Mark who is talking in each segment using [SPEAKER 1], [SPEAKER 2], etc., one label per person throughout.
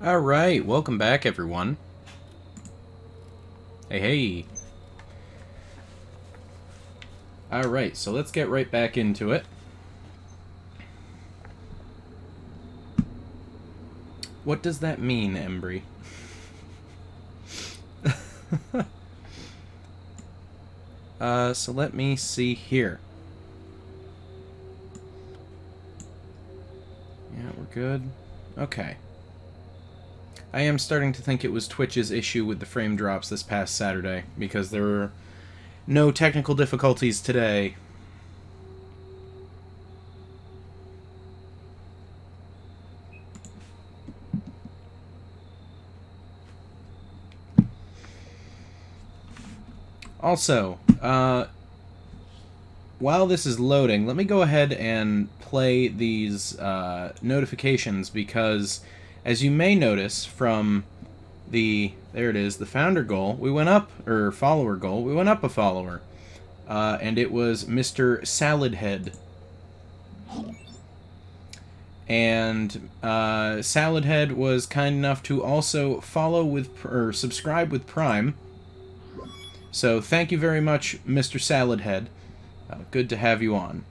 [SPEAKER 1] Alright, welcome back everyone. Hey. Alright, so let's get right back into it. What does that mean, Embry? So let me see here. Yeah, we're good. Okay. I am starting to think it was Twitch's issue with the frame drops this past Saturday, because there were no technical difficulties today. Also, while this is loading, let me go ahead and play these notifications, because as you may notice from the founder goal, we went up, or follower goal, we went up a follower, and it was Mr. Saladhead. And Saladhead was kind enough to also follow with, or subscribe with Prime. So thank you very much, Mr. Saladhead. Good to have you on.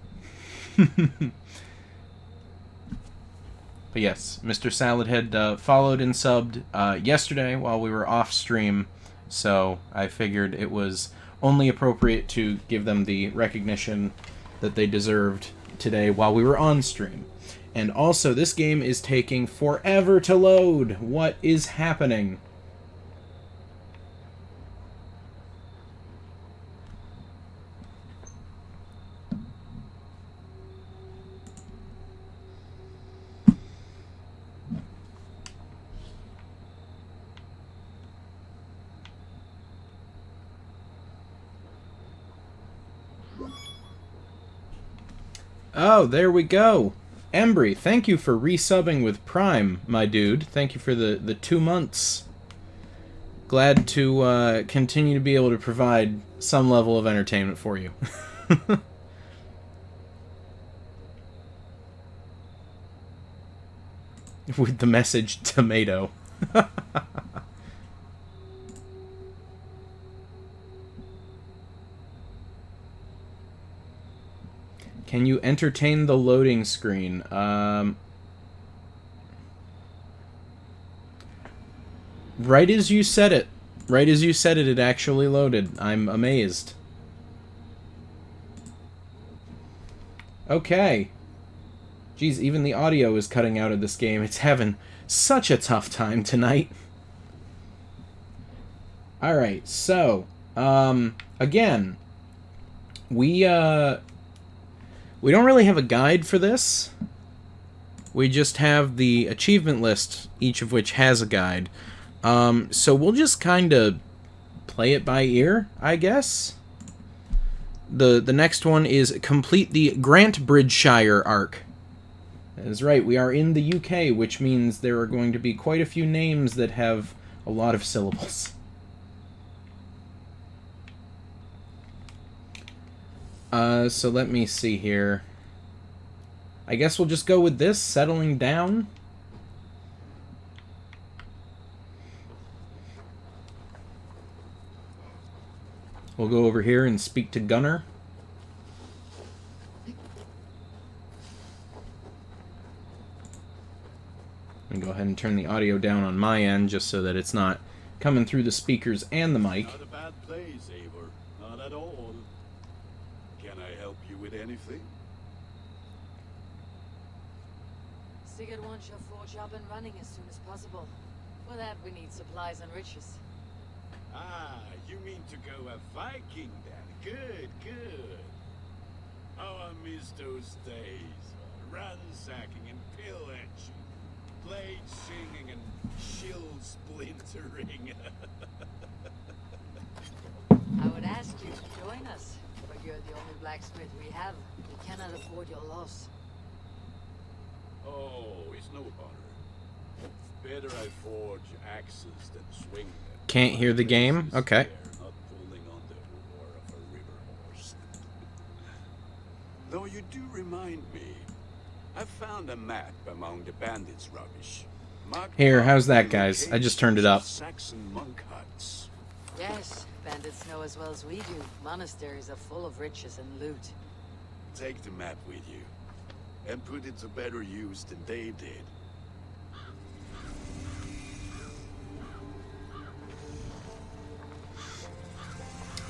[SPEAKER 1] But yes, Mr. Saladhead followed and subbed yesterday while we were off stream, so I figured it was only appropriate to give them the recognition that they deserved today while we were on stream. And also, this game is taking forever to load. What is happening? Oh, there we go. Embry, thank you for resubbing with Prime, my dude. Thank you for the 2 months. Glad to continue to be able to provide some level of entertainment for you. With the message tomato. Can you entertain the loading screen? Right as you said it. Right as you said it, it actually loaded. I'm amazed. Okay. Geez, even the audio is cutting out of this game. It's having such a tough time tonight. Alright, so, again, we don't really have a guide for this. We just have the achievement list, each of which has a guide. So we'll just kind of play it by ear, I guess. The next one is complete the Grantbridgeshire arc. That is right, we are in the UK, which means there are going to be quite a few names that have a lot of syllables. So let me see here. I guess we'll just go with this, settling down. We'll go over here and speak to Gunnar. And go ahead and turn the audio down on my end, just so that it's not coming through the speakers and the mic.
[SPEAKER 2] Not a bad place, Eivor. Not at all. Can I help you with anything?
[SPEAKER 3] Sigurd wants your forge up and running as soon as possible. For that, we need supplies and riches.
[SPEAKER 2] Ah, you mean to go a Viking then? Good, good. Oh, I miss those days. Ransacking and pillaging. Blade singing and shield splintering.
[SPEAKER 3] I would ask you to join us, but you're the only blacksmith we have. We cannot afford your loss.
[SPEAKER 2] Oh, it's no bother. Better I forge axes than swing them.
[SPEAKER 1] Can't hear the game? Okay.
[SPEAKER 2] Not pulling on the oar of a river horse. Though you do remind me, I found a map among the bandits' rubbish.
[SPEAKER 1] Here, how's that, guys? I just turned it up.
[SPEAKER 2] Saxon monk huts.
[SPEAKER 3] Yes, bandits know as well as we do. Monasteries are full of riches and loot.
[SPEAKER 2] Take the map with you, and put it to better use than they did.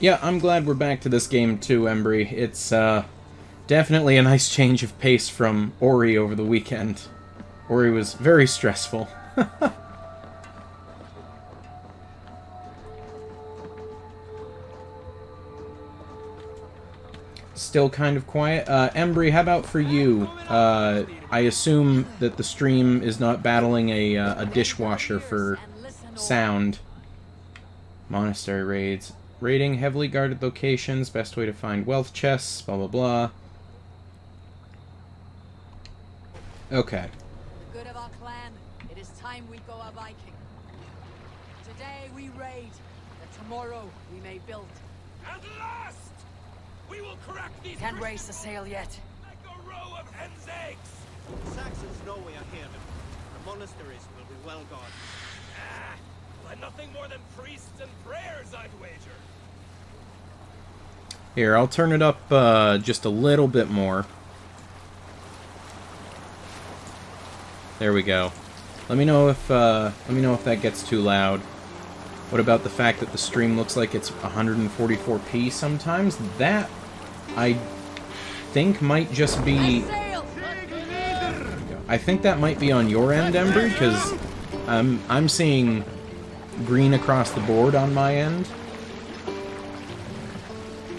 [SPEAKER 1] Yeah, I'm glad we're back to this game too, Embry. It's definitely a nice change of pace from Ori over the weekend. Ori was very stressful. Still kind of quiet. Embry, how about for you? I assume that the stream is not battling a dishwasher for sound. Monastery raids. Raiding heavily guarded locations. Best way to find wealth chests. Blah, blah, blah. Okay.
[SPEAKER 3] The good of our clan, it is time we go a Viking. Today we raid, that tomorrow we may build.
[SPEAKER 2] At last! We will crack these
[SPEAKER 3] Can't raise the sail yet.
[SPEAKER 2] like a row of hen's eggs!
[SPEAKER 4] The Saxons know we are here. The monasteries will be well guarded.
[SPEAKER 2] Well, nothing more than priests and prayers, I'd wager.
[SPEAKER 1] Here, I'll turn it up just a little bit more. There we go. Let me know if that gets too loud. What about the fact that the stream looks like it's 144p sometimes? That, I think, might just be... I think that might be on your end, Embry, because I'm seeing green across the board on my end.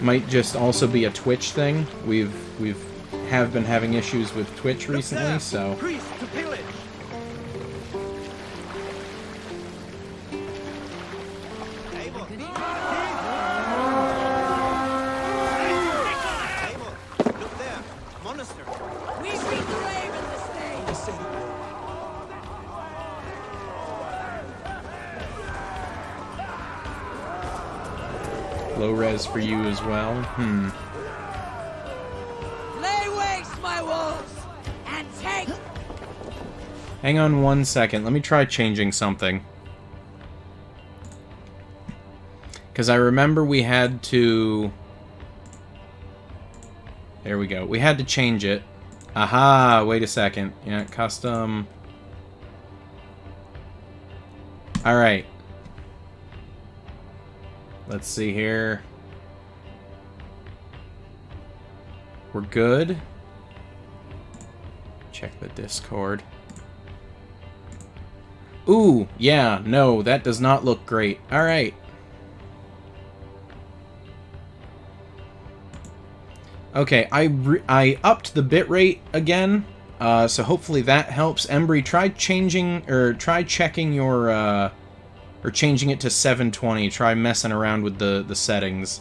[SPEAKER 1] Might just also be a Twitch thing. We've been having issues with Twitch recently, so...
[SPEAKER 4] Priest to pillage! Abel! Abel! Look there! Monastery!
[SPEAKER 3] We beat the raven this day!
[SPEAKER 1] Low res for you as well.
[SPEAKER 3] Lay waste my wolves and take.
[SPEAKER 1] Hang on 1 second. Let me try changing something. Because I remember we had to... There we go. We had to change it. Aha! Wait a second. Yeah, custom... Alright. Let's see here. We're good. Check the Discord. Ooh, yeah, no, that does not look great. Alright. Okay, I upped the bitrate again, so hopefully that helps. Embry, try checking your, or changing it to 720. Try messing around with the settings.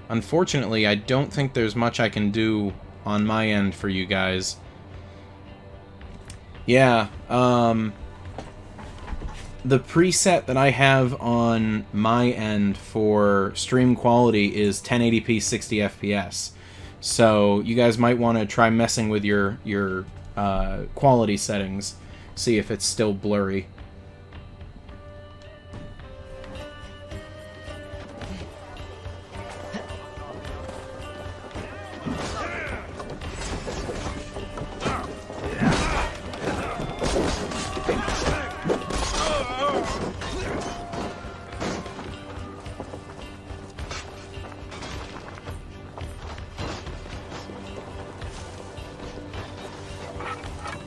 [SPEAKER 1] Unfortunately, I don't think there's much I can do on my end for you guys. Yeah, the preset that I have on my end for stream quality is 1080p 60 FPS. So you guys might want to try messing with your quality settings, see if it's still blurry.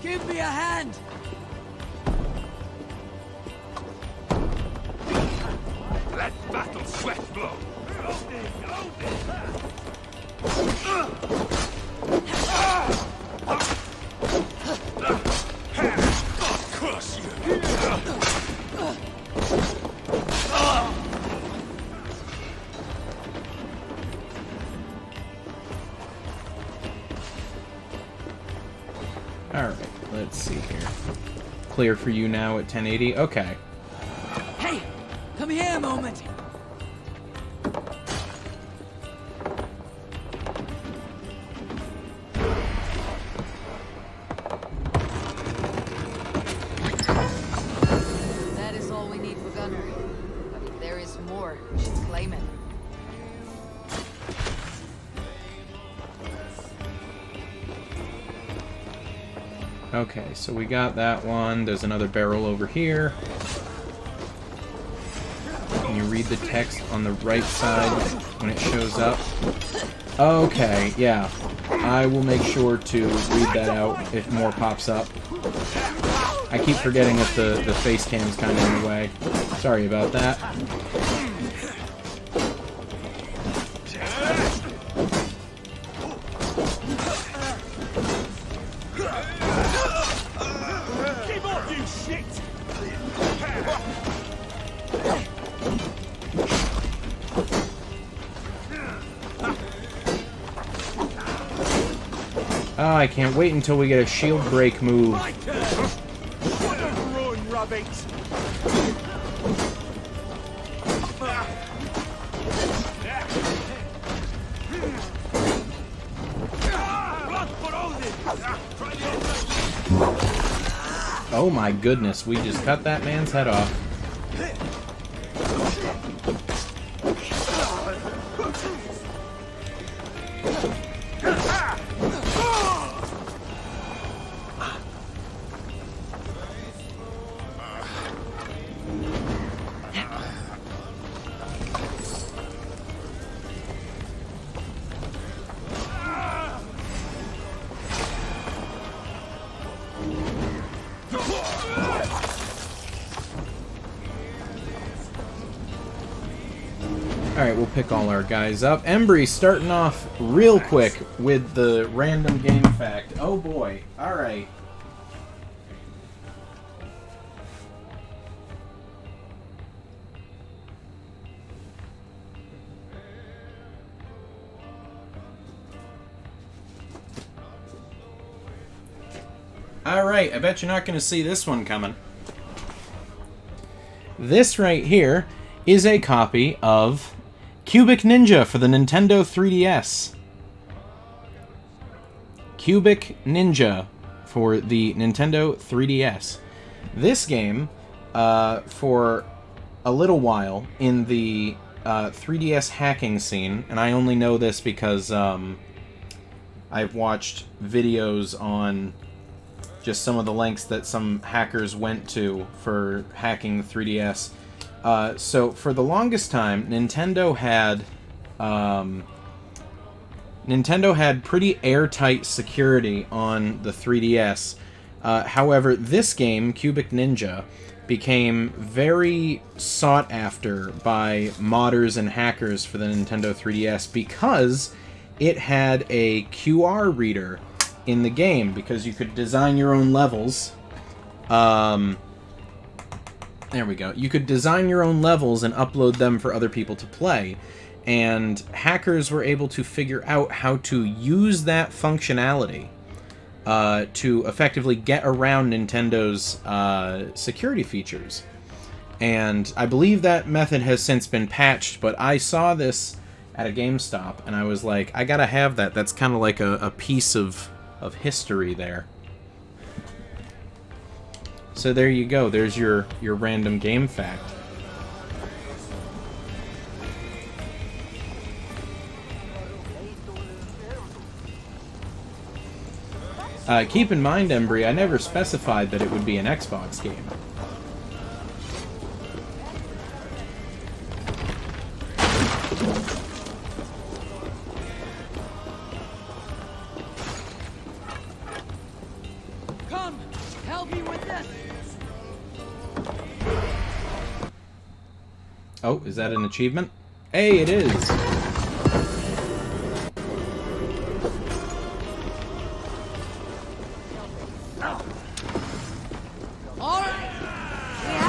[SPEAKER 3] Give me a hand.
[SPEAKER 2] Let battle sweat blow! Crush you!
[SPEAKER 1] Alright, let's see here. Clear for you now at 1080? Okay.
[SPEAKER 3] Hey, come here a moment. stunner. But if there is more, we should claim it.
[SPEAKER 1] Okay, so we got that one. There's another barrel over here. Can you read the text on the right side when it shows up? Okay, yeah. I will make sure to read that out if more pops up. I keep forgetting that the face cam's kind of in the way. Sorry about that.
[SPEAKER 2] Keep off, you shit!
[SPEAKER 1] Oh, I can't wait until we get a shield break move.
[SPEAKER 2] Ruin rabbit!
[SPEAKER 1] Oh my goodness, we just cut that man's head off. Alright, we'll pick all our guys up. Embry starting off real quick with the random game fact. Oh boy. Alright. Alright, I bet you're not going to see this one coming. This right here is a copy of Cubic Ninja for the Nintendo 3DS. Cubic Ninja for the Nintendo 3DS. This game, for a little while in the 3DS hacking scene, and I only know this because I've watched videos on just some of the lengths that some hackers went to for hacking the 3DS. So for the longest time, Nintendo had pretty airtight security on the 3DS. However, this game, Cubic Ninja, became very sought after by modders and hackers for the Nintendo 3DS because it had a QR reader in the game, because you could design your own levels. There we go. You could design your own levels and upload them for other people to play. And hackers were able to figure out how to use that functionality to effectively get around Nintendo's security features. And I believe that method has since been patched, but I saw this at a GameStop, and I was like, I gotta have that. That's kind of like a piece of history there. So there you go. There's your random game fact. Keep in mind, Embry, I never specified that it would be an Xbox game.
[SPEAKER 3] Come, help me with this.
[SPEAKER 1] Oh, is that an achievement? Hey, it is!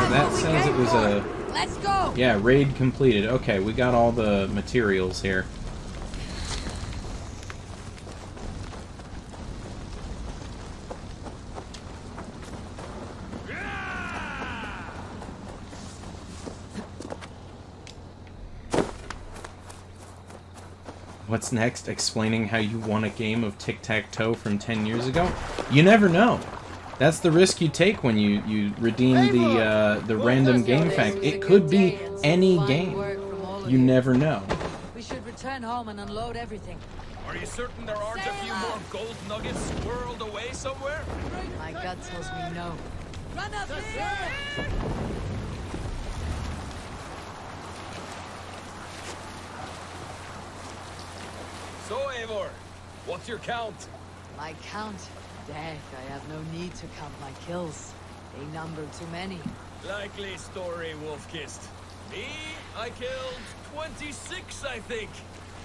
[SPEAKER 1] That says it was a...
[SPEAKER 3] Let's go!
[SPEAKER 1] Yeah, raid completed. Okay, we got all the materials here. What's next? Explaining how you won a game of tic-tac-toe from 10 years ago? You never know. That's the risk you take when you redeem the random game fact. It could be any game. You never know.
[SPEAKER 3] We should return home and unload everything.
[SPEAKER 5] Are you certain there aren't a few more gold nuggets squirreled away somewhere?
[SPEAKER 3] My gut tells me no. Run up here!
[SPEAKER 5] So, Eivor, what's your count?
[SPEAKER 3] My count? Dag, I have no need to count my kills. They number too many.
[SPEAKER 5] Likely story, Wolf-Kissed. Me, I killed 26, I think.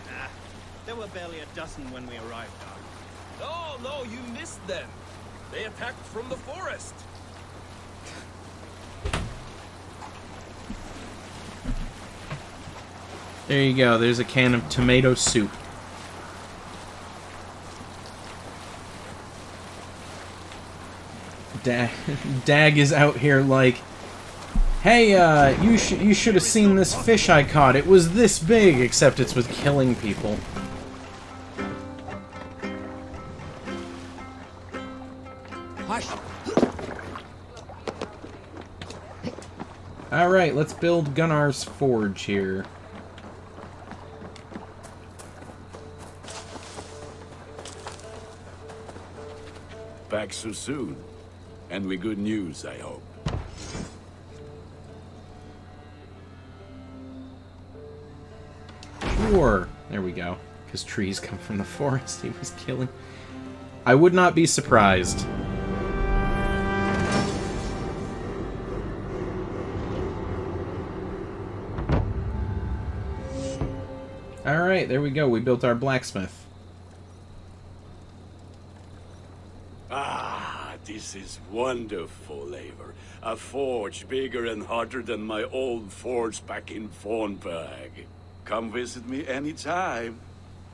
[SPEAKER 4] Nah, there were barely a dozen when we arrived, Doc.
[SPEAKER 5] No, you missed them. They attacked from the forest.
[SPEAKER 1] There you go. There's a can of tomato soup. Dag is out here like, hey, you should have seen this fish I caught. It was this big, except it's with killing people.
[SPEAKER 3] Hush!
[SPEAKER 1] Alright, let's build Gunnar's forge here.
[SPEAKER 2] Back so soon. And with good news, I hope.
[SPEAKER 1] Sure. There we go. Because trees come from the forest he was killing. I would not be surprised. Alright, there we go. We built our blacksmith.
[SPEAKER 2] Ah, this is wonderful, Eivor. A forge bigger and hotter than my old forge back in Fornburg. Come visit me anytime.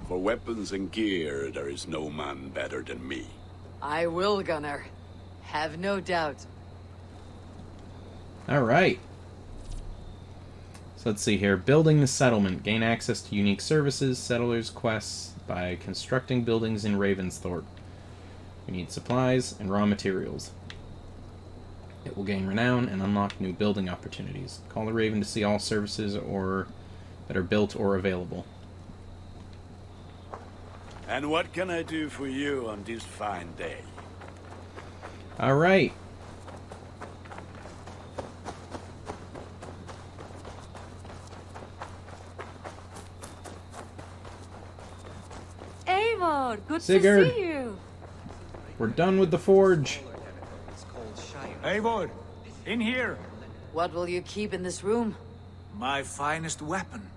[SPEAKER 2] For weapons and gear, there is no man better than me.
[SPEAKER 3] I will, Gunnar. Have no doubt.
[SPEAKER 1] Alright. So let's see here. Building the settlement. Gain access to unique services, settlers' quests by constructing buildings in Ravensthorpe. We need supplies and raw materials. It will gain renown and unlock new building opportunities. Call the Raven to see all services that are built or available.
[SPEAKER 2] And what can I do for you on this fine day?
[SPEAKER 1] Alright.
[SPEAKER 3] Eivor, good
[SPEAKER 1] Sigurd.
[SPEAKER 3] to see you.
[SPEAKER 1] We're done with the forge.
[SPEAKER 6] Eivor, in here.
[SPEAKER 3] What will you keep in this room?
[SPEAKER 6] My finest weapon.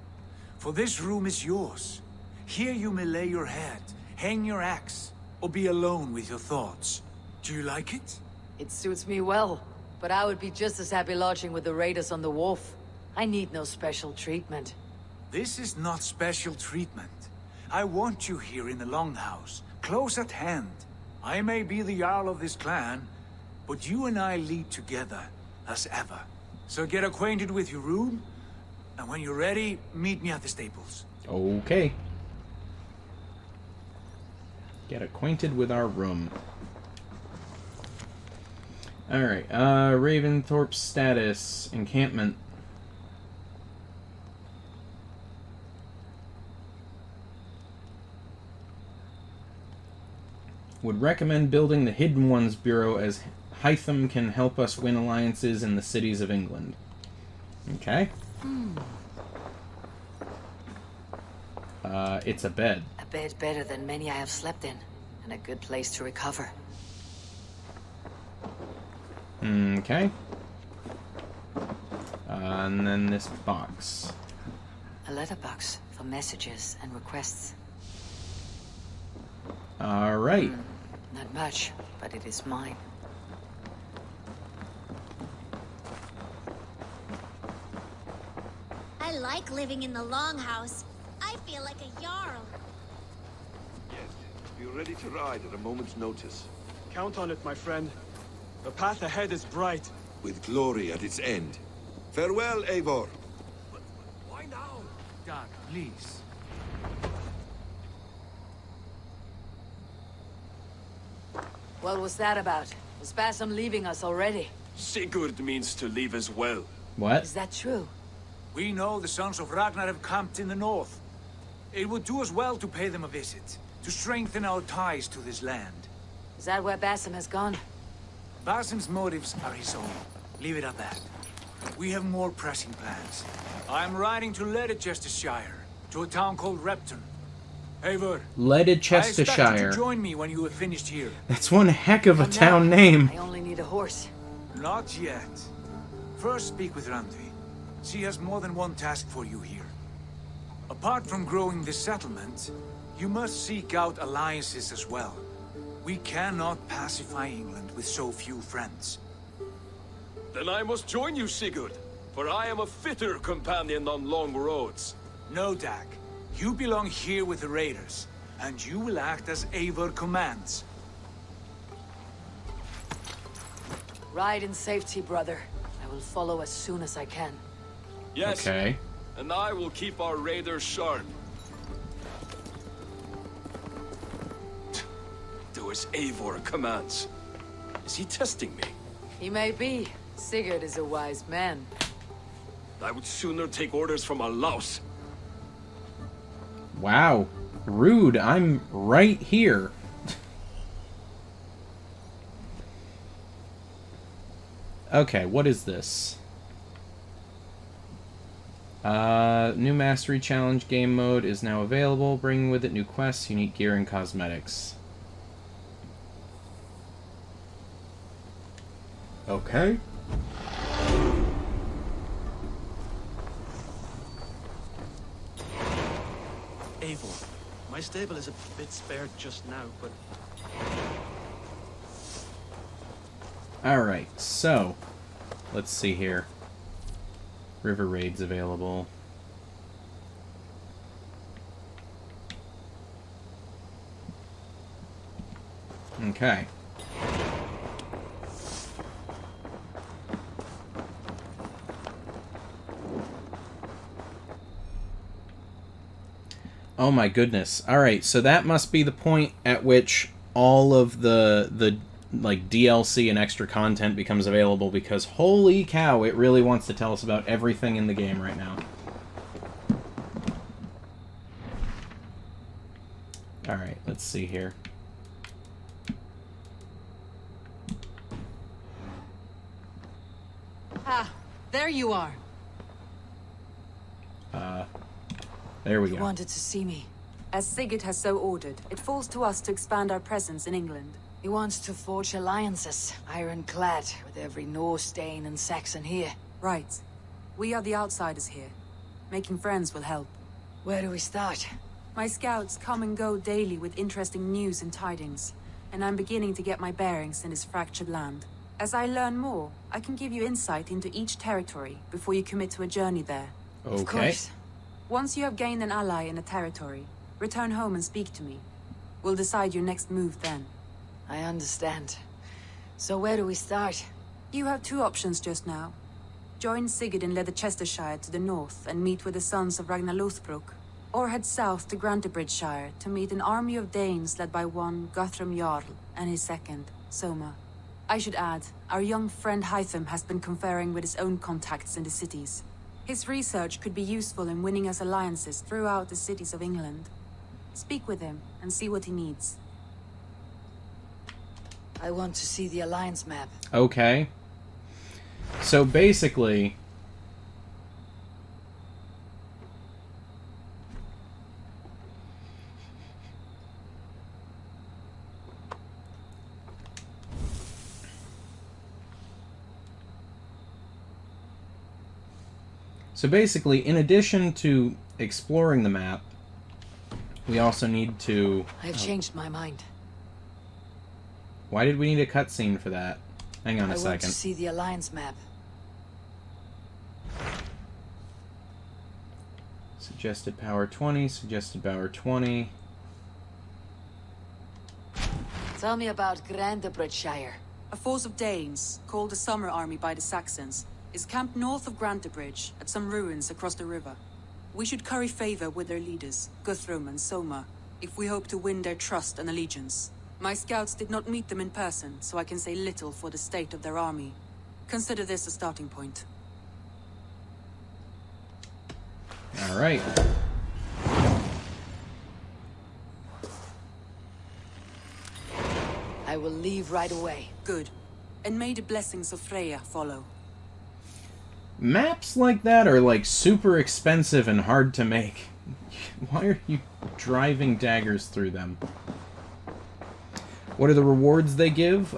[SPEAKER 6] For this room is yours. Here you may lay your head, hang your axe, or be alone with your thoughts. Do you like it?
[SPEAKER 3] It suits me well, but I would be just as happy lodging with the raiders on the wharf. I need no special treatment.
[SPEAKER 6] This is not special treatment. I want you here in the Longhouse, close at hand. I may be the Jarl of this clan, but you and I lead together, as ever. So get acquainted with your room, and when you're ready, meet me at the stables.
[SPEAKER 1] Okay. Get acquainted with our room. Alright, Ravensthorpe's status. Encampment. Would recommend building the Hidden Ones Bureau, as Hytham can help us win alliances in the cities of England. Okay. It's a bed.
[SPEAKER 3] A bed better than many I have slept in, and a good place to recover.
[SPEAKER 1] Okay. And then this box.
[SPEAKER 3] A letterbox for messages and requests.
[SPEAKER 1] Alright.
[SPEAKER 3] Not much, but it is mine.
[SPEAKER 7] I like living in the Longhouse. I feel like a Jarl.
[SPEAKER 8] Yes, be ready to ride at a moment's notice.
[SPEAKER 9] Count on it, my friend. The path ahead is bright.
[SPEAKER 8] With glory at its end. Farewell, Eivor.
[SPEAKER 6] But why now? Doug, please.
[SPEAKER 3] What was that about? Is Bassam leaving us already?
[SPEAKER 5] Sigurd means to leave as well.
[SPEAKER 1] What?
[SPEAKER 3] Is that true?
[SPEAKER 6] We know the sons of Ragnar have camped in the north. It would do us well to pay them a visit, to strengthen our ties to this land.
[SPEAKER 3] Is that where Bassam has gone?
[SPEAKER 6] Basim's motives are his own. Leave it at that. We have more pressing plans. I'm riding to Leicestershire, to a town called Repton. Eivor, I expect you to
[SPEAKER 1] Leicestershire.
[SPEAKER 6] join me when you have finished here.
[SPEAKER 1] That's one heck of a
[SPEAKER 3] Come now.
[SPEAKER 1] town name.
[SPEAKER 3] I only need a horse.
[SPEAKER 6] Not yet. First speak with Randvi. She has more than one task for you here. Apart from growing this settlement, you must seek out alliances as well. We cannot pacify England with so few friends.
[SPEAKER 5] Then I must join you, Sigurd, for I am a fitter companion on long roads.
[SPEAKER 6] No, Dag. You belong here with the raiders, and you will act as Eivor commands.
[SPEAKER 3] Ride in safety, brother. I will follow as soon as I can.
[SPEAKER 5] Yes,
[SPEAKER 1] Okay.
[SPEAKER 5] and I will keep our raiders sharp. Do as Eivor commands. Is he testing me?
[SPEAKER 3] He may be. Sigurd is a wise man.
[SPEAKER 5] I would sooner take orders from a louse.
[SPEAKER 1] Wow. Rude. I'm right here. Okay, what is this? New Mastery Challenge game mode is now available, bringing with it new quests, unique gear, and cosmetics. Okay.
[SPEAKER 4] Eivor, my stable is a bit spared just now, but
[SPEAKER 1] Alright, so, let's see here. River raids available. Okay. Oh my goodness. Alright, so that must be the point at which all of the like DLC and extra content becomes available, because holy cow, it really wants to tell us about everything in the game right now. Alright, let's see here.
[SPEAKER 3] Ah, there you are.
[SPEAKER 1] There we
[SPEAKER 3] You
[SPEAKER 1] go.
[SPEAKER 3] wanted to see me.
[SPEAKER 10] As Sigurd has so ordered, it falls to us to expand our presence in England.
[SPEAKER 3] He wants to forge alliances, ironclad, with every Norse, Dane, and Saxon here.
[SPEAKER 10] Right. We are the outsiders here. Making friends will help.
[SPEAKER 3] Where do we start?
[SPEAKER 10] My scouts come and go daily with interesting news and tidings, and I'm beginning to get my bearings in this fractured land. As I learn more, I can give you insight into each territory before you commit to a journey there.
[SPEAKER 1] Okay.
[SPEAKER 3] Of course.
[SPEAKER 10] Once you have gained an ally in a territory, return home and speak to me. We'll decide your next move then.
[SPEAKER 3] I understand. So where do we start?
[SPEAKER 10] You have two options just now. Join Sigurd in Leicestershire to the north and meet with the sons of Ragnar Lothbrok, or head south to Grantebridgeshire to meet an army of Danes led by one Guthrum Jarl and his second, Soma. I should add, our young friend Hytham has been conferring with his own contacts in the cities. His research could be useful in winning us alliances throughout the cities of England. Speak with him and see what he needs.
[SPEAKER 3] I want to see the alliance map.
[SPEAKER 1] Okay. So basically, in addition to exploring the map, we also need to...
[SPEAKER 3] I've changed my mind.
[SPEAKER 1] Why did we need a cutscene for that? Hang on a
[SPEAKER 3] I want
[SPEAKER 1] second.
[SPEAKER 3] to see the alliance map.
[SPEAKER 1] Suggested power 20, suggested power 20.
[SPEAKER 3] Tell me about Grantebridgeshire.
[SPEAKER 10] A force of Danes, called the Summer Army by the Saxons, is camped north of Grantebridge at some ruins across the river. We should curry favor with their leaders, Guthrum and Soma, if we hope to win their trust and allegiance. My scouts did not meet them in person, so I can say little for the state of their army. Consider this a starting point.
[SPEAKER 1] All right.
[SPEAKER 3] I will leave right away.
[SPEAKER 10] Good. And may the blessings of Freya follow.
[SPEAKER 1] Maps like that are like super expensive and hard to make. Why are you driving daggers through them? What are the rewards they give?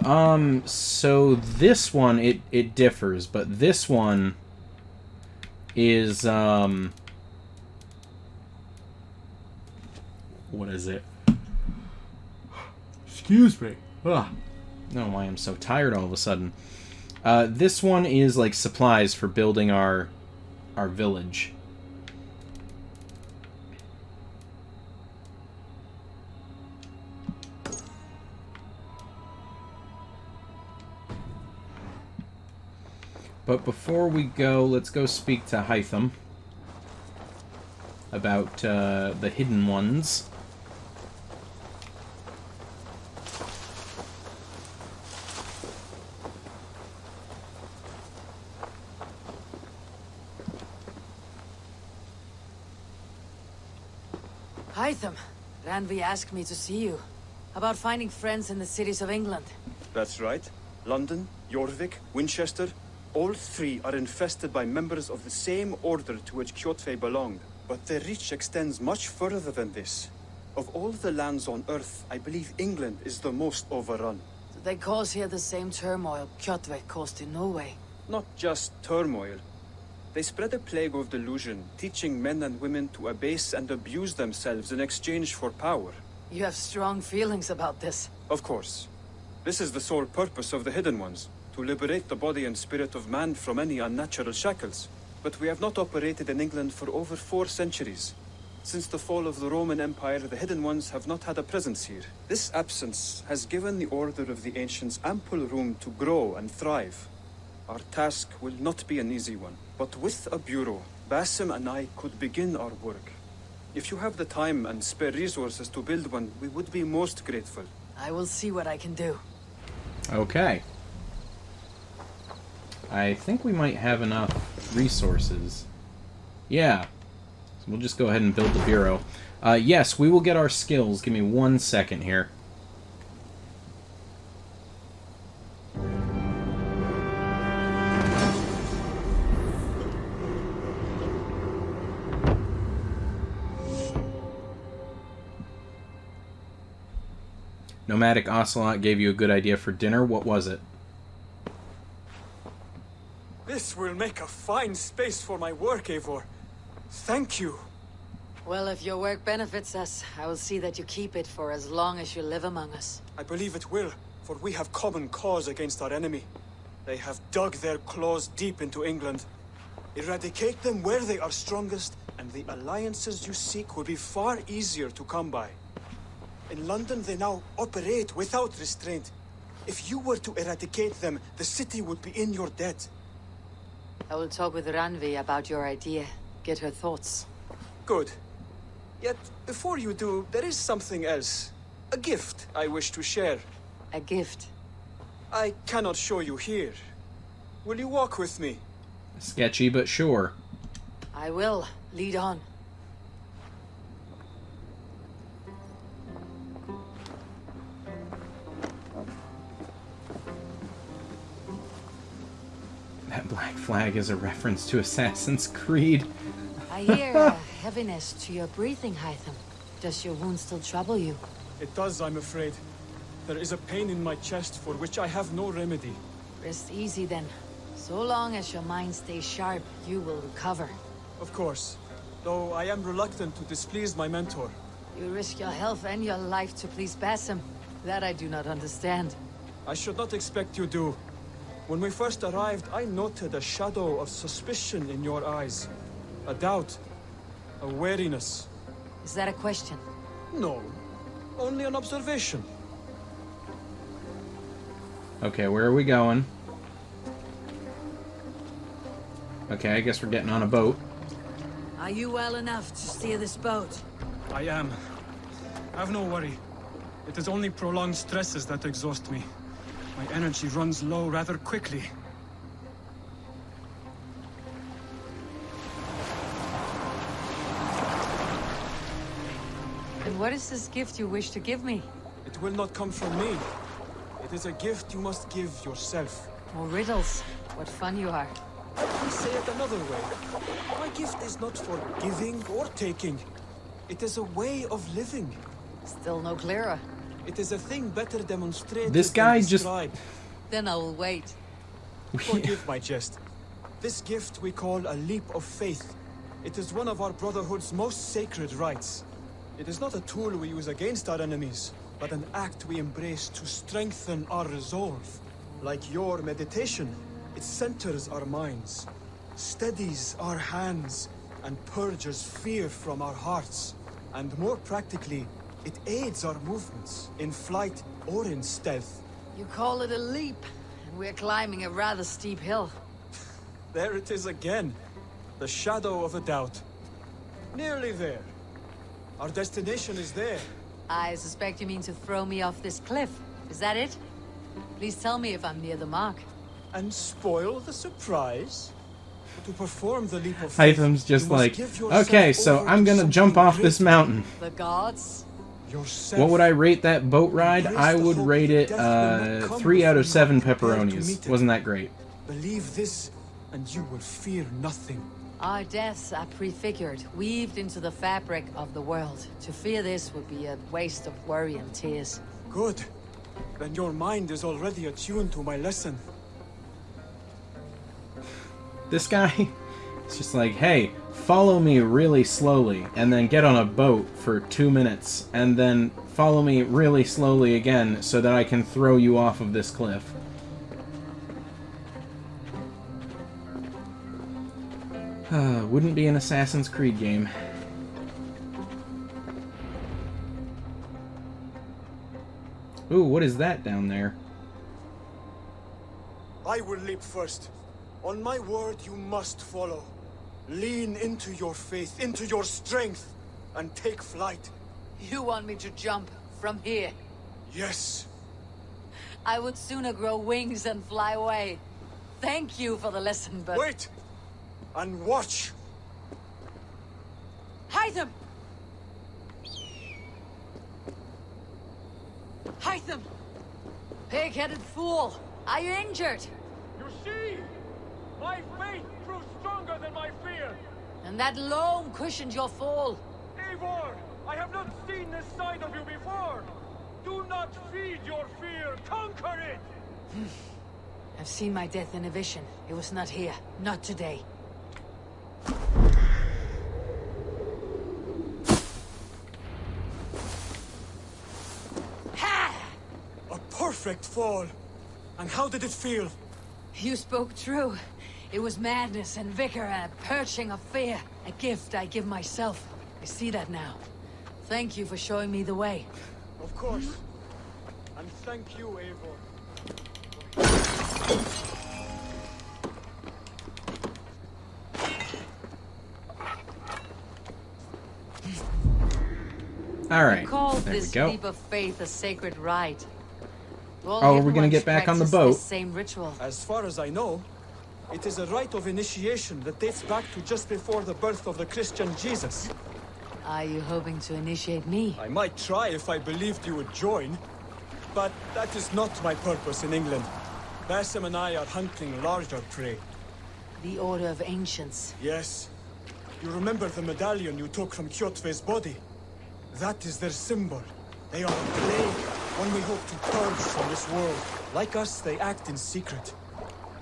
[SPEAKER 1] So this one, it differs, but this one is, what is it? Excuse me. Ugh. No, why I'm so tired all of a sudden. This one is like supplies for building our village. But before we go, let's go speak to Hytham about the hidden ones.
[SPEAKER 3] Hytham, Randvi asked me to see you. About finding friends in the cities of England.
[SPEAKER 9] That's right. London, Jorvik, Winchester, all three are infested by members of the same order to which Kjotve belonged. But their reach extends much further than this. Of all the lands on Earth, I believe England is the most overrun.
[SPEAKER 3] Do they cause here the same turmoil Kjotve caused in Norway?
[SPEAKER 9] Not just turmoil. They spread a plague of delusion, teaching men and women to abase and abuse themselves in exchange for power.
[SPEAKER 3] You have strong feelings about this.
[SPEAKER 9] Of course. This is the sole purpose of the Hidden Ones, to liberate the body and spirit of man from any unnatural shackles. But we have not operated in England for over 4 centuries. Since the fall of the Roman Empire, the Hidden Ones have not had a presence here. This absence has given the Order of the Ancients ample room to grow and thrive. Our task will not be an easy one, but with a bureau, Basim and I could begin our work. If you have the time and spare resources to build one, we would be most grateful.
[SPEAKER 3] I will see what I can do.
[SPEAKER 1] Okay. I think we might have enough resources. Yeah. So we'll just go ahead and build the bureau. Yes, we will get our skills. Give me 1 second here. Nomadic Ocelot gave you a good idea for dinner. What was it?
[SPEAKER 9] This will make a fine space for my work, Eivor. Thank you.
[SPEAKER 3] Well, if your work benefits us, I will see that you keep it for as long as you live among us.
[SPEAKER 9] I believe it will, for we have common cause against our enemy. They have dug their claws deep into England. Eradicate them where they are strongest, and the alliances you seek will be far easier to come by. In London, they now operate without restraint. If you were to eradicate them, the city would be in your debt.
[SPEAKER 3] I will talk with Randvi about your idea. Get her thoughts.
[SPEAKER 9] Good. Yet, before you do, there is something else. A gift I wish to share.
[SPEAKER 3] A gift?
[SPEAKER 9] I cannot show you here. Will you walk with me?
[SPEAKER 1] Sketchy, but sure.
[SPEAKER 3] I will. Lead on.
[SPEAKER 1] That black flag is a reference to Assassin's Creed.
[SPEAKER 3] I hear a heaviness to your breathing, Hytham. Does your wound still trouble you?
[SPEAKER 9] It does, I'm afraid. There is a pain in my chest for which I have no remedy.
[SPEAKER 3] Rest easy then. So long as your mind stays sharp, you will recover.
[SPEAKER 9] Of course. Though I am reluctant to displease my mentor.
[SPEAKER 3] You risk your health and your life to please Basim. That I do not understand.
[SPEAKER 9] I should not expect you do. When we first arrived, I noted a shadow of suspicion in your eyes. A doubt. A wariness.
[SPEAKER 3] Is that a question?
[SPEAKER 9] No. Only an observation.
[SPEAKER 1] Okay, where are we going? Okay, I guess we're getting on a boat.
[SPEAKER 3] Are you well enough to steer this boat?
[SPEAKER 9] I am. Have no worry. It is only prolonged stresses that exhaust me. My energy runs low rather quickly.
[SPEAKER 3] And what is this gift you wish to give me?
[SPEAKER 9] It will not come from me. It is a gift you must give yourself.
[SPEAKER 3] More riddles. What fun you are.
[SPEAKER 9] Let me say it another way. My gift is not for giving or taking. It is a way of living.
[SPEAKER 3] Still no clearer.
[SPEAKER 9] It is a thing better demonstrated
[SPEAKER 1] This guy
[SPEAKER 9] than
[SPEAKER 1] just-
[SPEAKER 9] described.
[SPEAKER 3] Then I'll wait.
[SPEAKER 9] Forgive my jest. This gift we call a leap of faith. It is one of our Brotherhood's most sacred rites. It is not a tool we use against our enemies, but an act we embrace to strengthen our resolve. Like your meditation, it centers our minds, steadies our hands, and purges fear from our hearts. And more practically, it aids our movements, in flight or in stealth.
[SPEAKER 3] You call it a leap, and we're climbing a rather steep hill.
[SPEAKER 9] There it is again. The shadow of a doubt. Nearly there. Our destination is there.
[SPEAKER 3] I suspect you mean to throw me off this cliff. Is that it? Please tell me if I'm near the mark.
[SPEAKER 9] And spoil the surprise? To perform the leap of faith,
[SPEAKER 1] Hytham's just
[SPEAKER 9] you must
[SPEAKER 1] like,
[SPEAKER 9] give yourself
[SPEAKER 1] okay, so
[SPEAKER 9] over
[SPEAKER 1] I'm
[SPEAKER 9] to
[SPEAKER 1] gonna jump
[SPEAKER 9] something
[SPEAKER 1] off this
[SPEAKER 9] greater.
[SPEAKER 1] mountain.
[SPEAKER 3] The gods?
[SPEAKER 9] Yourself.
[SPEAKER 1] What would I rate that boat ride?
[SPEAKER 9] Embrace
[SPEAKER 1] I
[SPEAKER 9] the
[SPEAKER 1] would
[SPEAKER 9] hope
[SPEAKER 1] rate
[SPEAKER 9] that
[SPEAKER 1] it
[SPEAKER 9] death will not come
[SPEAKER 1] 3 out of
[SPEAKER 9] before
[SPEAKER 1] 7
[SPEAKER 9] you are prepared to
[SPEAKER 1] pepperonis.
[SPEAKER 9] meet it.
[SPEAKER 1] Wasn't that great?
[SPEAKER 9] Believe this, and you will fear nothing.
[SPEAKER 3] Our deaths are prefigured, weaved into the fabric of the world. To fear this would be a waste of worry and tears.
[SPEAKER 9] Good. Then your mind is already attuned to my lesson.
[SPEAKER 1] This guy is just like, hey, follow me really slowly, and then get on a boat for 2 minutes, and then follow me really slowly again so that I can throw you off of this cliff. Wouldn't be an Assassin's Creed game. Ooh, what is that down there?
[SPEAKER 9] I will leap first. On my word, you must follow. Lean into your faith, into your strength, and take flight.
[SPEAKER 3] You want me to jump from here?
[SPEAKER 9] Yes.
[SPEAKER 3] I would sooner grow wings and fly away. Thank you for the lesson, but...
[SPEAKER 9] Wait! And watch!
[SPEAKER 3] Hytham! Hytham! Pig-headed fool! Are you injured?
[SPEAKER 5] You see? My faith grew stronger than my fear.
[SPEAKER 3] And that loam cushioned your fall.
[SPEAKER 5] Eivor, I have not seen this side of you before. Do not feed your fear. Conquer it!
[SPEAKER 3] I've seen my death in a vision. It was not here. Not today. Ha!
[SPEAKER 9] A perfect fall! And how did it feel?
[SPEAKER 3] You spoke true. It was madness and vigor and a purging of fear. A gift I give myself. I see that now. Thank you for showing me the way.
[SPEAKER 9] Of course. And thank you, Eivor.
[SPEAKER 1] Alright,
[SPEAKER 3] Call
[SPEAKER 1] there we
[SPEAKER 3] this
[SPEAKER 1] go.
[SPEAKER 3] leap of faith a sacred rite. All
[SPEAKER 1] Oh,
[SPEAKER 3] the
[SPEAKER 1] we're gonna
[SPEAKER 3] other
[SPEAKER 1] get back on the
[SPEAKER 3] ones
[SPEAKER 1] boat.
[SPEAKER 3] practice this same ritual.
[SPEAKER 9] As far as I know, it is a rite of initiation that dates back to just before the birth of the Christian Jesus.
[SPEAKER 3] Are you hoping to initiate me?
[SPEAKER 9] I might try if I believed you would join, but that is not my purpose in England. Basim and I are hunting larger prey.
[SPEAKER 3] The Order of Ancients.
[SPEAKER 9] Yes. You remember the medallion you took from Kjotve's body? That is their symbol. They are a plague, one we hope to purge from this world. Like us, they act in secret.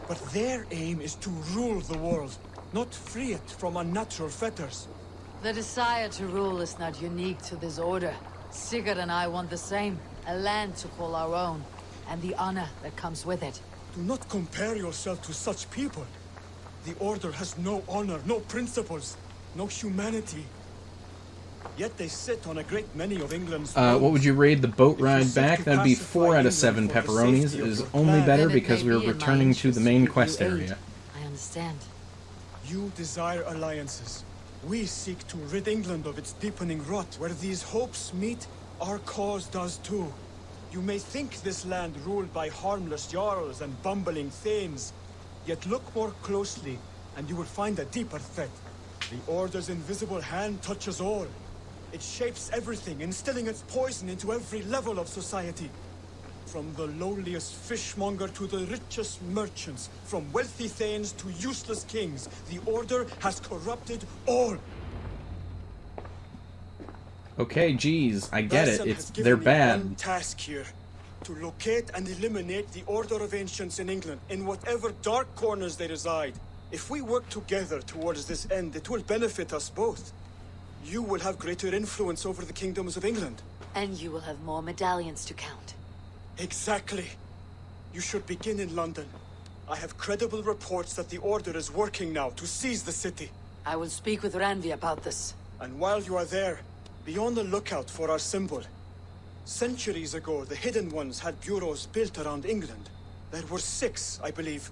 [SPEAKER 9] But their aim is to rule the world, not free it from unnatural fetters.
[SPEAKER 3] The desire to rule is not unique to this order. Sigurd and I want the same. A land to call our own, and the honor that comes with it.
[SPEAKER 9] Do not compare yourself to such people. The Order has no honor, no principles, no humanity. Yet they sit on a great many of England's
[SPEAKER 1] What would you rate the boat
[SPEAKER 9] If you
[SPEAKER 1] ride
[SPEAKER 9] seek
[SPEAKER 1] back?
[SPEAKER 9] to
[SPEAKER 1] That'd be
[SPEAKER 9] pacify
[SPEAKER 1] 4 out of 7
[SPEAKER 9] England for the
[SPEAKER 1] pepperonis.
[SPEAKER 9] safety
[SPEAKER 1] It
[SPEAKER 9] of
[SPEAKER 1] is
[SPEAKER 9] your
[SPEAKER 1] only
[SPEAKER 9] plan.
[SPEAKER 1] better
[SPEAKER 3] Then it
[SPEAKER 1] because
[SPEAKER 3] may
[SPEAKER 1] we're
[SPEAKER 3] be in my
[SPEAKER 1] returning to the
[SPEAKER 3] interest
[SPEAKER 1] main
[SPEAKER 3] to give
[SPEAKER 1] quest
[SPEAKER 3] you aid.
[SPEAKER 1] area.
[SPEAKER 3] I understand.
[SPEAKER 9] You desire alliances. We seek to rid England of its deepening rot. Where these hopes meet,
[SPEAKER 5] Our cause does too. You may think this land ruled by harmless jarls and bumbling thanes, yet look more closely, and you will find a deeper threat. The Order's invisible hand touches all. It shapes everything, instilling its poison into every level of society. From the lowliest fishmonger to the richest merchants, from wealthy thanes to useless kings, the Order has corrupted all.
[SPEAKER 1] Okay, geez, I get it.
[SPEAKER 5] Basim
[SPEAKER 1] It's
[SPEAKER 5] has given
[SPEAKER 1] they're
[SPEAKER 5] me
[SPEAKER 1] bad.
[SPEAKER 5] one task here. To locate and eliminate the Order of Ancients in England, in whatever dark corners they reside. If we work together towards this end, it will benefit us both. You will have greater influence over the kingdoms of England.
[SPEAKER 3] And you will have more medallions to count.
[SPEAKER 5] Exactly. You should begin in London. I have credible reports that the Order is working now to seize the city.
[SPEAKER 3] I will speak with Ranvi about this.
[SPEAKER 5] And while you are there, be on the lookout for our symbol. Centuries ago, the Hidden Ones had bureaus built around England. There were 6, I believe.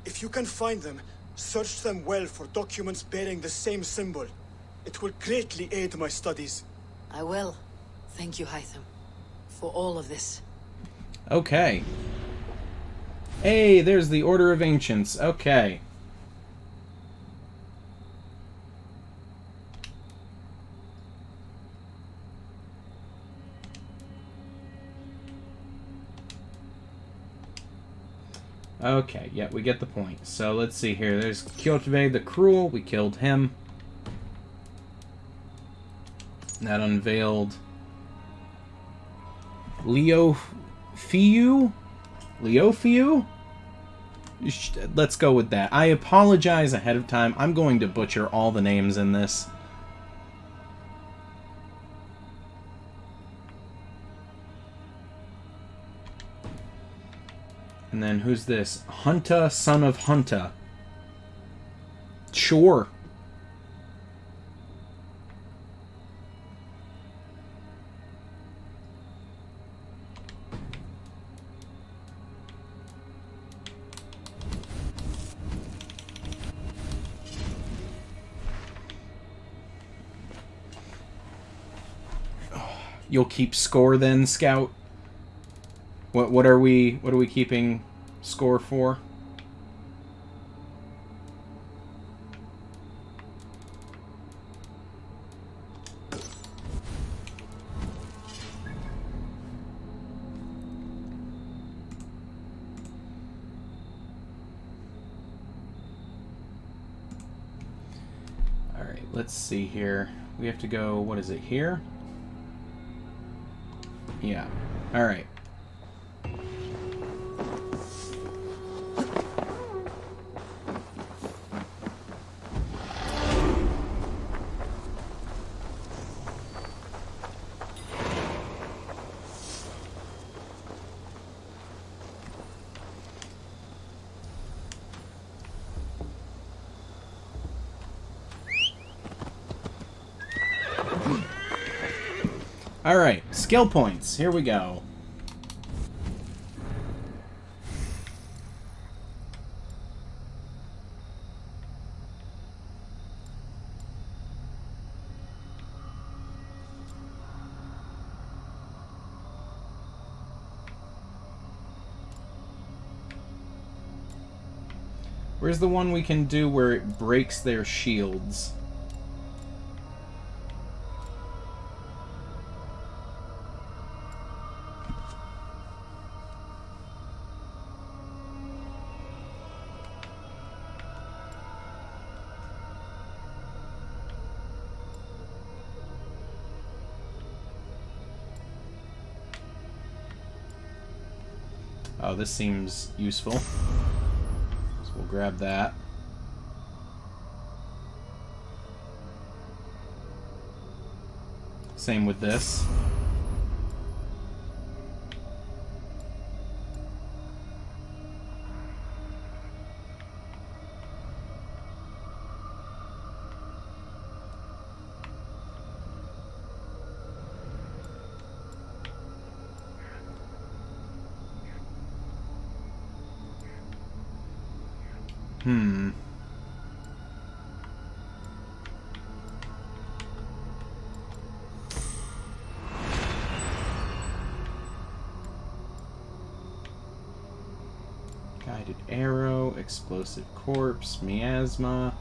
[SPEAKER 5] If you can find them, search them well for documents bearing the same symbol. It will greatly aid my studies.
[SPEAKER 3] I will. Thank you, Hytham, for all of this.
[SPEAKER 1] Okay. Hey, there's the Order of Ancients. Okay. Okay, yeah, we get the point. So let's see here. There's Kjotve the Cruel. We killed him. That unveiled Leofiu? Leofiu? Let's go with that. I apologize ahead of time. I'm going to butcher all the names in this. And then who's this? Hunta, son of Hunta. Sure. You'll keep score then, Scout? What are we keeping score for? All right, let's see here. We have to go, what is it, here? Yeah. All right. Alright, skill points. Here we go. Where's the one we can do where it breaks their shields? Oh, this seems useful. So we'll grab that. Same with this. Guided arrow, explosive corpse, miasma.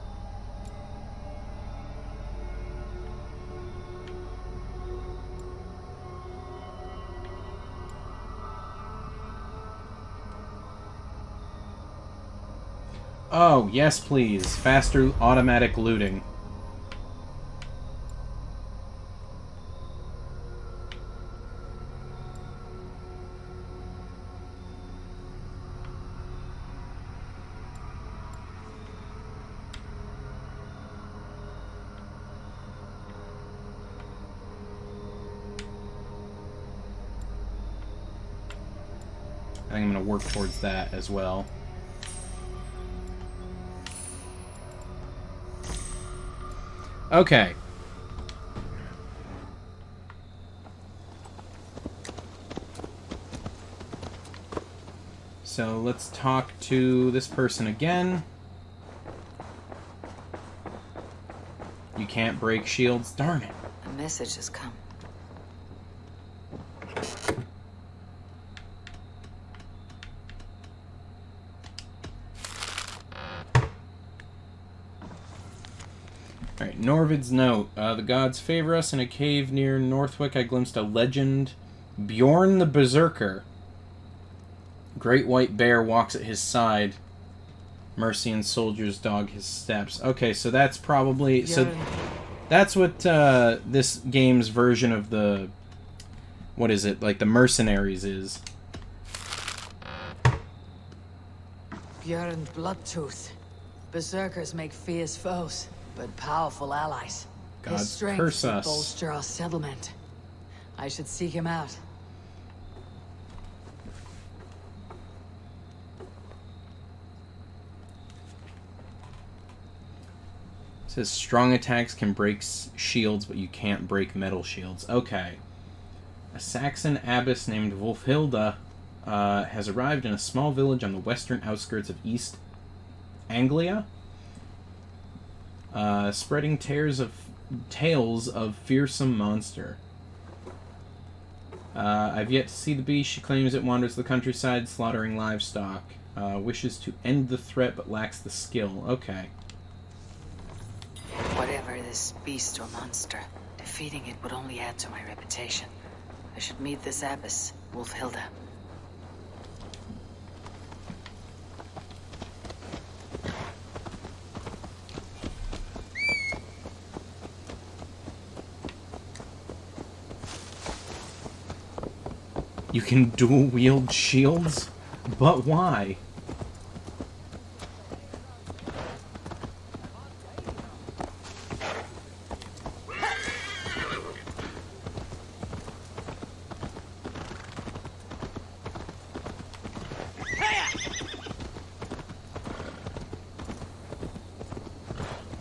[SPEAKER 1] Oh, yes please. Faster automatic looting. I think I'm going to work towards that as well. Okay. So let's talk to this person again. You can't break shields. Darn it.
[SPEAKER 3] A message has come.
[SPEAKER 1] Alright, Norvid's note. The gods favor us. In a cave near Northwick, I glimpsed a legend. Bjorn the Berserker. Great white bear walks at his side. Mercian soldiers dog his steps. Okay, so that's probably... So that's what this game's version of the... What is it? Like the mercenaries is.
[SPEAKER 3] Bjorn Bloodtooth. Berserkers make fierce foes, but powerful allies.
[SPEAKER 1] Gods
[SPEAKER 3] His strength
[SPEAKER 1] curse
[SPEAKER 3] would
[SPEAKER 1] us.
[SPEAKER 3] bolster our settlement. I should seek him out.
[SPEAKER 1] It says strong attacks can break shields, but you can't break metal shields. Okay. A Saxon abbess named Wulfhilda has arrived in a small village on the western outskirts of East Anglia, spreading tales of fearsome monster. I've yet to see the beast. She claims it wanders the countryside, slaughtering livestock. Wishes to end the threat, but lacks the skill. Okay.
[SPEAKER 3] Whatever this beast or monster, defeating it would only add to my reputation. I should meet this abbess, Wulfhilda.
[SPEAKER 1] You can dual wield shields? But why?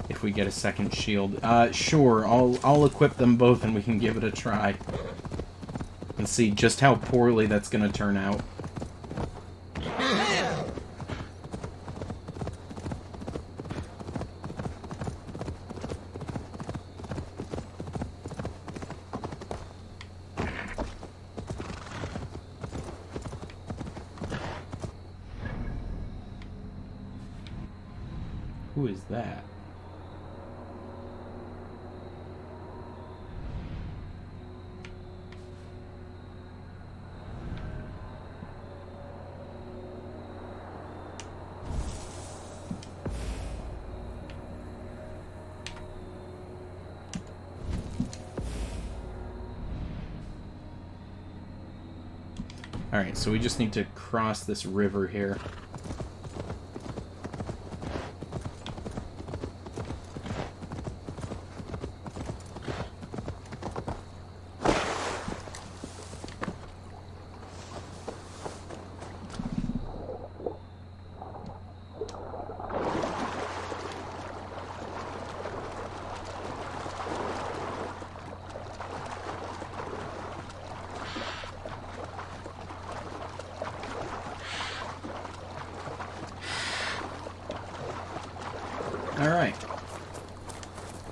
[SPEAKER 1] If we get a second shield. Sure, I'll equip them both and we can give it a try. And see just how poorly that's gonna turn out. Who is that? Alright, so we just need to cross this river here. Alright.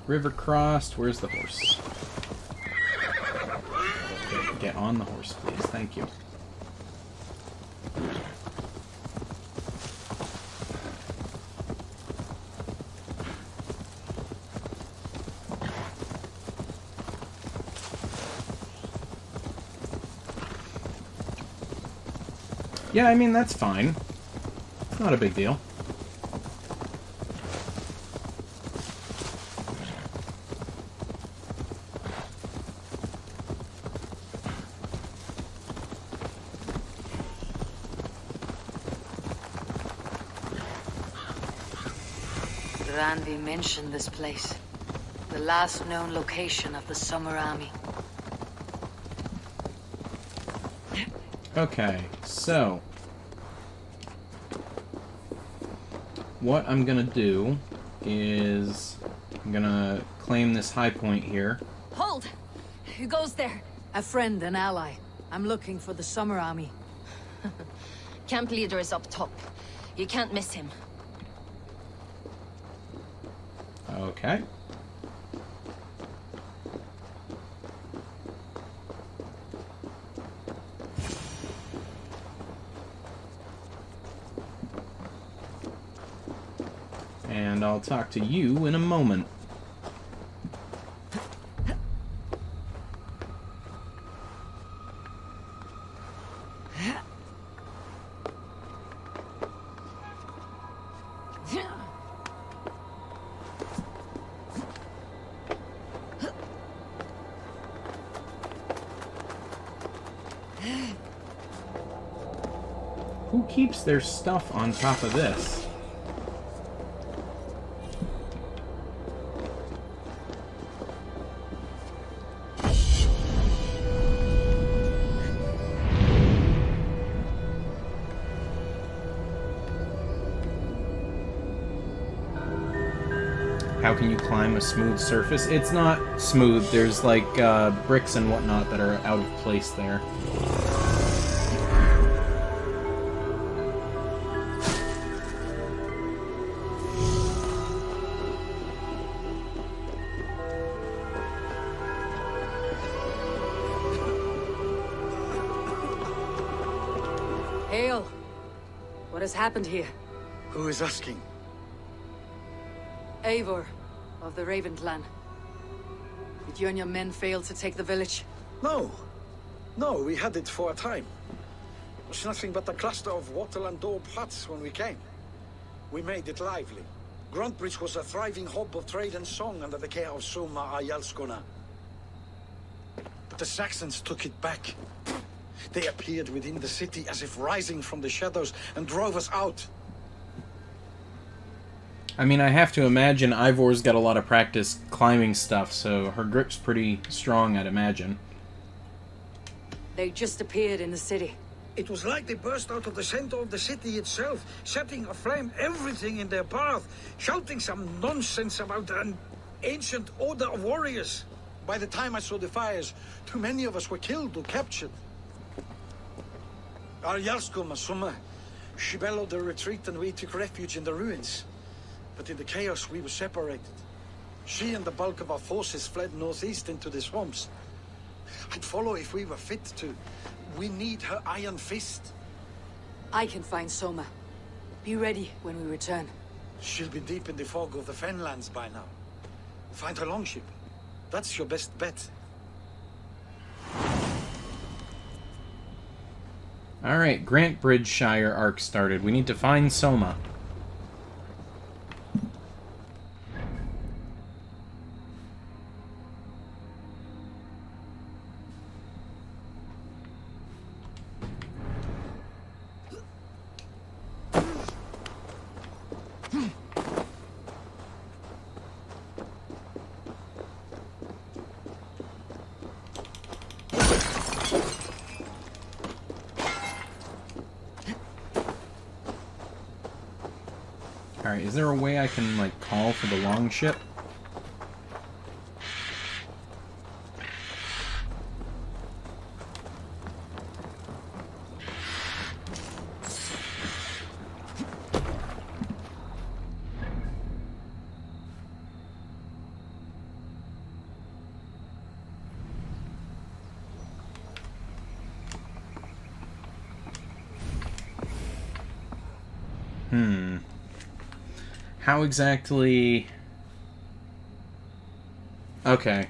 [SPEAKER 1] River crossed. Where's the horse? Get on the horse, please. Thank you. Yeah, I mean, that's fine. Not a big deal.
[SPEAKER 3] Randy mentioned this place. The last known location of the Summer Army.
[SPEAKER 1] Okay, so... what I'm gonna do is... I'm gonna claim this high point here.
[SPEAKER 3] Hold! Who goes there? A friend and ally. I'm looking for the Summer Army.
[SPEAKER 11] Camp leader is up top. You can't miss him.
[SPEAKER 1] Okay. And I'll talk to you in a moment. Who keeps their stuff on top of this? How can you climb a smooth surface? It's not smooth. There's like bricks and whatnot that are out of place there.
[SPEAKER 3] Hail! What has happened here?
[SPEAKER 5] Who is asking?
[SPEAKER 3] Eivor, of the Raven clan. Did you and your men fail to take the village?
[SPEAKER 12] No. No, we had it for a time. It was nothing but a cluster of wattle and daub huts when we came. We made it lively. Gruntbridge was a thriving hub of trade and song under the care of Soma Ayalskona. But the Saxons took it back. They appeared within the city as if rising from the shadows and drove us out.
[SPEAKER 1] I mean, I have to imagine Ivor's got a lot of practice climbing stuff, so her grip's pretty strong, I'd imagine.
[SPEAKER 3] They just appeared in the city.
[SPEAKER 12] It was like they burst out of the center of the city itself, setting aflame everything in their path, shouting some nonsense about an ancient order of warriors. By the time I saw the fires, too many of us were killed or captured. Arjalsko Masuma, she bellowed a retreat and we took refuge in the ruins. But in the chaos, we were separated. She and the bulk of our forces fled northeast into the swamps. I'd follow if we were fit to. We need her iron fist.
[SPEAKER 3] I can find Soma. Be ready when we return.
[SPEAKER 12] She'll be deep in the fog of the Fenlands by now. Find her longship. That's your best bet.
[SPEAKER 1] Alright, Grantbridge Shire arc started. We need to find Soma. Alright, is there a way I can, like, call for the longship? How exactly... Okay.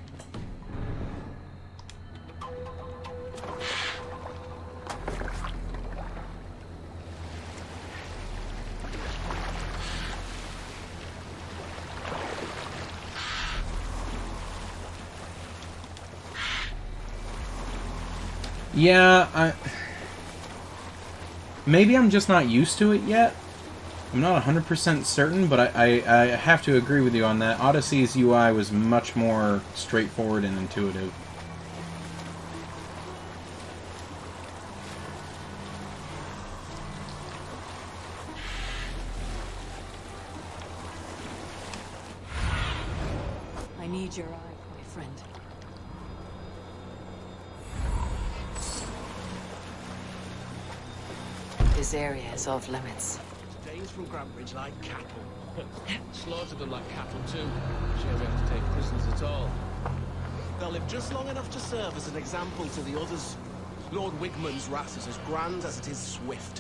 [SPEAKER 1] Yeah, maybe I'm just not used to it yet. I'm not 100% certain, but I have to agree with you on that. Odyssey's UI was much more straightforward and intuitive.
[SPEAKER 3] I need your eye, my friend. This area is off limits.
[SPEAKER 13] Danes from Grantbridge like cattle. Slaughtered them like cattle too. Shame we have to take prisoners at all. They'll live just long enough to serve as an example to the others. Lord Wigmund's wrath is as grand as it is swift.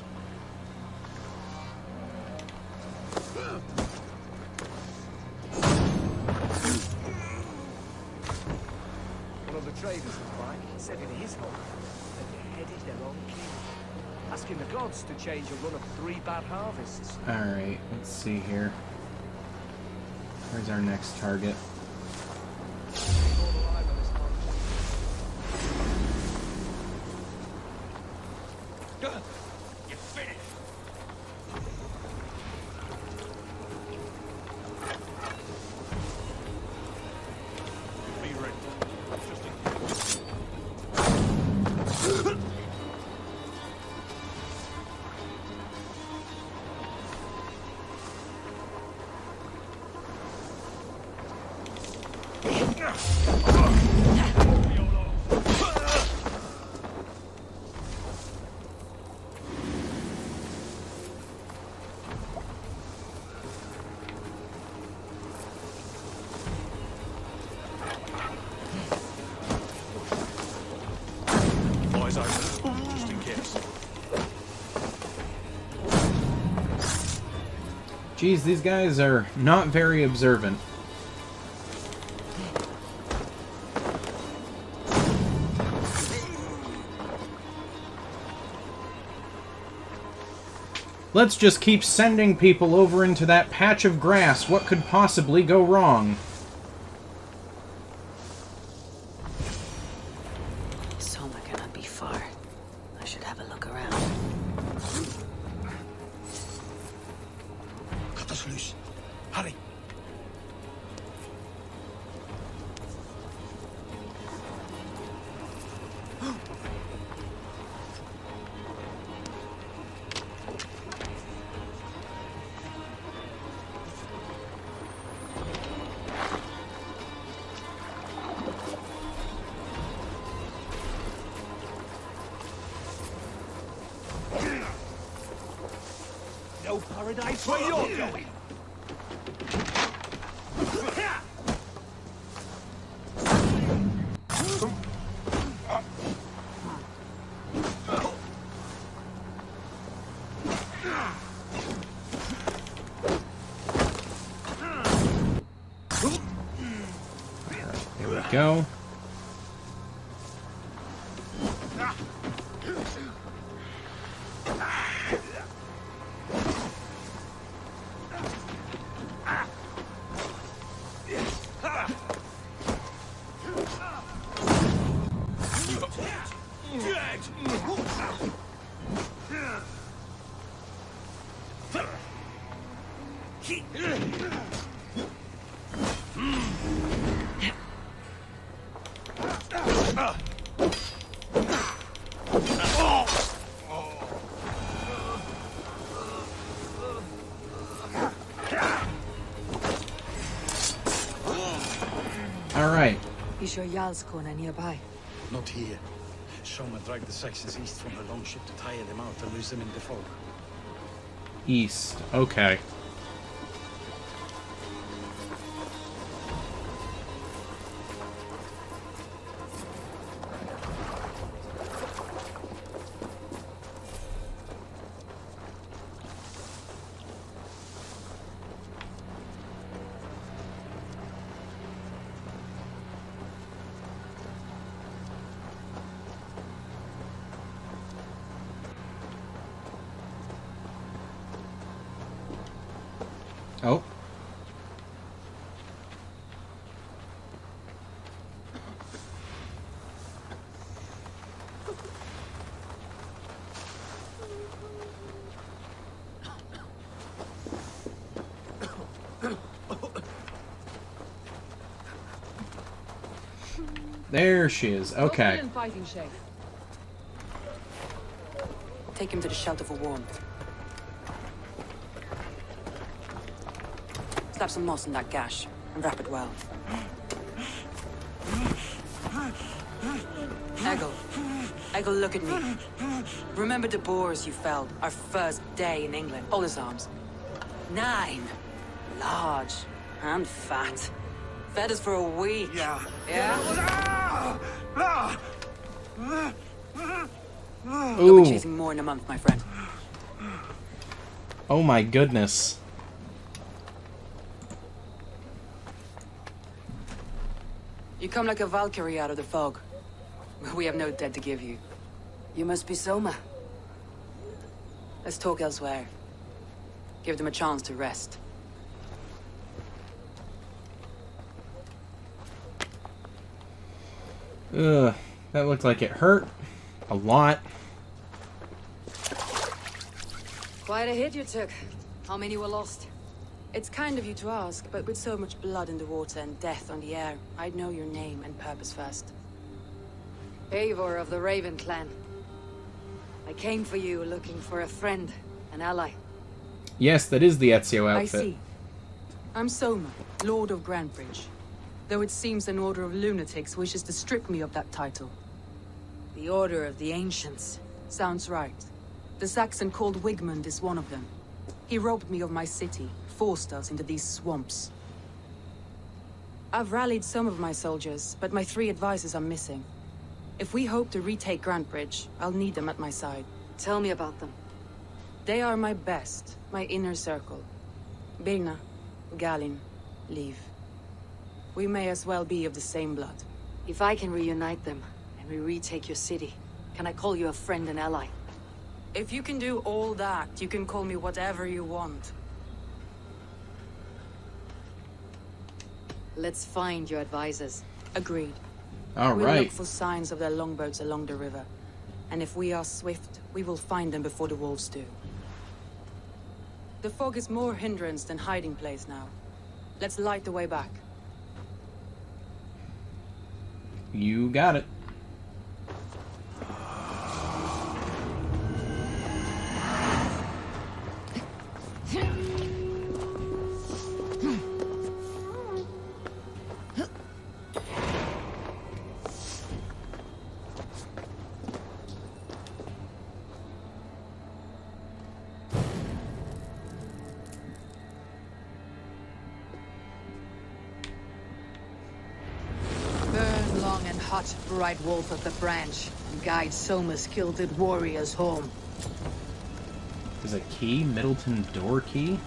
[SPEAKER 14] One of the traders was by. He said in his home that they headed their own king. Asking the gods to change a run of 3 bad harvests.
[SPEAKER 1] Alright, let's see here. Where's our next target?
[SPEAKER 13] You finished. Be ready. Just in Eyes open, just in case.
[SPEAKER 1] Geez, these guys are not very observant. Let's just keep sending people over into that patch of grass. What could possibly go wrong?
[SPEAKER 3] Soma cannot be far. I should have a look around.
[SPEAKER 12] Cut us loose. Hurry.
[SPEAKER 13] No paradise where you're going.
[SPEAKER 1] There we go. Alright.
[SPEAKER 3] Is your Jarlskona nearby?
[SPEAKER 12] Not here. Soma dragged the Saxons east from her longship to tire them out and lose them in the fog.
[SPEAKER 1] East. Okay. There she is. Okay.
[SPEAKER 10] In fighting shape. Take him to the shelter for warmth. Slap some moss in that gash and wrap it well. Eggle, look at me. Remember the boars you felled our first day in England? Hold his arms. 9. Large and fat. Fed us for a week. Yeah? You'll be chasing more in a month, my friend.
[SPEAKER 1] Oh my goodness.
[SPEAKER 10] You come like a Valkyrie out of the fog. We have no debt to give you. You must be Soma. Let's talk elsewhere. Give them a chance to rest.
[SPEAKER 1] Ugh, that looked like it hurt. A lot.
[SPEAKER 3] Quite a hit you took. How many were lost?
[SPEAKER 10] It's kind of you to ask, but with so much blood in the water and death on the air, I'd know your name and purpose first.
[SPEAKER 3] Eivor of the Raven clan. I came for you looking for a friend, an ally.
[SPEAKER 1] Yes, that is the Ezio outfit.
[SPEAKER 10] I see. I'm Soma, Lord of Grantebridge. Though it seems an order of lunatics wishes to strip me of that title.
[SPEAKER 3] The Order of the Ancients.
[SPEAKER 10] Sounds right. The Saxon called Wigmund is one of them. He robbed me of my city, forced us into these swamps. I've rallied some of my soldiers, but my 3 advisors are missing. If we hope to retake Grantebridge, I'll need them at my side.
[SPEAKER 3] Tell me about them.
[SPEAKER 10] They are my best, my inner circle. Birna, Galin, Liv. We may as well be of the same blood.
[SPEAKER 3] If I can reunite them, and we retake your city, can I call you a friend and ally?
[SPEAKER 10] If you can do all that, you can call me whatever you want.
[SPEAKER 3] Let's find your advisors.
[SPEAKER 10] Agreed.
[SPEAKER 1] All
[SPEAKER 10] we'll
[SPEAKER 1] right.
[SPEAKER 10] look for signs of their longboats along the river. And if we are swift, we will find them before the wolves do. The fog is more hindrance than hiding place now. Let's light the way back.
[SPEAKER 1] You got it.
[SPEAKER 3] Burn long and hot, bright wolf of the branch, and guide Soma's kilted warriors home.
[SPEAKER 1] Is a key? Middleton door key?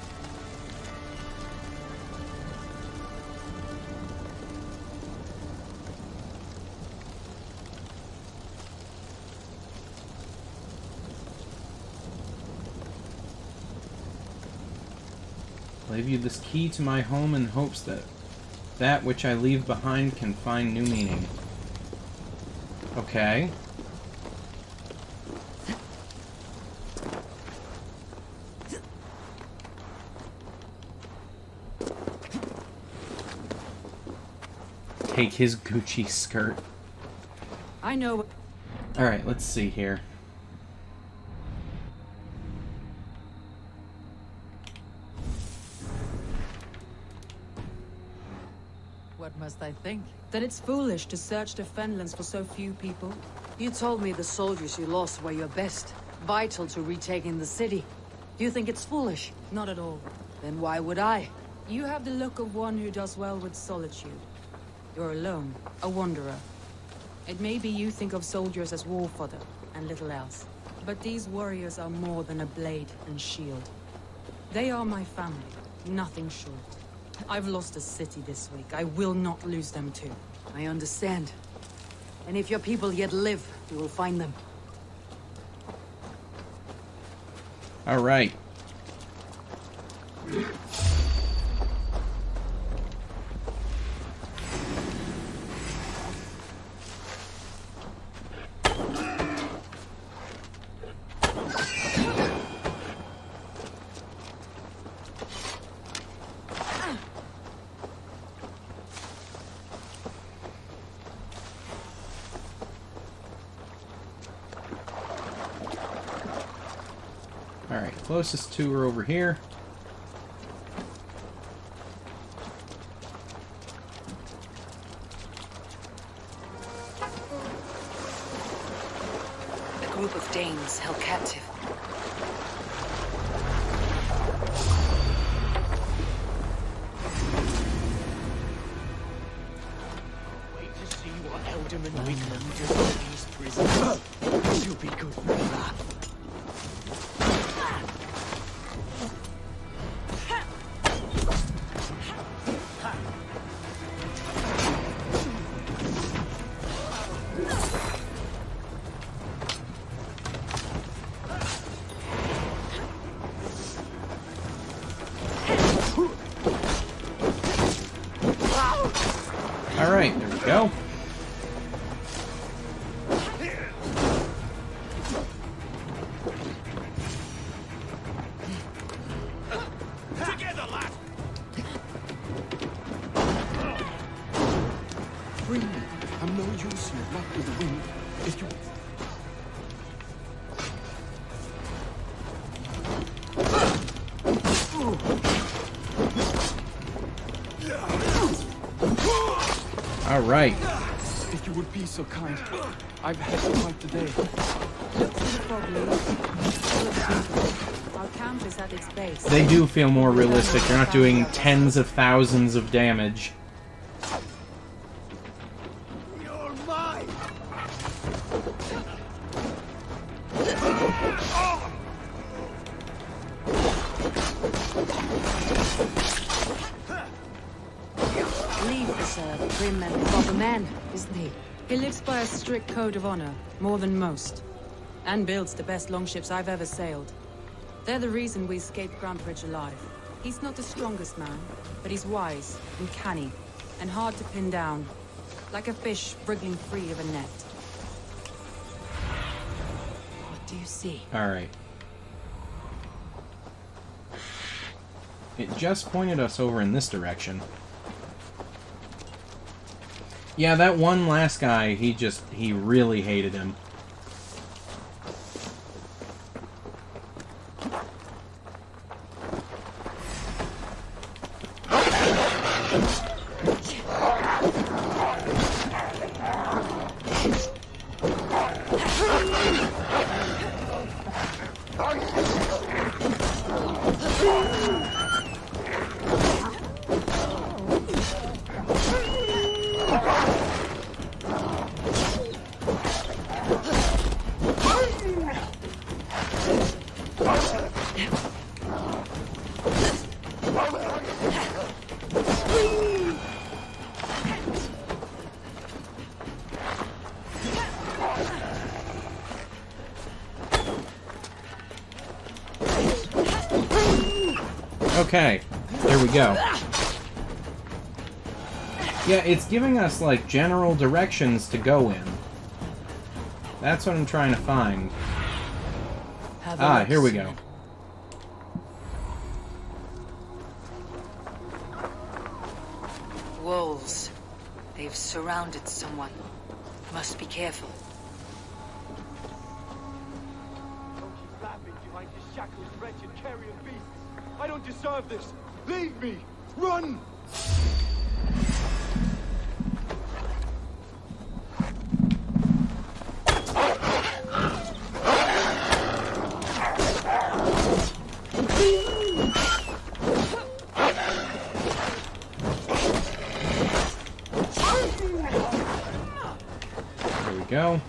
[SPEAKER 1] I leave you this key to my home in hopes that that which I leave behind can find new meaning. Okay. Take his Gucci skirt.
[SPEAKER 10] I know.
[SPEAKER 1] Alright, let's see here.
[SPEAKER 3] What must I think?
[SPEAKER 10] That it's foolish to search the Fenlands for so few people.
[SPEAKER 3] You told me the soldiers you lost were your best, vital to retaking the city. Do you think it's foolish?
[SPEAKER 10] Not at all.
[SPEAKER 3] Then why would I?
[SPEAKER 10] You have the look of one who does well with solitude. You're alone, a wanderer. It may be you think of soldiers as war fodder and little else. But these warriors are more than a blade and shield. They are my family, nothing short. I've lost a city this week. I will not lose them too.
[SPEAKER 3] I understand. And if your people yet live, we will find them.
[SPEAKER 1] Alright. Closest two are over here.
[SPEAKER 3] A group of Danes held captive.
[SPEAKER 14] Wait to see what Alderman Wigman does to these prisoners. You'll be good for that.
[SPEAKER 1] Alright, there we go.
[SPEAKER 2] Together, lad!
[SPEAKER 14] Free me. I'm no use here, not with the wind. If you...
[SPEAKER 1] Alright.
[SPEAKER 14] If you would be so kind, I've had to fight today.
[SPEAKER 10] Look to the fog, Lee. Our camp is at its base.
[SPEAKER 1] They do feel more realistic. They're not doing tens of thousands of damage.
[SPEAKER 2] You're mine!
[SPEAKER 3] Leave the sir, grim and proper man, isn't he?
[SPEAKER 10] He lives by a strict code of honor, more than most. And builds the best longships I've ever sailed. They're the reason we escaped Grantebridge alive. He's not the strongest man, but he's wise and canny, and hard to pin down. Like a fish wriggling free of a net.
[SPEAKER 3] What do you see?
[SPEAKER 1] Alright. It just pointed us over in this direction. Yeah, that one last guy, he really hated him. Okay, there we go. Yeah, it's giving us, like, general directions to go in. That's what I'm trying to find. Ah, here we go.
[SPEAKER 3] Wolves. They've surrounded someone. Must be careful.
[SPEAKER 14] Don't keep laughing behind this shackled, wretched carrion beasts. I don't deserve this. Leave me. Run!
[SPEAKER 1] There we go.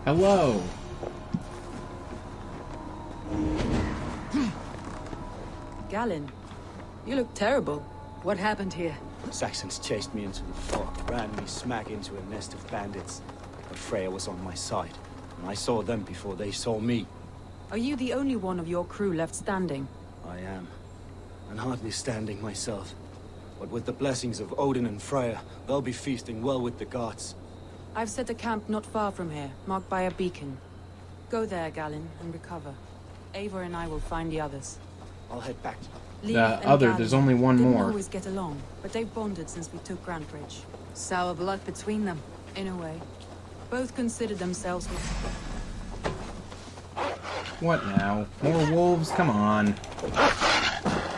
[SPEAKER 1] Hello.
[SPEAKER 10] Galen, you look terrible.
[SPEAKER 3] What happened here?
[SPEAKER 5] Saxons chased me into the fog, ran me smack into a nest of bandits. But Freya was on my side, and I saw them before they saw me.
[SPEAKER 10] Are you the only one of your crew left standing?
[SPEAKER 5] I am, and hardly standing myself. But with the blessings of Odin and Freya, they'll be feasting well with the gods.
[SPEAKER 10] I've set a camp not far from here, marked by a beacon. Go there, Galen, and recover. Eivor and I will find the others.
[SPEAKER 14] I'll head back.
[SPEAKER 1] There's only one
[SPEAKER 10] didn't
[SPEAKER 1] more.
[SPEAKER 10] always get along, but they've bonded since we took Grantebridge. Sour blood between them, in a way. Both considered themselves...
[SPEAKER 1] What now? More wolves? Come on.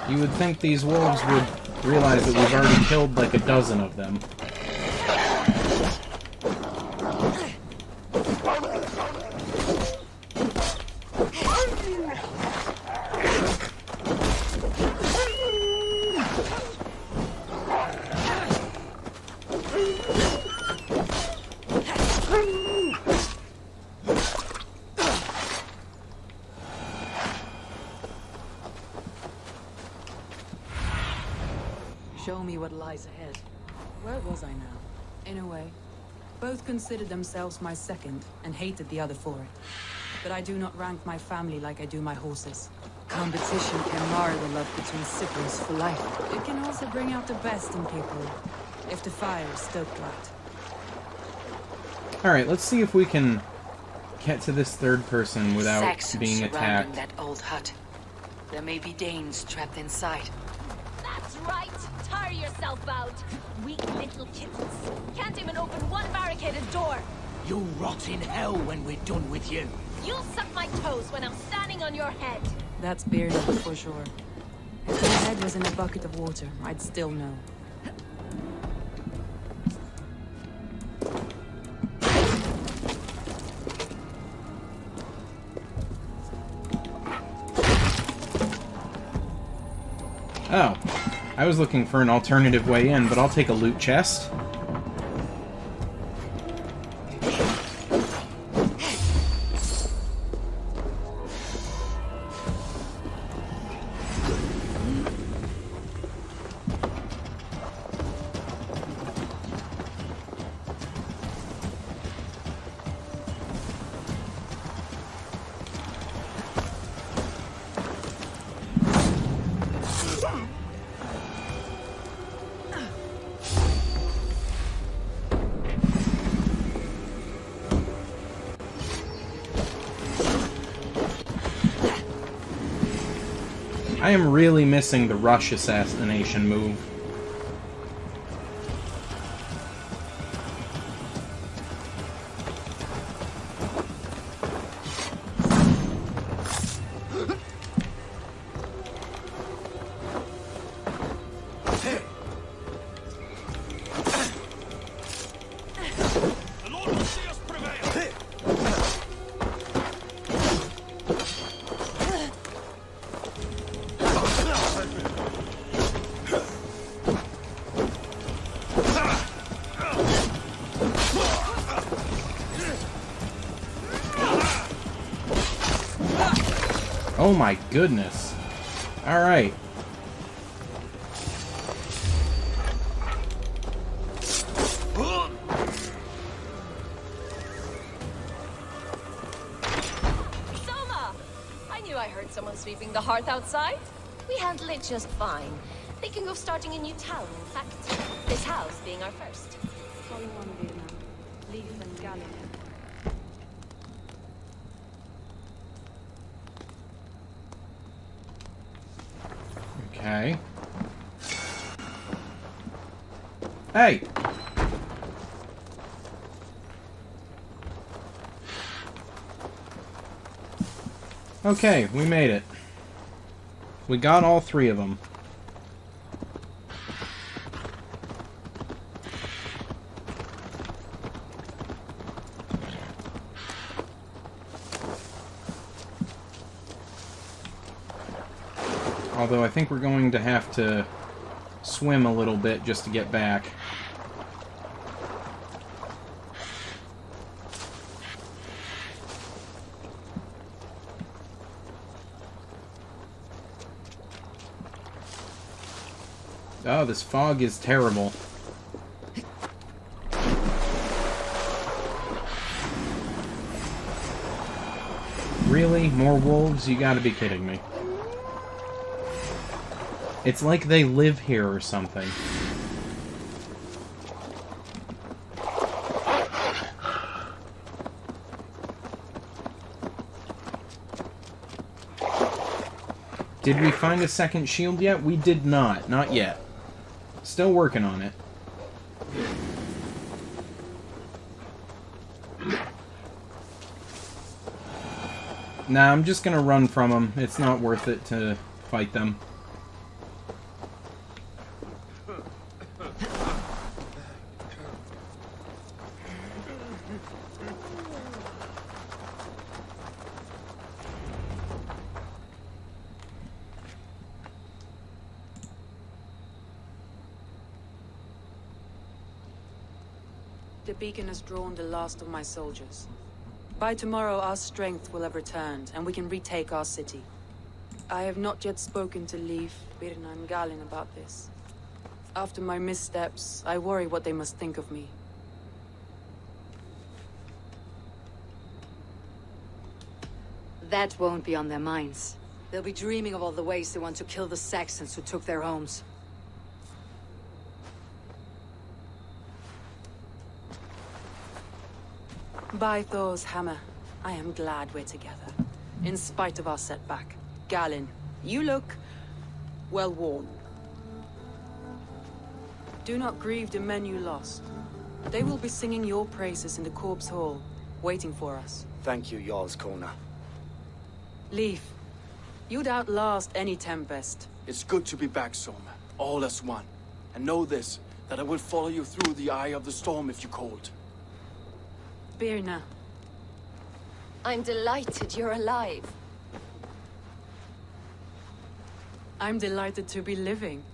[SPEAKER 1] You would think these wolves would realize that we've already killed like a dozen of them.
[SPEAKER 3] Show me what lies ahead.
[SPEAKER 10] Where was I now? In a way. Both considered themselves my second, and hated the other for it. But I do not rank my family like I do my horses.
[SPEAKER 3] Competition can mar the love between siblings for life.
[SPEAKER 10] It can also bring out the best in people, if the fire is stoked right.
[SPEAKER 1] Alright, let's see if we can get to this third person without
[SPEAKER 3] Saxons
[SPEAKER 1] being
[SPEAKER 3] surrounding
[SPEAKER 1] attacked.
[SPEAKER 3] that old hut. There may be Danes trapped inside.
[SPEAKER 11] That's right! Tire yourself out! Weak little kittens. Can't even open one barricaded door!
[SPEAKER 14] You'll rot in hell when we're done with you.
[SPEAKER 11] You'll suck my toes when I'm standing on your head!
[SPEAKER 10] That's bearded for sure. If my head was in a bucket of water, I'd still know.
[SPEAKER 1] Oh, I was looking for an alternative way in, but I'll take a loot chest. I am really missing the rush assassination move. Oh my goodness. Alright.
[SPEAKER 11] Soma! I knew I heard someone sweeping the hearth outside. We handle it just fine. Thinking of starting a new town, in fact. This house being our first.
[SPEAKER 10] Leaf and Galley.
[SPEAKER 1] Okay. Hey! Okay, we made it. We got all three of them. Although I think we're going to have to swim a little bit just to get back. Oh, this fog is terrible. Really? More wolves? You gotta be kidding me. It's like they live here or something. Did we find a second shield yet? We did not. Not yet. Still working on it. Nah, I'm just gonna run from them. It's not worth it to fight them.
[SPEAKER 10] The beacon has drawn the last of my soldiers. By tomorrow, our strength will have returned, and we can retake our city. I have not yet spoken to Leif, Birna, and Galin about this. After my missteps, I worry what they must think of me.
[SPEAKER 3] That won't be on their minds. They'll be dreaming of all the ways they want to kill the Saxons who took their homes.
[SPEAKER 10] By Thor's hammer, I am glad we're together. In spite of our setback. Galin, you look well worn. Do not grieve the men you lost. They will be singing your praises in the Corpse Hall, waiting for us.
[SPEAKER 12] Thank you, Jarl's Kona.
[SPEAKER 10] Leif, you'd outlast any tempest.
[SPEAKER 15] It's good to be back, Soma. All as one. And know this, that I will follow you through the eye of the storm if you called.
[SPEAKER 10] Birna.
[SPEAKER 11] I'm delighted you're alive.
[SPEAKER 10] I'm delighted to be living.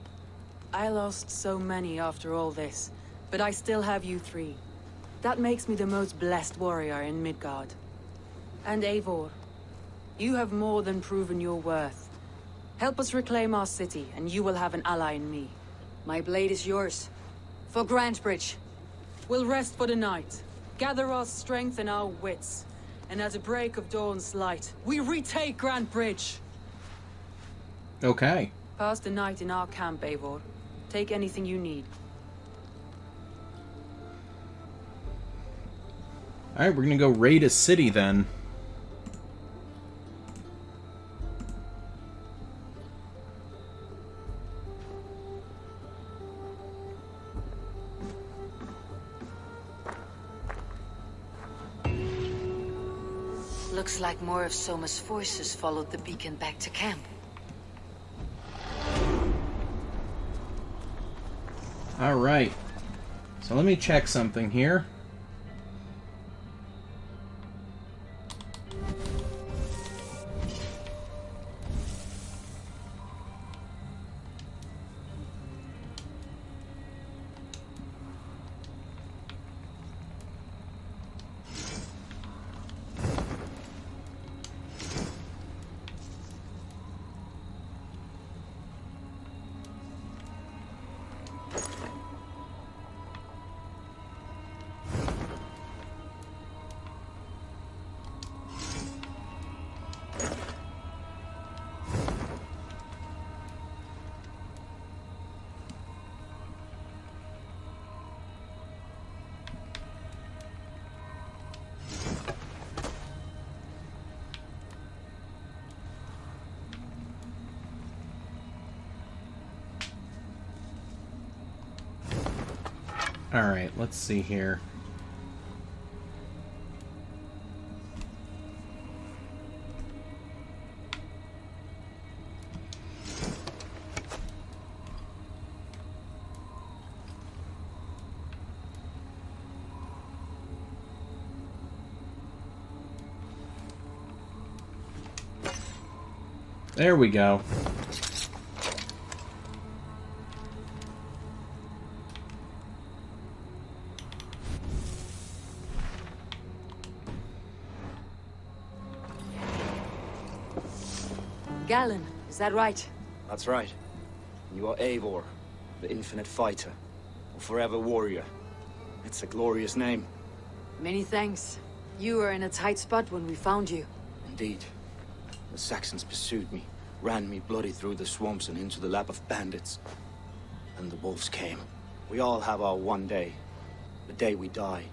[SPEAKER 10] I lost so many after all this, but I still have you three. That makes me the most blessed warrior in Midgard. And Eivor, you have more than proven your worth. Help us reclaim our city, and you will have an ally in me.
[SPEAKER 3] My blade is yours. For Grantebridge.
[SPEAKER 10] We'll rest for the night. Gather our strength and our wits. And at the break of dawn's light, we retake Grantebridge!
[SPEAKER 1] Okay.
[SPEAKER 10] Pass the night in our camp, Eivor. Take anything you need.
[SPEAKER 1] Alright, we're gonna go raid a city then.
[SPEAKER 3] Looks like more of Soma's forces followed the beacon back to camp.
[SPEAKER 1] Alright. So let me check something here. Alright, let's see here. There we go.
[SPEAKER 3] Galin, is that right?
[SPEAKER 16] That's right. You are Eivor, the infinite fighter, a forever warrior. It's a glorious name.
[SPEAKER 3] Many thanks. You were in a tight spot when we found you.
[SPEAKER 16] Indeed. The Saxons pursued me, ran me bloody through the swamps and into the lap of bandits. And the wolves came. We all have our one day. The day we die.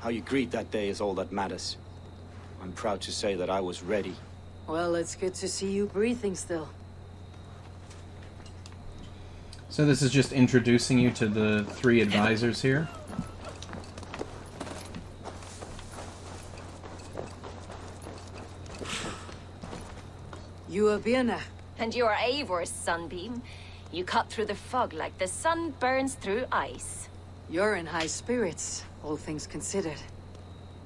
[SPEAKER 16] How you greet that day is all that matters. I'm proud to say that I was ready.
[SPEAKER 3] Well, it's good to see you breathing still.
[SPEAKER 1] So this is just introducing you to the 3 advisors here.
[SPEAKER 3] You are Birna.
[SPEAKER 11] And you are Eivor's sunbeam. You cut through the fog like the sun burns through ice.
[SPEAKER 3] You're in high spirits, all things considered.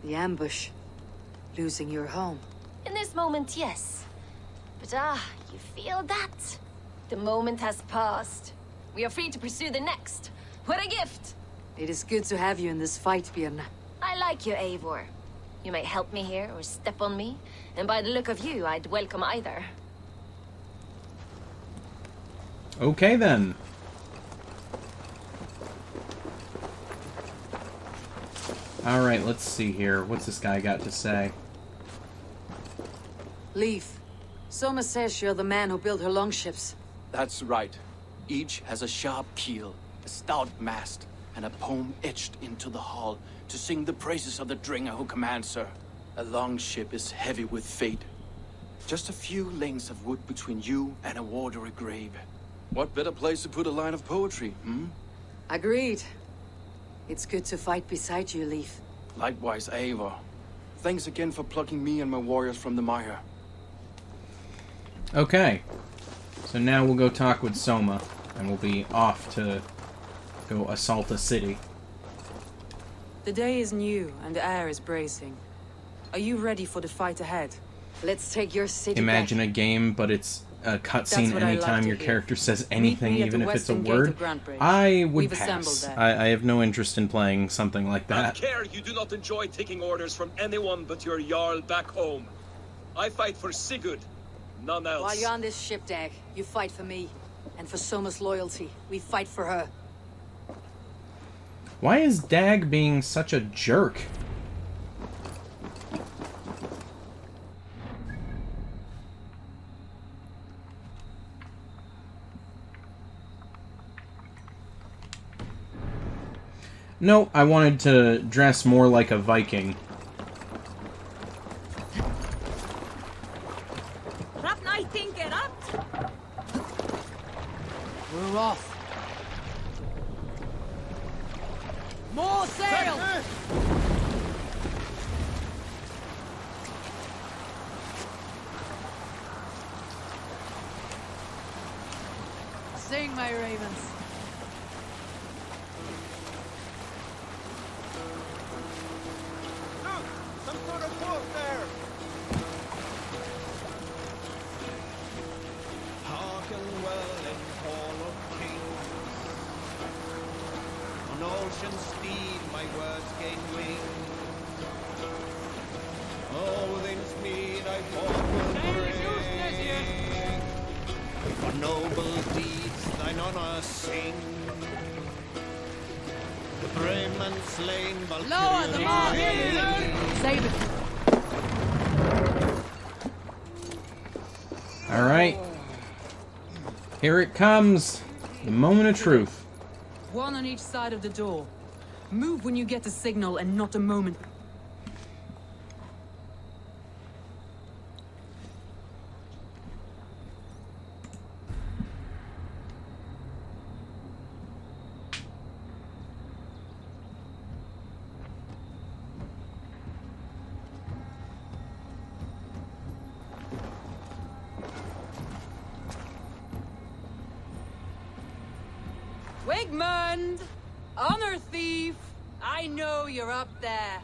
[SPEAKER 3] The ambush. Losing your home.
[SPEAKER 11] In this moment, yes. But you feel that? The moment has passed. We are free to pursue the next. What a gift!
[SPEAKER 3] It is good to have you in this fight, Birna.
[SPEAKER 11] I like you, Eivor. You may help me here or step on me, and by the look of you, I'd welcome either.
[SPEAKER 1] Okay then. Alright, let's see here. What's this guy got to say?
[SPEAKER 3] Leif, Soma says you're the man who built her longships.
[SPEAKER 15] That's right. Each has a sharp keel, a stout mast, and a poem etched into the hull to sing the praises of the Dringer who commands her. A longship is heavy with fate. Just a few lengths of wood between you and a watery grave. What better place to put a line of poetry, hmm?
[SPEAKER 3] Agreed. It's good to fight beside you, Leif.
[SPEAKER 15] Likewise, Eivor. Thanks again for plucking me and my warriors from the mire.
[SPEAKER 1] Okay. So now we'll go talk with Soma, and we'll be off to go assault a city.
[SPEAKER 10] The day is new, and the air is bracing. Are you ready for the fight ahead?
[SPEAKER 3] Let's take your city
[SPEAKER 1] Imagine
[SPEAKER 3] back.
[SPEAKER 1] a game, but it's a cutscene
[SPEAKER 10] what I
[SPEAKER 1] anytime
[SPEAKER 10] like to
[SPEAKER 1] your
[SPEAKER 10] hear.
[SPEAKER 1] character says
[SPEAKER 10] Meet
[SPEAKER 1] anything,
[SPEAKER 10] me at
[SPEAKER 1] even
[SPEAKER 10] the
[SPEAKER 1] if it's a
[SPEAKER 10] western gate
[SPEAKER 1] word.
[SPEAKER 10] of Grantbridge.
[SPEAKER 1] I would
[SPEAKER 10] We've assembled
[SPEAKER 1] pass.
[SPEAKER 10] there.
[SPEAKER 1] I have no interest in playing something like
[SPEAKER 17] I
[SPEAKER 1] that.
[SPEAKER 17] care you do not enjoy taking orders from anyone but your Jarl back home. I fight for Sigurd, none else.
[SPEAKER 3] While you're on this ship, Dag, you fight for me. And for Soma's loyalty, we fight for her.
[SPEAKER 1] Why is Dag being such a jerk? No, I wanted to dress more like a Viking.
[SPEAKER 3] We're off. More sail! Sing, my ravens.
[SPEAKER 4] Look! Some sort of boat there!
[SPEAKER 2] Hearken well in hall of kings. On ocean steed my words gain wing. Oh, within Mead I fought will bring. For noble deeds thine honor sing. The brave man slain,
[SPEAKER 3] Lower the mast! Save it.
[SPEAKER 1] Alright. Here it comes. The moment of truth.
[SPEAKER 10] One on each side of the door. Move when you get the signal and not a moment. Wigmund! Honor thief! I know you're up there.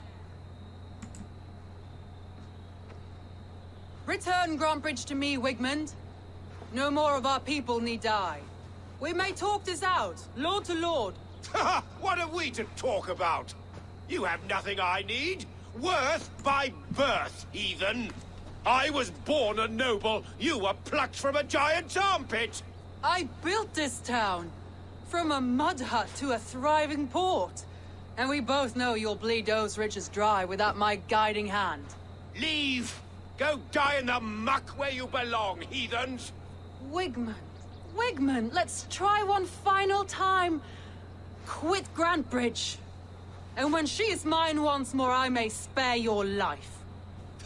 [SPEAKER 10] Return Grantbridge to me, Wigmund. No more of our people need die. We may talk this out, lord to lord.
[SPEAKER 2] Ha! What have we to talk about? You have nothing I need. Worth by birth, heathen. I was born a noble. You were plucked from a giant's armpit.
[SPEAKER 10] I built this town. From a mud hut to a thriving port. And we both know you'll bleed those riches dry without my guiding hand.
[SPEAKER 2] Leave! Go die in the muck where you belong, heathens!
[SPEAKER 10] Wigmund, Wigmund, let's try one final time. Quit Grantbridge. And when she is mine once more, I may spare your life.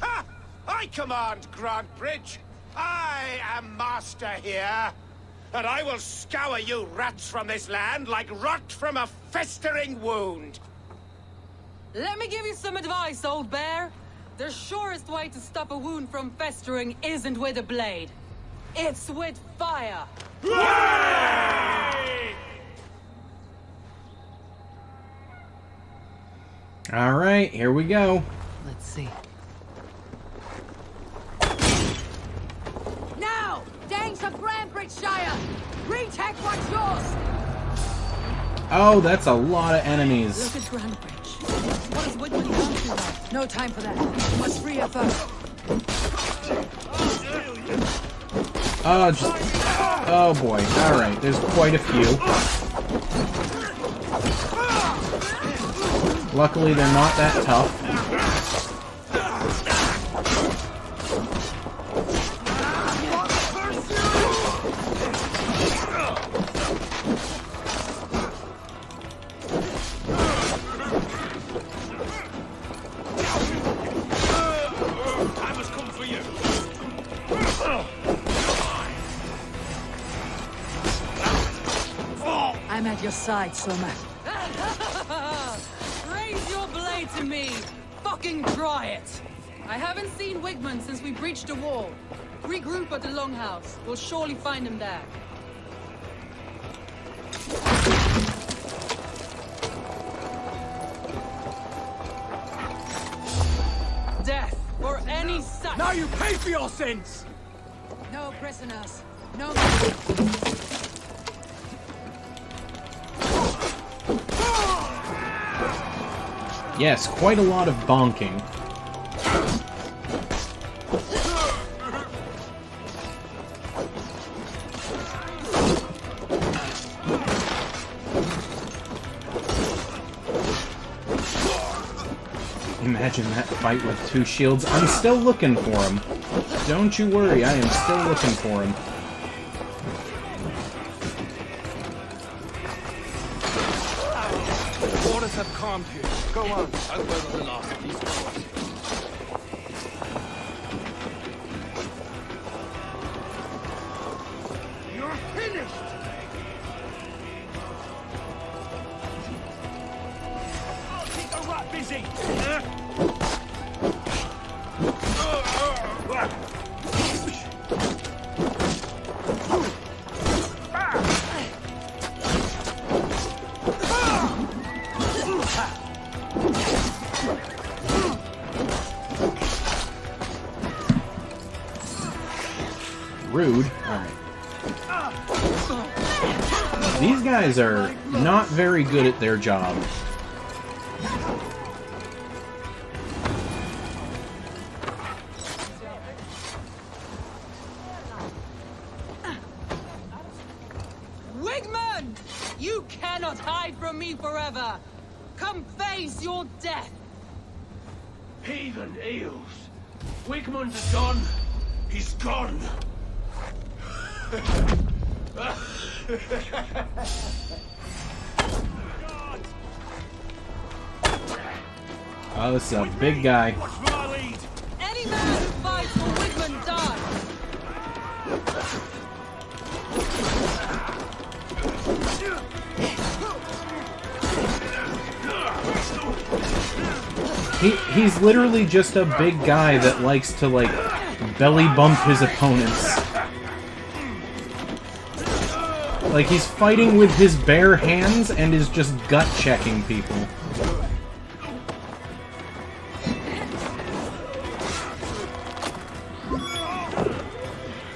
[SPEAKER 2] Ha! I command Grantbridge. I am master here. And I will scour you rats from this land like rot from a festering wound.
[SPEAKER 3] Let me give you some advice, old bear. The surest way to stop a wound from festering isn't with a blade. It's with fire.
[SPEAKER 1] All right, here we go.
[SPEAKER 3] Let's see. Now, Danes of Grantbridgeshire, retake what's yours.
[SPEAKER 1] Oh, that's a lot of enemies.
[SPEAKER 3] Look at Grantbridge. What has Whitman done to her? No time for that. We must free her first.
[SPEAKER 1] Oh boy. All right, there's quite a few. Luckily, they're not that tough.
[SPEAKER 3] I'm at your side, Soma. Raise your blade to me! Fucking try it! I haven't seen Wigman since we breached the wall. Regroup at the Longhouse. We'll surely find him there. Death for any sack!
[SPEAKER 14] Now you pay for your sins!
[SPEAKER 3] No prisoners. No...
[SPEAKER 1] Yes, quite a lot of bonking. Imagine that fight with two shields. I'm still looking for him. Don't you worry, I am still looking for him.
[SPEAKER 14] Orders have calmed here. Go on. I'll go to the last of these doors.
[SPEAKER 2] You're finished!
[SPEAKER 14] Keep the rat busy!
[SPEAKER 1] Rude. Alright. These guys are not very good at their job.
[SPEAKER 3] Wigman! You cannot hide from me forever! Come face your death!
[SPEAKER 14] Heathen eels! Wigman's gone! He's gone!
[SPEAKER 1] Oh, this is a big guy.
[SPEAKER 3] Any man who fights for Wigman dies!
[SPEAKER 1] He's literally just a big guy that likes to, like, belly bump his opponents. Like, he's fighting with his bare hands and is just gut-checking people.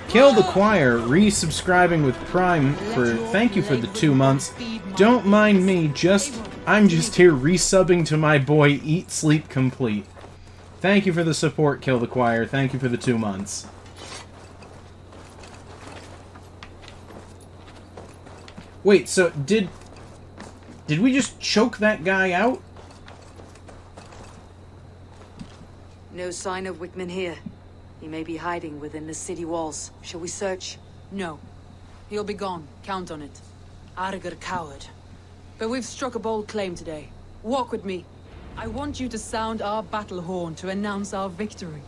[SPEAKER 1] Kill the Choir, resubscribing with Prime for thank you for the 2 months. Don't mind me, I'm just here resubbing to my boy Eat Sleep Complete. Thank you for the support, Kill the Choir. Thank you for the 2 months. Wait, so did we just choke that guy out?
[SPEAKER 3] No sign of Wigman here. He may be hiding within the city walls. Shall we search? No. He'll be gone. Count on it. Arger coward. But we've struck a bold claim today. Walk with me. I want you to sound our battle horn to announce our victory.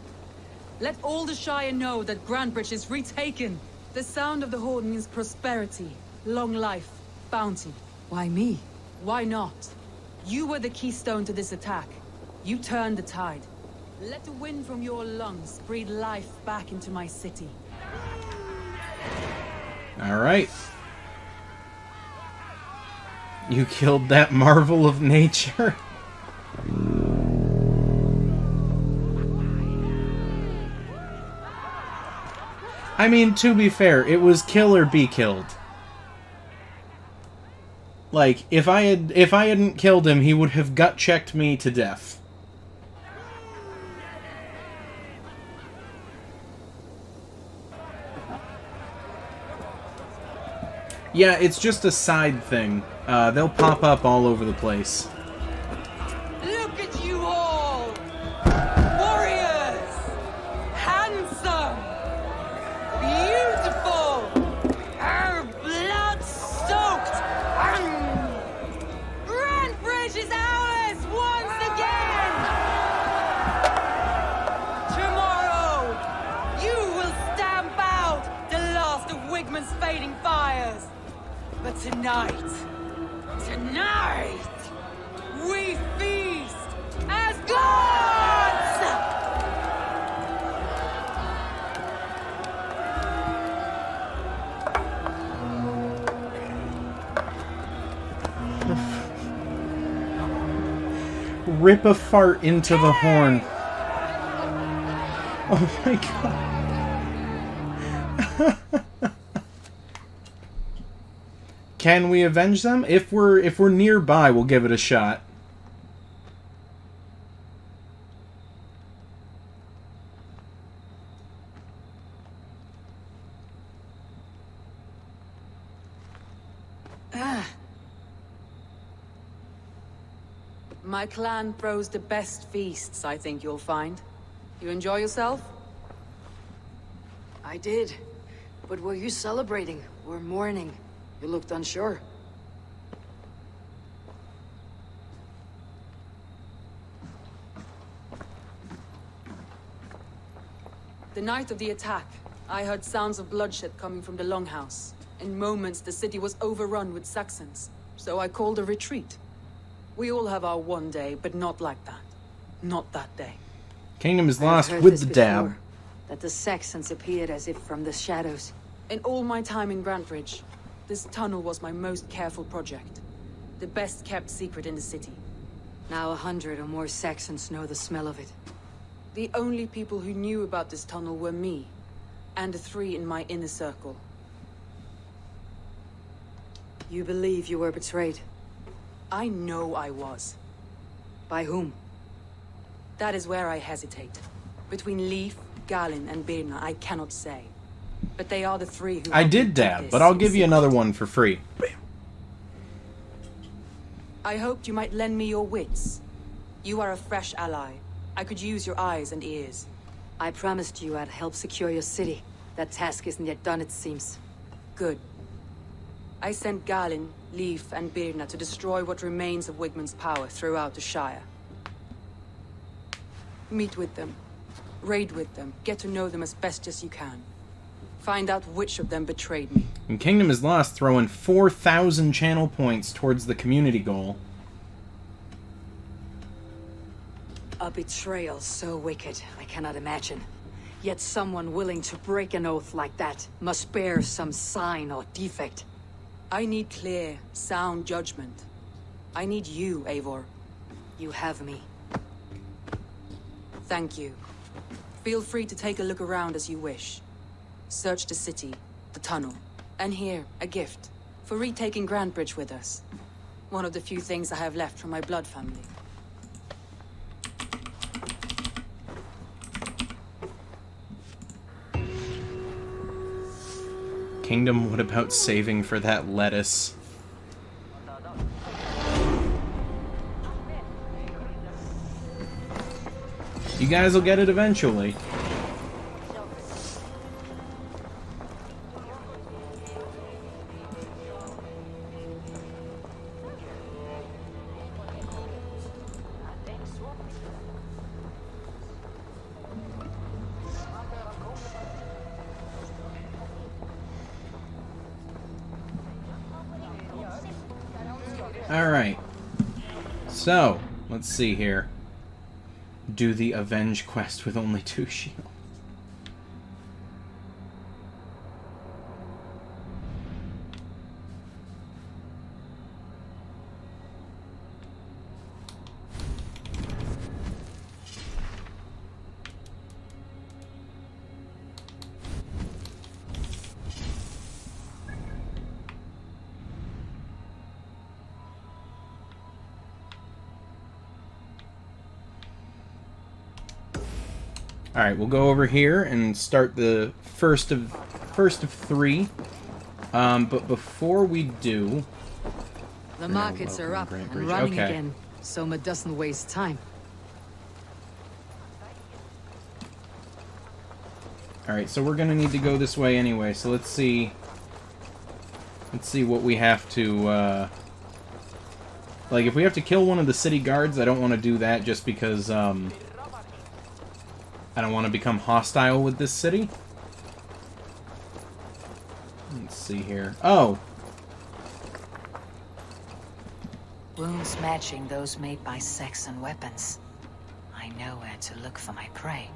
[SPEAKER 3] Let all the Shire know that Grantebridge is retaken. The sound of the horn means prosperity, long life, bounty. Why me? Why not? You were the keystone to this attack. You turned the tide. Let the wind from your lungs breathe life back into my city.
[SPEAKER 1] Alright. You killed that marvel of nature. I mean, to be fair, it was kill or be killed. Like, if I hadn't killed him, he would have gut-checked me to death. Yeah, it's just a side thing. They'll pop up all over the place.
[SPEAKER 3] Look at you all! Warriors! Handsome! Beautiful! Blood-soaked! Grantebridge is ours once again! Tomorrow, you will stamp out the last of Wigman's fading fires. But tonight, we feast as gods!
[SPEAKER 1] Rip a fart into the horn. Oh my god. Can we avenge them? If we're nearby, we'll give it a shot.
[SPEAKER 3] My clan throws the best feasts, I think you'll find. You enjoy yourself?
[SPEAKER 18] I did. But were you celebrating or mourning? You looked unsure.
[SPEAKER 3] The night of the attack, I heard sounds of bloodshed coming from the Longhouse. In moments, the city was overrun with Saxons, so I called a retreat. We all have our one day, but not like that. Not that day.
[SPEAKER 1] Kingdom is lost
[SPEAKER 18] I've heard
[SPEAKER 1] with
[SPEAKER 18] this
[SPEAKER 1] the dab.
[SPEAKER 18] before, that the Saxons appeared as if from the shadows.
[SPEAKER 3] In all my time in Grantebridge, this tunnel was my most careful project. The best kept secret in the city.
[SPEAKER 18] Now 100 or more Saxons know the smell of it.
[SPEAKER 3] The only people who knew about this tunnel were me, and the 3 in my inner circle.
[SPEAKER 18] You believe you were betrayed?
[SPEAKER 3] I know I was.
[SPEAKER 18] By whom?
[SPEAKER 3] That is where I hesitate. Between Leif, Galin, and Birna, I cannot say. But they are the 3 who...
[SPEAKER 1] I did dab, but I'll give you another one for free.
[SPEAKER 3] I hoped you might lend me your wits. You are a fresh ally. I could use your eyes and ears.
[SPEAKER 18] I promised you I'd help secure your city. That task isn't yet done, it seems.
[SPEAKER 3] Good. I sent Galin, Leif, and Birna to destroy what remains of Wigman's power throughout the Shire. Meet with them. Raid with them. Get to know them as best as you can. Find out which of them betrayed me.
[SPEAKER 1] And Kingdom is Lost throwing 4,000 channel points towards the community goal.
[SPEAKER 18] A betrayal so wicked, I cannot imagine. Yet someone willing to break an oath like that must bear some sign or defect.
[SPEAKER 3] I need clear, sound judgment. I need you, Eivor.
[SPEAKER 18] You have me.
[SPEAKER 3] Thank you. Feel free to take a look around as you wish. Search the city, the tunnel, and here, a gift. For retaking Grantebridge with us. One of the few things I have left from my blood family.
[SPEAKER 1] Kingdom, what about saving for that lettuce? You guys will get it eventually. Alright. So, let's see here. Do the Avenge quest with only 2 shields. Alright, we'll go over here and start the first of 3. But before we do...
[SPEAKER 18] The markets are up and running again. Soma doesn't waste time.
[SPEAKER 1] Alright, so we're gonna need to go this way anyway, so let's see... Let's see what we have to, Like, if we have to kill one of the city guards, I don't want to do that just because, I don't want to become hostile with this city. Let's see here. Oh!
[SPEAKER 18] Wounds matching those made by Saxon weapons. I know where to look for my prey.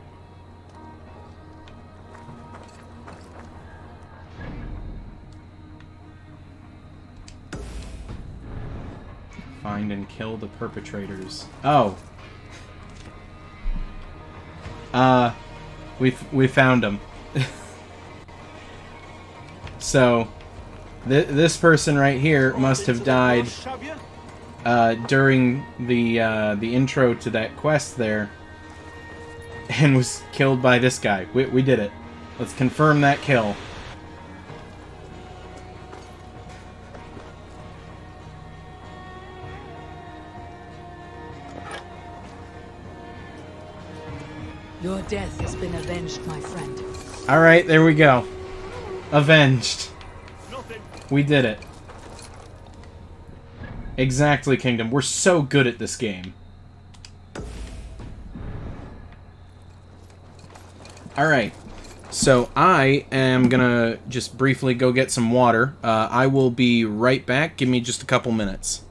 [SPEAKER 1] Find and kill the perpetrators. Oh. We found him. So, this person right here must have died during the intro to that quest there, and was killed by this guy. We did it. Let's confirm that kill.
[SPEAKER 18] Your death has been avenged, my friend.
[SPEAKER 1] Alright, there we go. Avenged. We did it. Exactly, Kingdom. We're so good at this game. Alright. So, I am gonna just briefly go get some water. I will be right back. Give me just a couple minutes.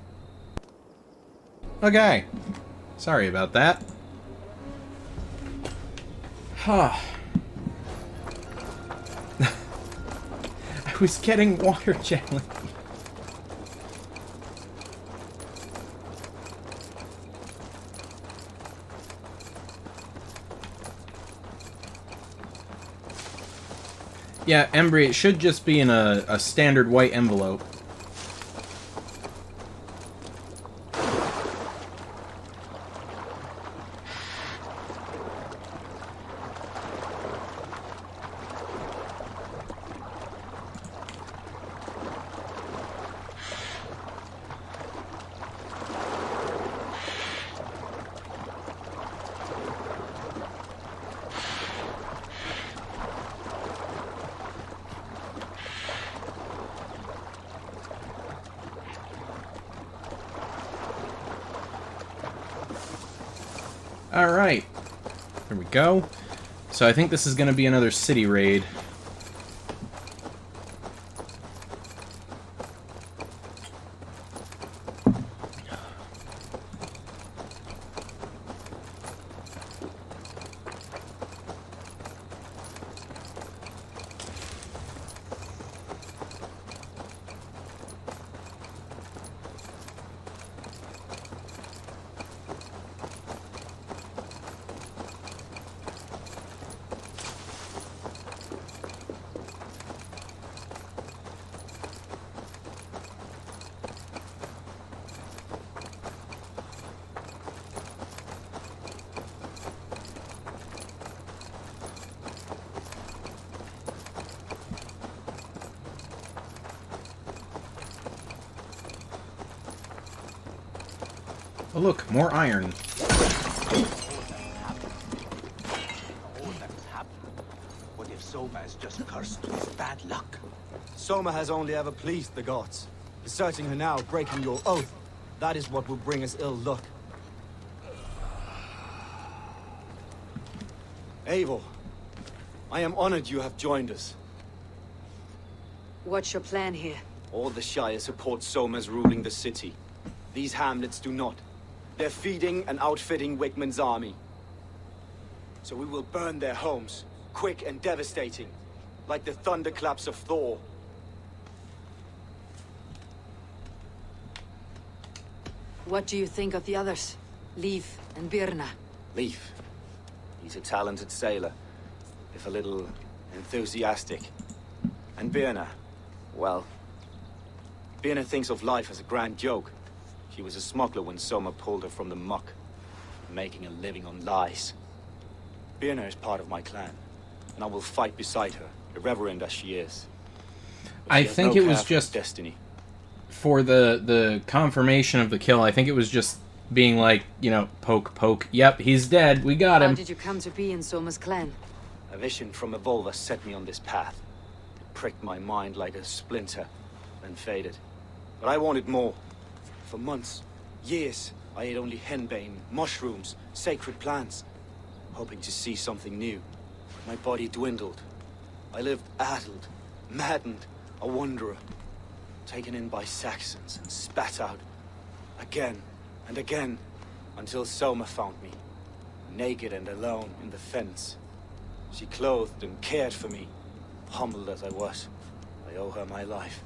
[SPEAKER 1] Okay. Sorry about that. Huh. I was getting water jelly. Yeah, Embry, it should just be in a standard white envelope. Alright. There we go. So I think this is going to be another city raid. Oh look, more iron.
[SPEAKER 12] What if Soma is just cursed with bad luck? Soma has only ever pleased the gods. Deserting her now, breaking your oath, that is what will bring us ill luck. Eivor, I am honored you have joined us.
[SPEAKER 18] What's your plan here?
[SPEAKER 16] All the Shire support Soma's ruling the city. These hamlets do not. They're feeding and outfitting Wickman's army. So we will burn their homes, quick and devastating, like the thunderclaps of Thor.
[SPEAKER 18] What do you think of the others? Leif and Birna?
[SPEAKER 16] Leif. He's a talented sailor, if a little enthusiastic. And Birna, well, Birna thinks of life as a grand joke. She was a smuggler when Soma pulled her from the muck, making a living on lies. Birna is part of my clan, and I will fight beside her, irreverent as she is. But
[SPEAKER 1] I
[SPEAKER 16] she has
[SPEAKER 1] think
[SPEAKER 16] no
[SPEAKER 1] it was
[SPEAKER 16] path of
[SPEAKER 1] just
[SPEAKER 16] destiny.
[SPEAKER 1] for the confirmation of the kill. I think it was just being like, you know, poke, poke. Yep, he's dead. We got
[SPEAKER 18] How
[SPEAKER 1] him.
[SPEAKER 18] did you come to be in Soma's clan?
[SPEAKER 16] A vision from Evolva set me on this path. It pricked my mind like a splinter, then faded. But I wanted more. For months, years, I ate only henbane, mushrooms, sacred plants, hoping to see something new. My body dwindled. I lived addled, maddened, a wanderer, taken in by Saxons and spat out again and again, until Soma found me, naked and alone in the fence. She clothed and cared for me, humbled as I was. I owe her my life.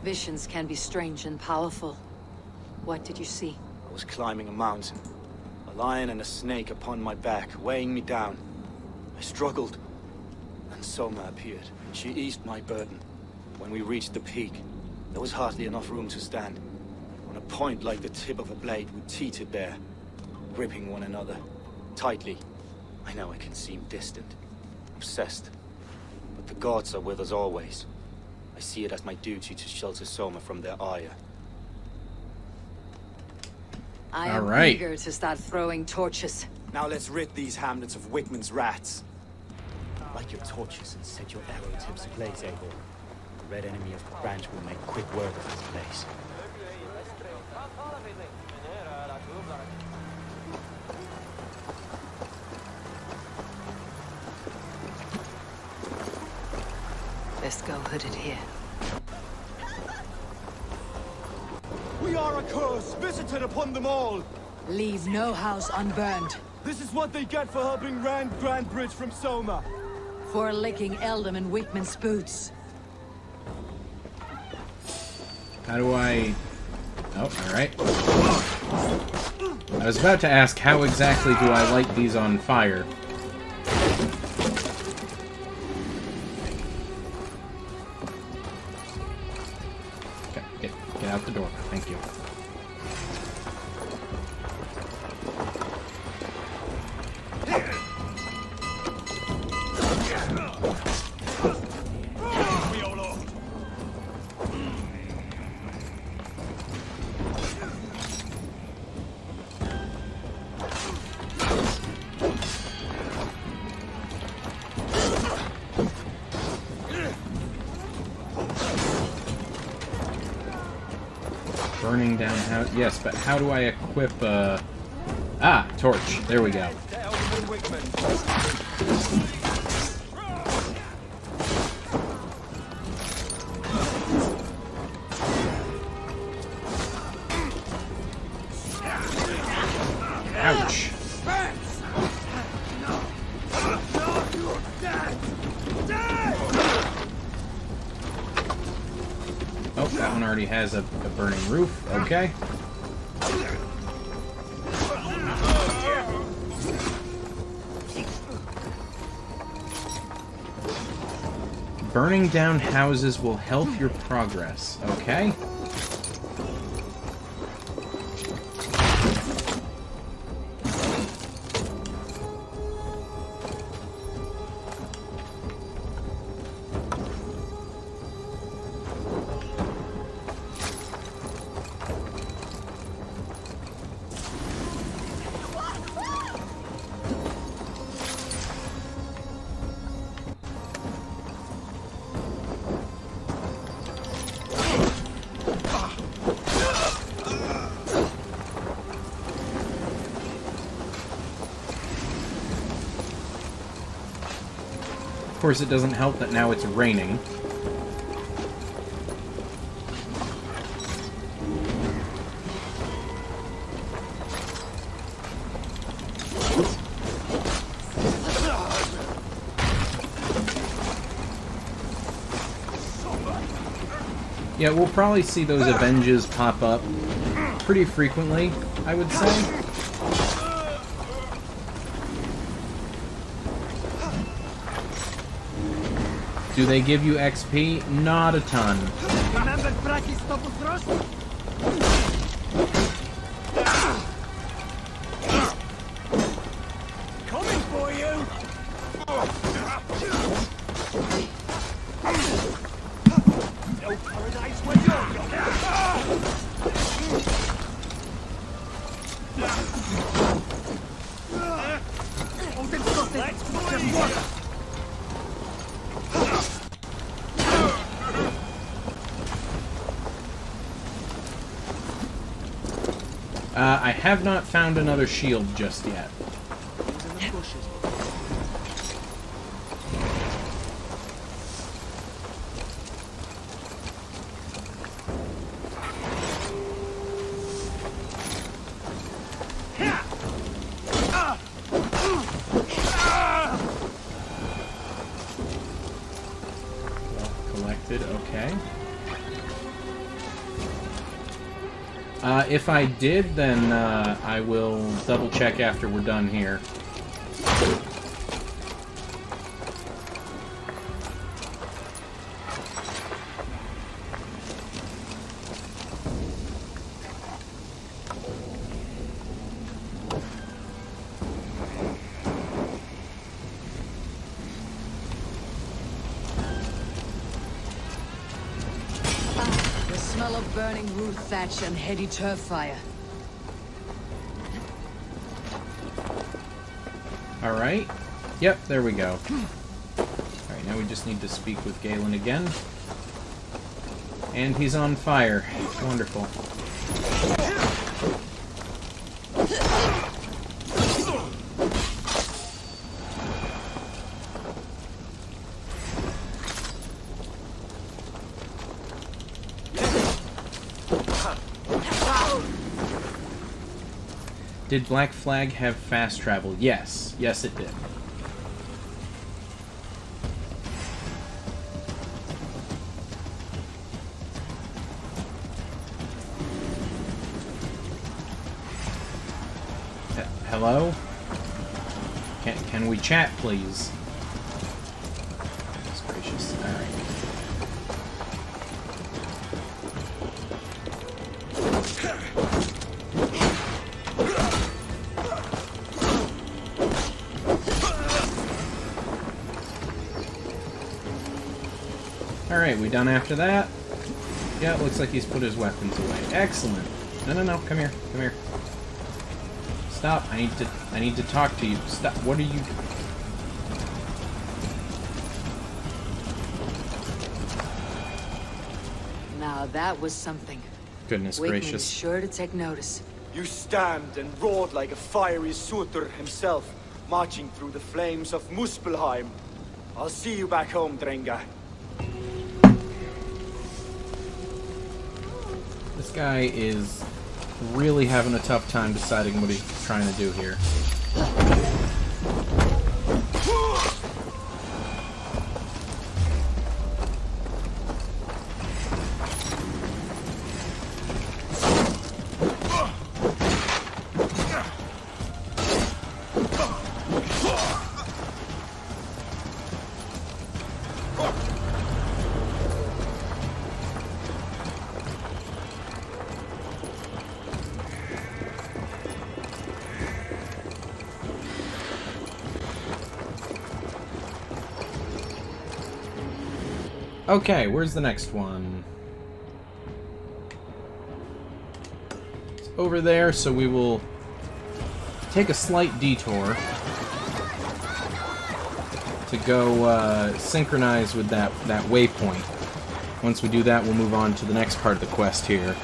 [SPEAKER 18] Visions can be strange and powerful. What did you see?
[SPEAKER 16] I was climbing a mountain, a lion and a snake upon my back, weighing me down. I struggled, and Soma appeared. She eased my burden. When we reached the peak, there was hardly enough room to stand. On a point like the tip of a blade, we teetered there, gripping one another tightly. I know I can seem distant, obsessed, but the gods are with us always. I see it as my duty to shelter Soma from their ire.
[SPEAKER 18] I am eager to start throwing torches.
[SPEAKER 16] Now let's rid these hamlets of Wickman's rats. Light your torches and set your arrow tips ablaze, Abel. The red enemy of the branch will make quick work of this place.
[SPEAKER 18] Let's go hooded here.
[SPEAKER 5] We are a curse visited upon them all.
[SPEAKER 18] Leave no house unburned.
[SPEAKER 5] This is what they get for helping Rand Grandbridge from Soma.
[SPEAKER 18] For licking Eldam and Wickman's boots.
[SPEAKER 1] How do I... Oh, alright. I was about to ask, how exactly do I light these on fire? Okay, get out the door. Thank you. Burning down how... Yes, but how do I equip, Ah, torch. There we go. Ouch. Oh, that one already has a burning roof. Okay. Burning down houses will help your progress. Okay. Of course, it doesn't help that now it's raining. Yeah, we'll probably see those Avenges pop up pretty frequently, I would say. Do they give you XP? Not a ton.
[SPEAKER 14] Remember Braki's double thrust? Coming for you! No paradise where you're Let's bleed!
[SPEAKER 1] I have not found another shield just yet. Collected, okay. If I did, then I will double check after we're done here.
[SPEAKER 18] The smell of burning roof thatch and heady turf fire.
[SPEAKER 1] Alright. Yep, there we go. Alright, now we just need to speak with Galen again. And he's on fire. Wonderful. Did Black Flag have fast travel? Yes. Yes, it did. Hello? Can we chat, please? Goodness gracious. Alright. Alright, we done after that? Yeah, it looks like he's put his weapons away. Excellent. No, come here. Come here. Stop. I need to talk to you. Stop. What are you...
[SPEAKER 18] Now that was something.
[SPEAKER 1] Goodness
[SPEAKER 18] Wakeman
[SPEAKER 1] gracious.
[SPEAKER 18] is sure to take notice.
[SPEAKER 12] You stand and roared like a fiery Surtur himself, marching through the flames of Muspelheim. I'll see you back home, Drenga.
[SPEAKER 1] This guy is really having a tough time deciding what he's trying to do here. Okay, where's the next one? It's over there, so we will take a slight detour to go synchronize with that waypoint. Once we do that, we'll move on to the next part of the quest here.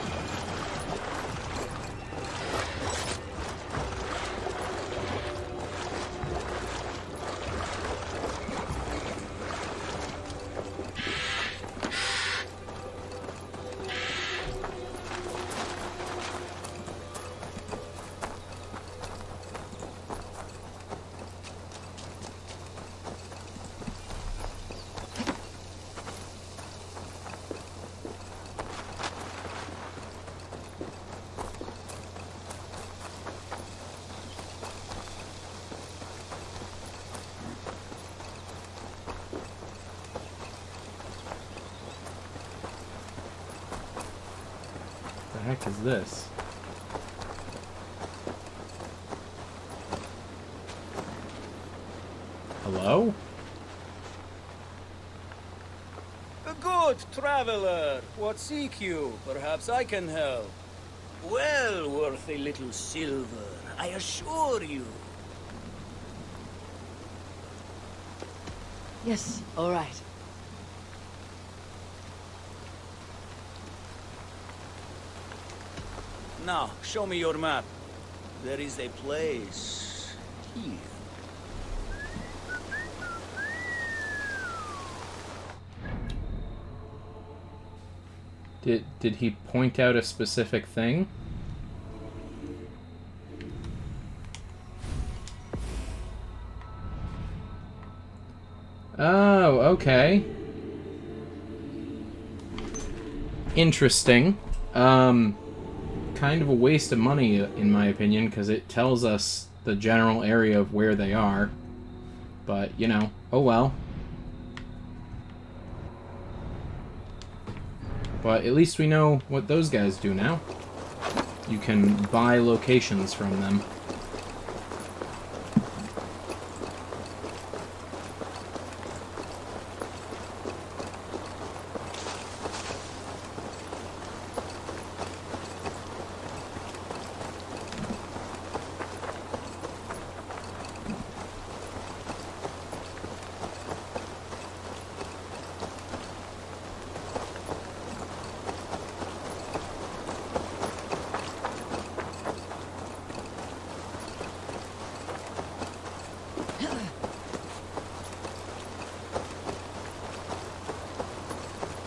[SPEAKER 1] The heck is this? Hello?
[SPEAKER 19] A good traveler. What seek you? Perhaps I can help. Well worth a little silver, I assure you.
[SPEAKER 18] Yes, all right.
[SPEAKER 19] Now, show me your map. There is a place here.
[SPEAKER 1] Did he point out a specific thing? Oh, okay. Interesting. Kind of a waste of money, in my opinion, because it tells us the general area of where they are. But, you know, oh well. But at least we know what those guys do now. You can buy locations from them.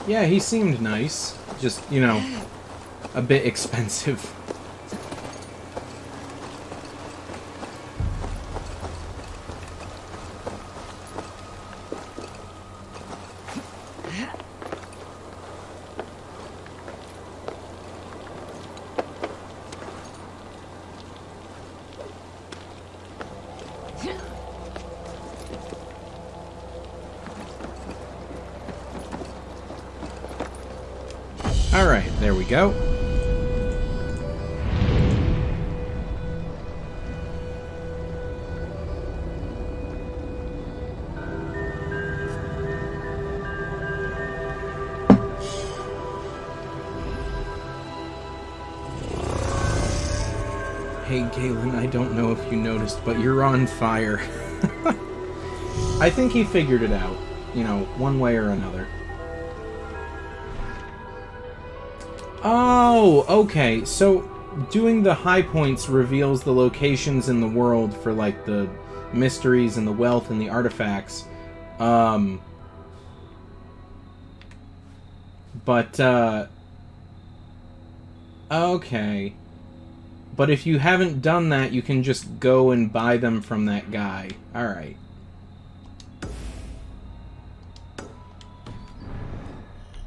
[SPEAKER 1] Yeah, he seemed nice. Just, you know, a bit expensive. Alright, there we go. Hey Galen, I don't know if you noticed, but you're on fire. I think he figured it out, you know, one way or another. Oh, okay. So doing the high points reveals the locations in the world for like the mysteries and the wealth and the artifacts. Okay. But if you haven't done that, you can just go and buy them from that guy. Alright.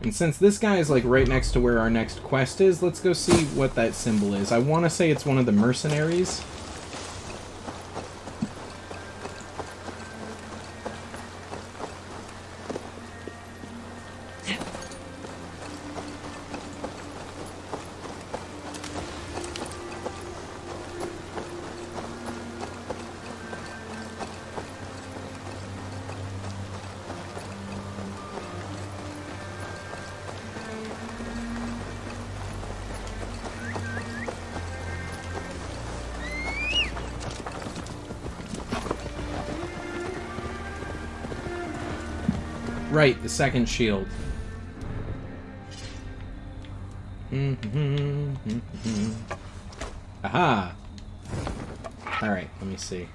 [SPEAKER 1] And since this guy is like right next to where our next quest is, let's go see what that symbol is. I want to say it's one of the mercenaries. Right, the second shield. Aha! Alright, let me see.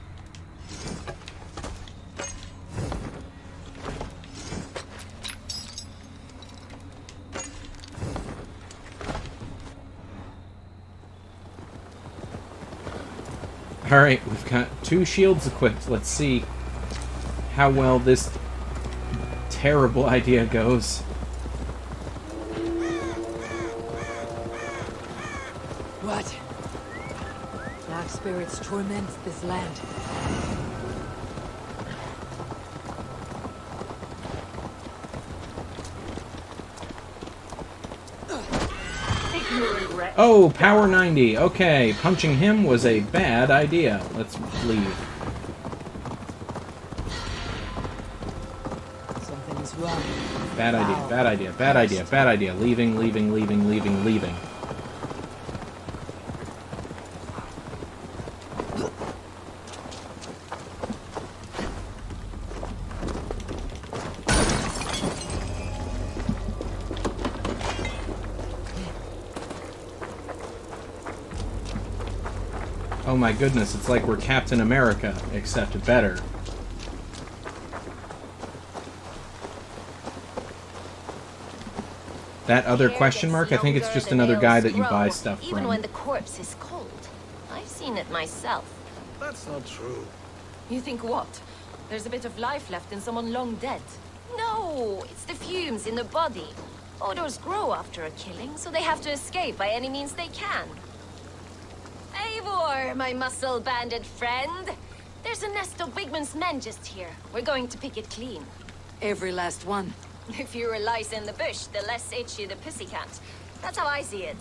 [SPEAKER 1] Alright, we've got 2 shields equipped. Let's see how well this terrible idea goes.
[SPEAKER 18] What? Dark spirits torment this land.
[SPEAKER 1] Oh, power 90. Okay, punching him was a bad idea. Let's leave.
[SPEAKER 3] Something's wrong.
[SPEAKER 1] Bad idea, bad idea, bad idea, bad idea. Leaving, leaving, leaving, leaving, leaving. Oh my goodness, it's like we're Captain America, except better. That other question mark, I think it's just another guy that you buy stuff
[SPEAKER 11] even
[SPEAKER 1] from.
[SPEAKER 11] when the corpse is cold. I've seen it myself.
[SPEAKER 12] That's not true.
[SPEAKER 11] You think what? There's a bit of life left in someone long dead? No, it's the fumes in the body. Odors grow after a killing, so they have to escape by any means they can. Eivor, my muscle-banded friend. There's a nest of Wigman's men just here. We're going to pick it clean.
[SPEAKER 3] Every last one.
[SPEAKER 11] The fewer lice in the bush, the less itchy the pussycat. That's how I see it.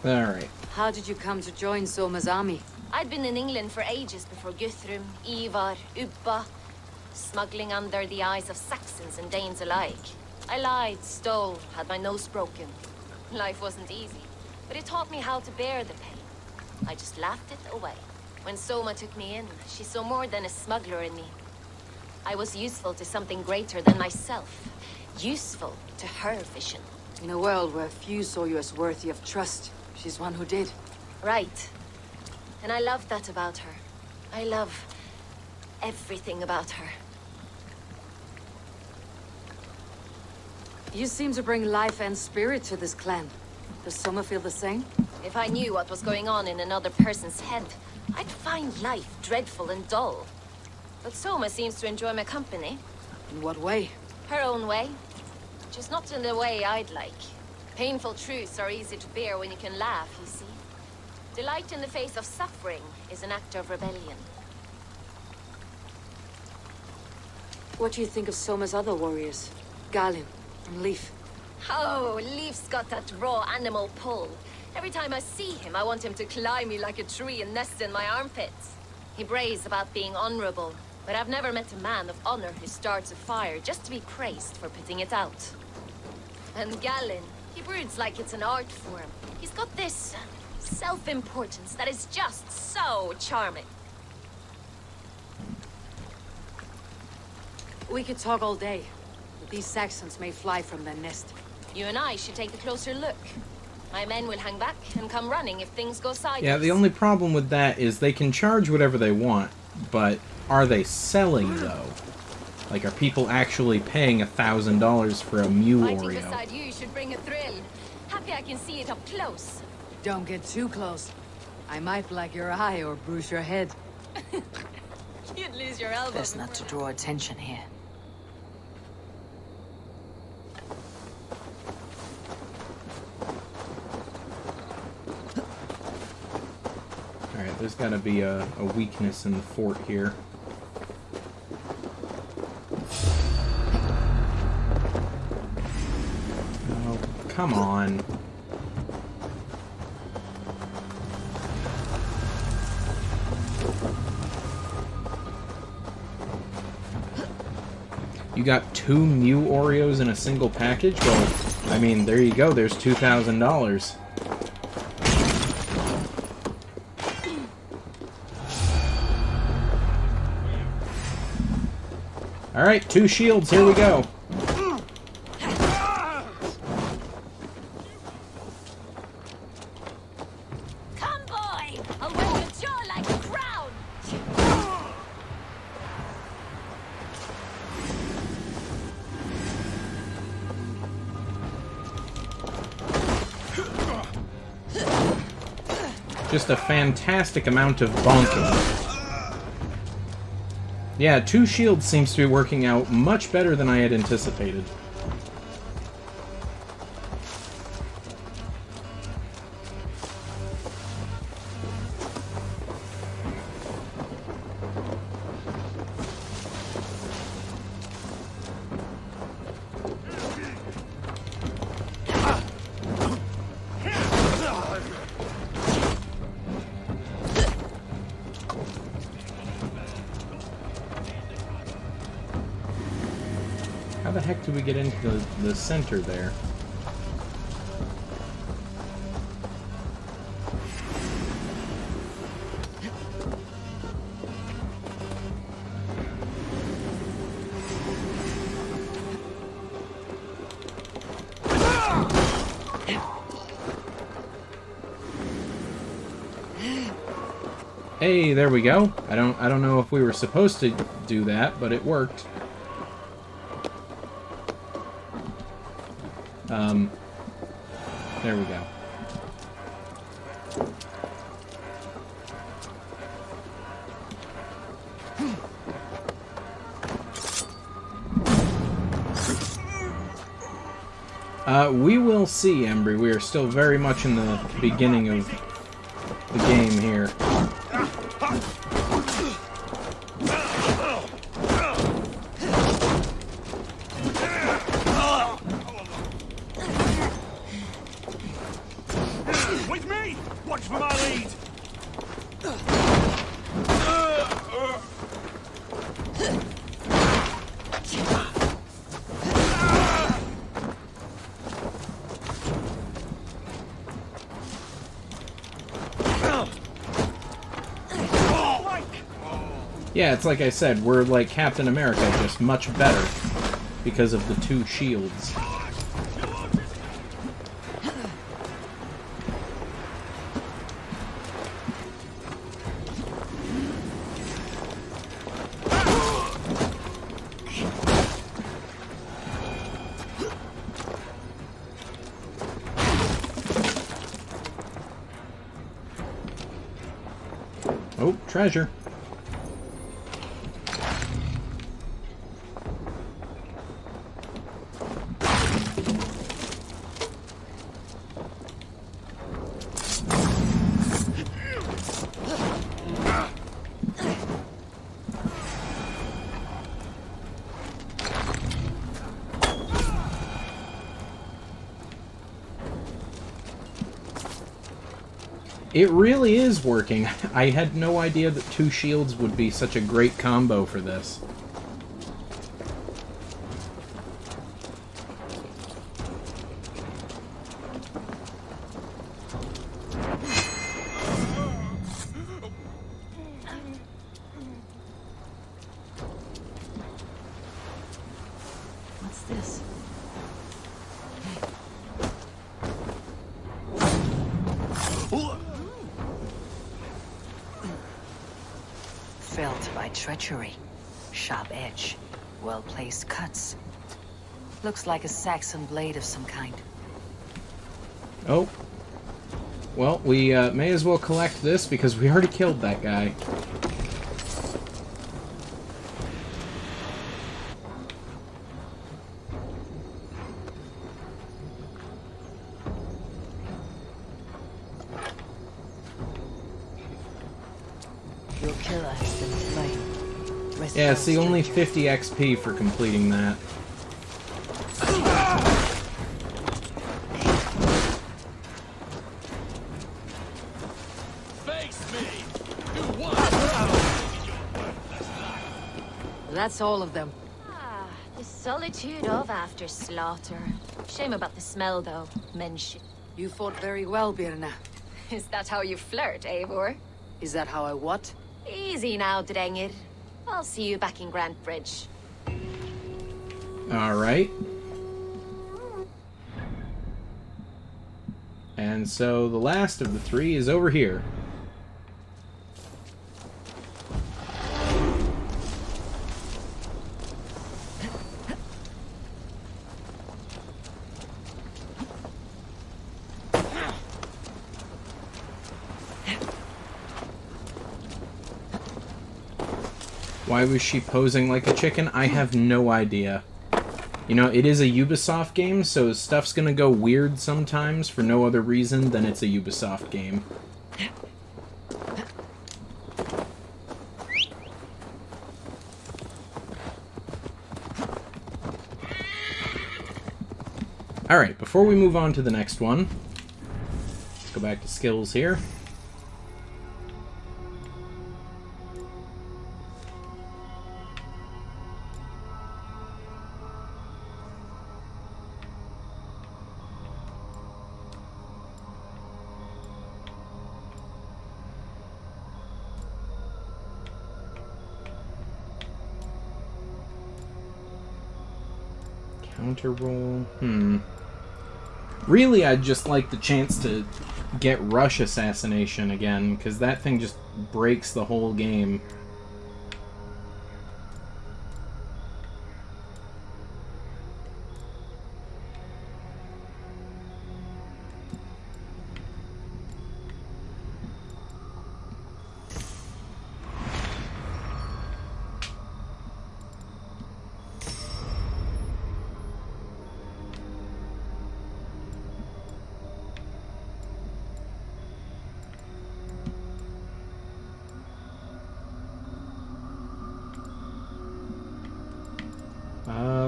[SPEAKER 1] Alright.
[SPEAKER 3] How did you come to join Soma's army?
[SPEAKER 11] I'd been in England for ages before Guthrum, Ivar, Ubba, smuggling under the eyes of Saxons and Danes alike. I lied, stole, had my nose broken. Life wasn't easy, but it taught me how to bear the pain. I just laughed it away. When Soma took me in, she saw more than a smuggler in me. I was useful to something greater than myself. Useful to her vision.
[SPEAKER 3] In a world where few saw you as worthy of trust, she's one who did.
[SPEAKER 11] Right. And I love that about her. I love everything about her.
[SPEAKER 3] You seem to bring life and spirit to this clan. Does Soma feel the same?
[SPEAKER 11] If I knew what was going on in another person's head, I'd find life dreadful and dull. But Soma seems to enjoy my company.
[SPEAKER 3] In what way?
[SPEAKER 11] Her own way. Just not in the way I'd like. Painful truths are easy to bear when you can laugh, you see. Delight in the face of suffering is an act of rebellion.
[SPEAKER 3] What do you think of Soma's other warriors? Galin and Leif?
[SPEAKER 11] Oh, Leif's got that raw animal pull. Every time I see him, I want him to climb me like a tree and nest in my armpits. He braves about being honorable, but I've never met a man of honor who starts a fire just to be praised for putting it out. And Galin, he broods like it's an art form. He's got this self-importance that is just so charming.
[SPEAKER 3] We could talk all day, but these Saxons may fly from their nest.
[SPEAKER 11] You and I should take a closer look. My men will hang back and come running if things go sideways.
[SPEAKER 1] Yeah, the only problem with that is they can charge whatever they want, but are they selling, though? Like, are people actually paying $1,000 for a Mew
[SPEAKER 11] Fighting
[SPEAKER 1] Oreo?
[SPEAKER 11] beside you should bring a thrill. Happy I can see it up close.
[SPEAKER 3] Don't get too close. I might black your eye or bruise your head.
[SPEAKER 11] You'd lose your elbow.
[SPEAKER 3] Best not to draw attention here.
[SPEAKER 1] Alright, there's gotta be a weakness in the fort here. Oh, come on. You got 2 Mew Oreos in a single package? Well, I mean, there you go, there's $2,000. Alright, 2 shields, here we go.
[SPEAKER 11] Come, boy! I'll wet your jaw like a crown!
[SPEAKER 1] Just a fantastic amount of bonking. Yeah, 2 shields seems to be working out much better than I had anticipated. How the heck do we get into the center there? Hey, there we go. I don't know if we were supposed to do that, but it worked. There we go. We will see, Embry. We are still very much in the beginning of the game here.
[SPEAKER 14] With me! Watch for my lead!
[SPEAKER 1] Yeah, it's like I said, we're like Captain America, just much better because of the two shields. Oh, treasure. It really is working. I had no idea that two shields would be such a great combo for this.
[SPEAKER 18] What's this? Felled by treachery. Sharp edge. Well-placed cuts. Looks like a Saxon blade of some kind.
[SPEAKER 1] Oh. Well, we may as well collect this because we already killed that guy.
[SPEAKER 18] Your killer has been slain. Rest
[SPEAKER 1] Yeah,
[SPEAKER 18] well,
[SPEAKER 1] see, only
[SPEAKER 18] stranger.
[SPEAKER 1] 50 XP for completing that.
[SPEAKER 18] That's all of them.
[SPEAKER 11] Ah, the solitude of after slaughter. Shame about the smell, though. Men shit.
[SPEAKER 18] You fought very well, Birna.
[SPEAKER 11] Is that how you flirt, Eivor?
[SPEAKER 18] Is that how I what?
[SPEAKER 11] Easy now, Drengir. I'll see you back in Grant Bridge.
[SPEAKER 1] Alright. And so the last of the three is over here. Why was she posing like a chicken? I have no idea. You know, it is a Ubisoft game, so stuff's gonna go weird sometimes for no other reason than it's a Ubisoft game. Alright, before we move on to the next one, let's go back to skills here. Counter roll. Really, I'd just like the chance to get rush assassination again, because that thing just breaks the whole game.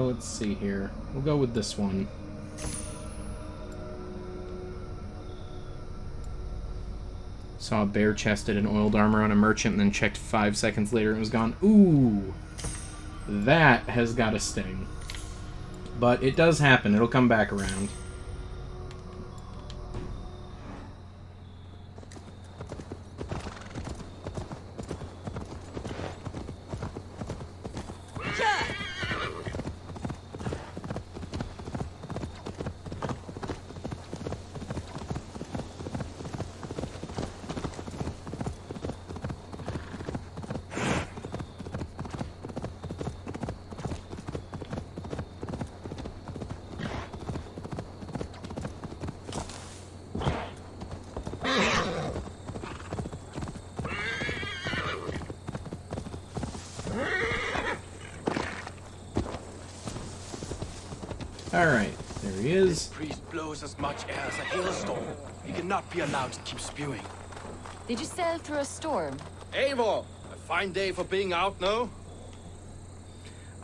[SPEAKER 1] Let's see here. We'll go with this one. Saw a bare-chested and oiled armor on a merchant and then checked 5 seconds later and it was gone. Ooh! That has got a sting. But it does happen. It'll come back around. Alright, there he is.
[SPEAKER 15] This priest blows as much air as a hailstorm. He cannot be allowed to keep spewing.
[SPEAKER 11] Did you sail through a storm?
[SPEAKER 20] Eivor, a fine day for being out, no?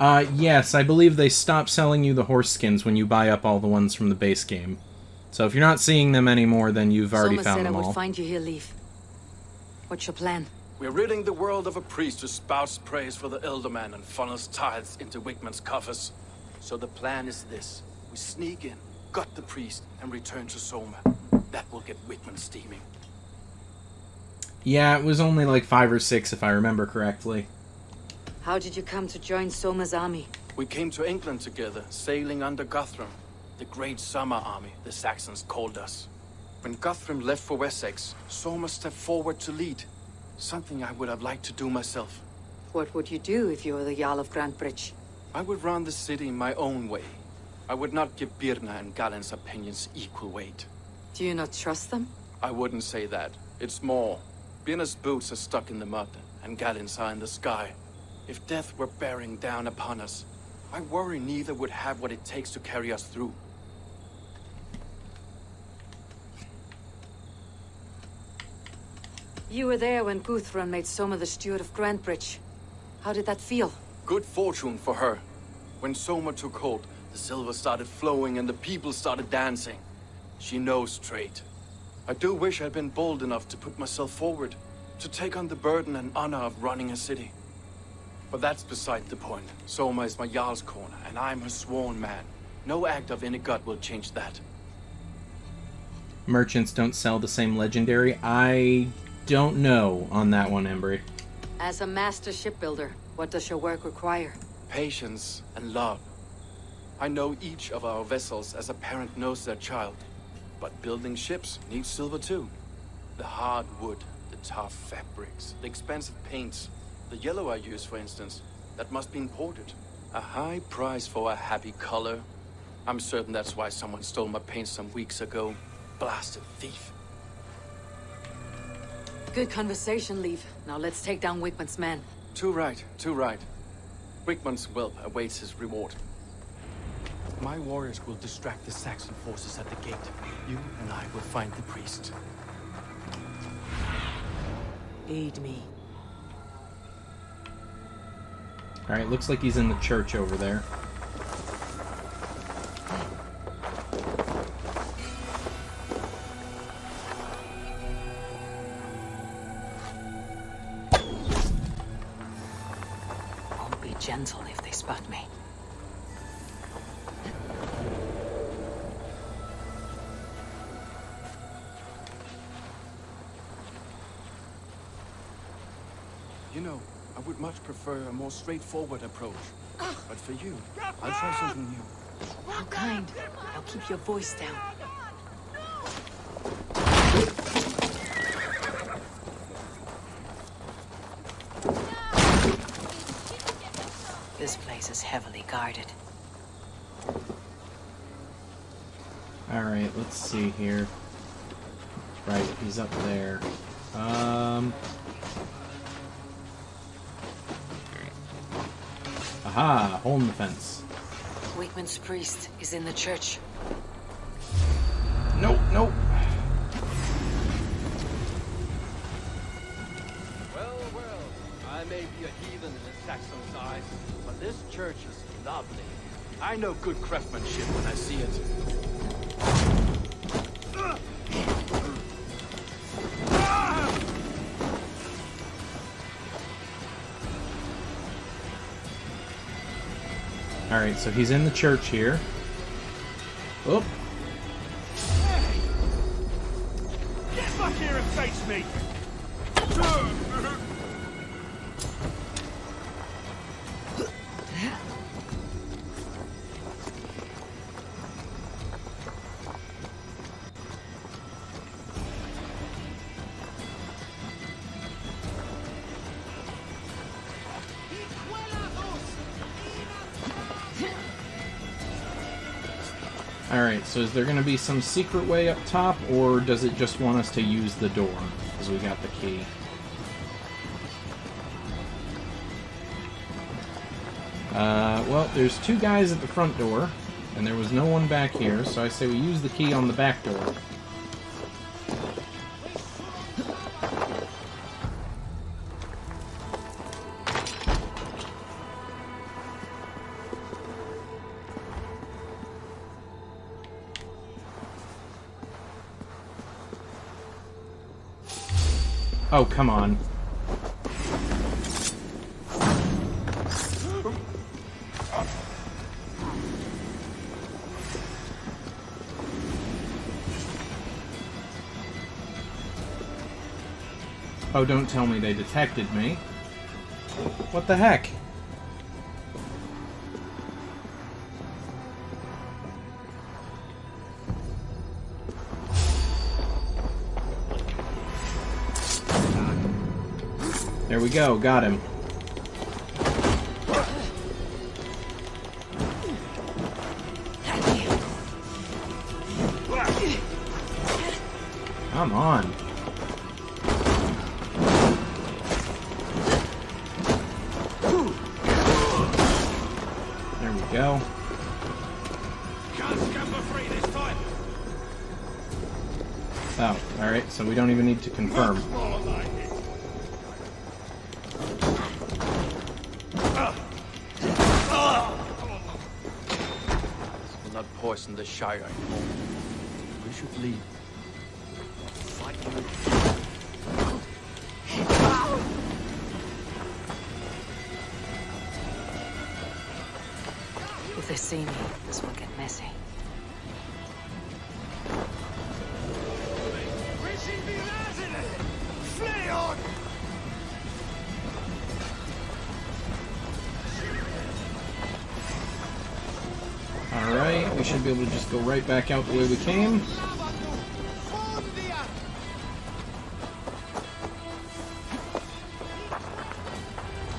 [SPEAKER 1] Yes, I believe they stop selling you the horse skins when you buy up all the ones from the base game. So if you're not seeing them anymore, then you've already
[SPEAKER 18] Soma
[SPEAKER 1] found
[SPEAKER 18] said
[SPEAKER 1] them
[SPEAKER 18] I would
[SPEAKER 1] all.
[SPEAKER 18] find you here, Leaf. What's your plan?
[SPEAKER 15] We're ridding the world of a priest who spouts praise for the Elderman and funnels tithes into Wickman's coffers. So the plan is this. We sneak in, gut the priest, and return to Soma. That will get Wickman steaming.
[SPEAKER 1] Yeah, it was only like 5 or 6 if I remember correctly.
[SPEAKER 18] How did you come to join Soma's army?
[SPEAKER 15] We came to England together, sailing under Guthrum. The Great Summer Army, the Saxons called us. When Guthrum left for Wessex, Soma stepped forward to lead. Something I would have liked to do myself.
[SPEAKER 18] What would you do if you were the Jarl of Grantebridge?
[SPEAKER 15] I would run the city my own way. I would not give Birna and Galen's opinions equal weight.
[SPEAKER 18] Do you not trust them?
[SPEAKER 15] I wouldn't say that. It's more. Birna's boots are stuck in the mud, and Galen's are in the sky. If death were bearing down upon us, I worry neither would have what it takes to carry us through.
[SPEAKER 18] You were there when Guthrum made Soma the steward of Grantebridge. How did that feel?
[SPEAKER 15] Good fortune for her. When Soma took hold, the silver started flowing and the people started dancing. She knows trade. I do wish I'd been bold enough to put myself forward, to take on the burden and honor of running a city. But that's beside the point. Soma is my Jarl's corner, and I'm her sworn man. No act of any god will change that.
[SPEAKER 1] Merchants don't sell the same legendary. I don't know on that one, Embry.
[SPEAKER 18] As a master shipbuilder, what does your work require?
[SPEAKER 15] Patience and love. I know each of our vessels as a parent knows their child. But building ships needs silver too. The hard wood, the tough fabrics, the expensive paints. The yellow I use, for instance, that must be imported. A high price for a happy color. I'm certain that's why someone stole my paint some weeks ago. Blasted thief.
[SPEAKER 18] Good conversation, Leaf. Now let's take down Wickman's men.
[SPEAKER 15] Too right, too right. Wickman's whelp awaits his reward. My warriors will distract the Saxon forces at the gate. You and I will find the priest.
[SPEAKER 18] Aid me.
[SPEAKER 1] Alright, looks like he's in the church over there.
[SPEAKER 18] I'll be gentle if they spot me.
[SPEAKER 15] You know, I would much prefer a more straightforward approach. But for you, I'll try something new.
[SPEAKER 18] How kind. Now keep your voice down. This place is heavily guarded.
[SPEAKER 1] Alright, let's see here. Right, he's up there. Aha! Hole in the fence.
[SPEAKER 18] Wakeman's priest is in the church.
[SPEAKER 1] Nope, nope.
[SPEAKER 20] Well, I may be a heathen in the Saxon's eyes, but this church is lovely. I know good craftsmanship when I see it.
[SPEAKER 1] Alright, so he's in the church here. Oh.
[SPEAKER 20] Get back here and face me!
[SPEAKER 1] Alright, so is there going to be some secret way up top, or does it just want us to use the door, because we got the key? Well, there's two guys at the front door, and there was no one back here, so I say we use the key on the back door. Oh, come on. Oh, don't tell me they detected me. What the heck? There we go, got him. Come on. There we go.
[SPEAKER 20] Can't scamper free this time.
[SPEAKER 1] Oh, alright, so we don't even need to confirm.
[SPEAKER 20] More like it.
[SPEAKER 15] Will not poison the Shire anymore. We should leave.
[SPEAKER 18] If they see me, this will get messy.
[SPEAKER 1] Alright, we should be able to just go right back out the way we came.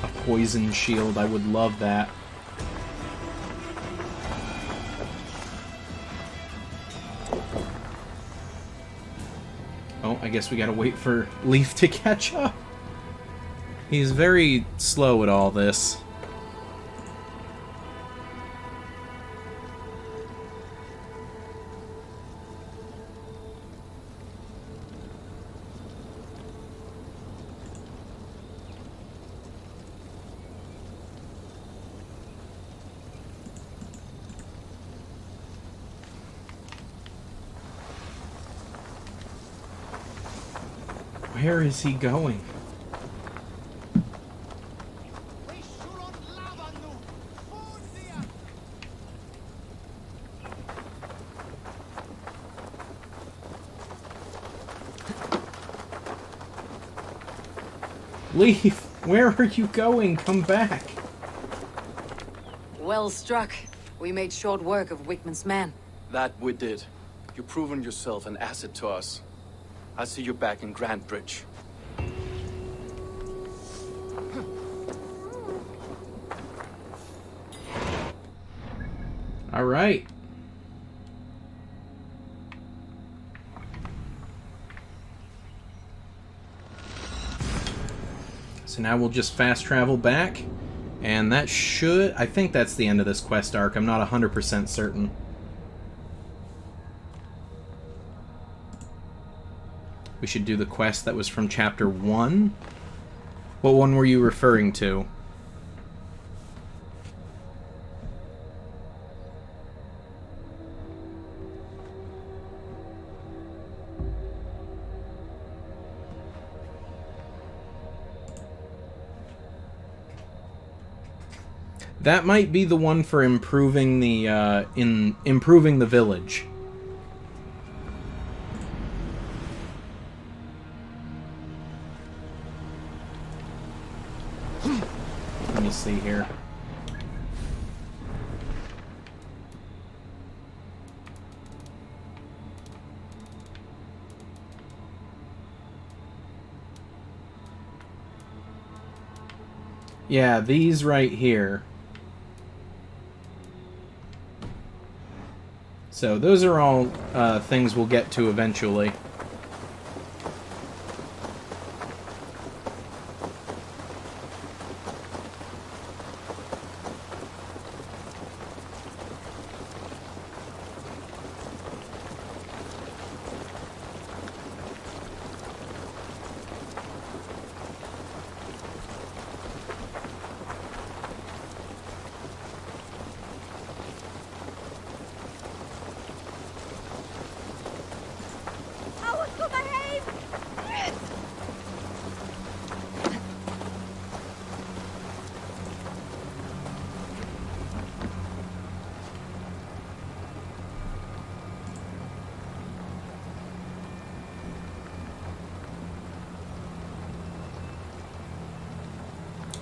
[SPEAKER 1] A poison shield, I would love that. Oh, I guess we gotta wait for Leaf to catch up. He's very slow at all this. Where is he going? Leaf, where are you going? Come back.
[SPEAKER 18] Well struck.
[SPEAKER 3] We made short work of Wickman's men.
[SPEAKER 15] That we did. You've proven yourself an asset to us. I'll see you back in Grand Bridge.
[SPEAKER 1] All right. So now we'll just fast travel back, and that should... I think that's the end of this quest arc. I'm not 100% certain. We should do the quest that was from Chapter 1. What one were you referring to? That might be the one for improving the improving the village. Let me see here. Yeah, these right here. So those are all things we'll get to eventually.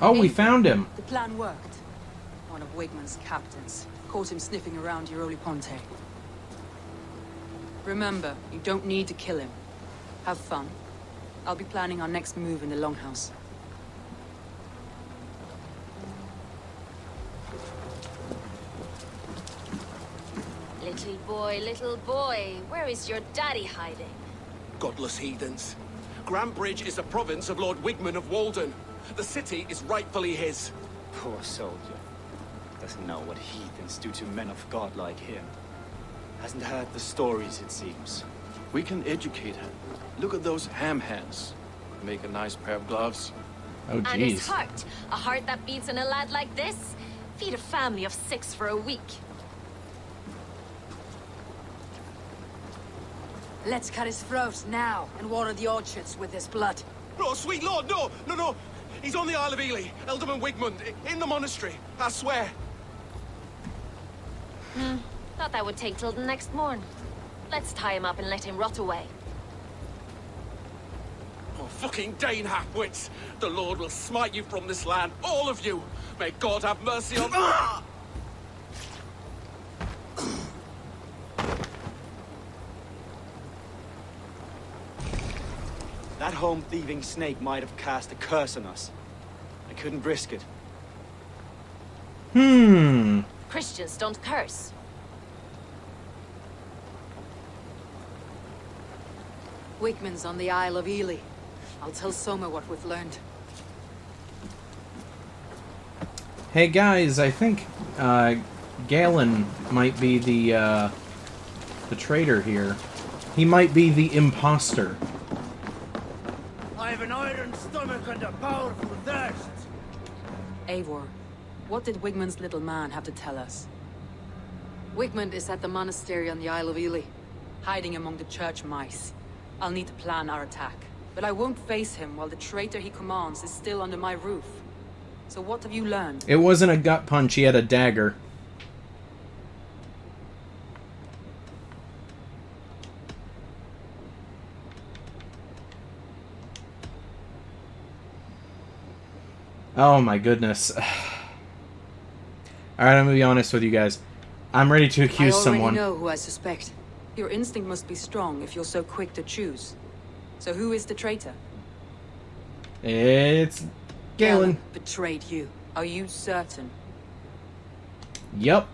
[SPEAKER 1] Oh, we found him.
[SPEAKER 10] The plan worked. One of Wigman's captains caught him sniffing around Euroli Ponte. Remember, you don't need to kill him. Have fun. I'll be planning our next move in the Longhouse.
[SPEAKER 11] Little boy, where is your daddy hiding?
[SPEAKER 17] Godless heathens. Grand Bridge is a province of Lord Wigman of Walden. The city is rightfully his.
[SPEAKER 16] Poor soldier. Doesn't know what heathens do to men of God like him. Hasn't heard the stories, it seems.
[SPEAKER 15] We can educate him. Look at those ham hands. Make a nice pair of gloves.
[SPEAKER 1] Oh, jeez.
[SPEAKER 11] And his heart. A heart that beats in a lad like this? Feed a family of 6 for a week.
[SPEAKER 3] Let's cut his throat now and water the orchards with his blood.
[SPEAKER 17] Oh, sweet lord, no! No! He's on the Isle of Ely, Ealdorman Wigmund, in the monastery, I swear.
[SPEAKER 11] Thought that would take till the next morn. Let's tie him up and let him rot away.
[SPEAKER 17] Oh, fucking Dane halfwits! The Lord will smite you from this land, all of you! May God have mercy on...
[SPEAKER 16] That home-thieving snake might have cast a curse on us. I couldn't risk it.
[SPEAKER 11] Christians don't curse.
[SPEAKER 3] Wigman's on the Isle of Ely. I'll tell Soma what we've learned.
[SPEAKER 1] Hey guys, I think Galen might be the traitor here. He might be the imposter.
[SPEAKER 14] I have an iron stomach and a powerful thirst.
[SPEAKER 10] Eivor, what did Wigman's little man have to tell us?
[SPEAKER 3] Wigman is at the monastery on the Isle of Ely.
[SPEAKER 10] Hiding among the church mice. I'll need to plan our attack. But I won't face him while the traitor he commands is still under my roof. So what have you learned?
[SPEAKER 1] It wasn't a gut punch, he had a dagger. Oh my goodness. Alright, I'm gonna be honest with you guys. I'm ready to accuse someone.
[SPEAKER 3] I already know who I suspect.
[SPEAKER 10] Your instinct must be strong if you're so quick to choose. So who is the traitor?
[SPEAKER 1] It's Galen.
[SPEAKER 10] Betrayed you. Are you certain?
[SPEAKER 1] Yep.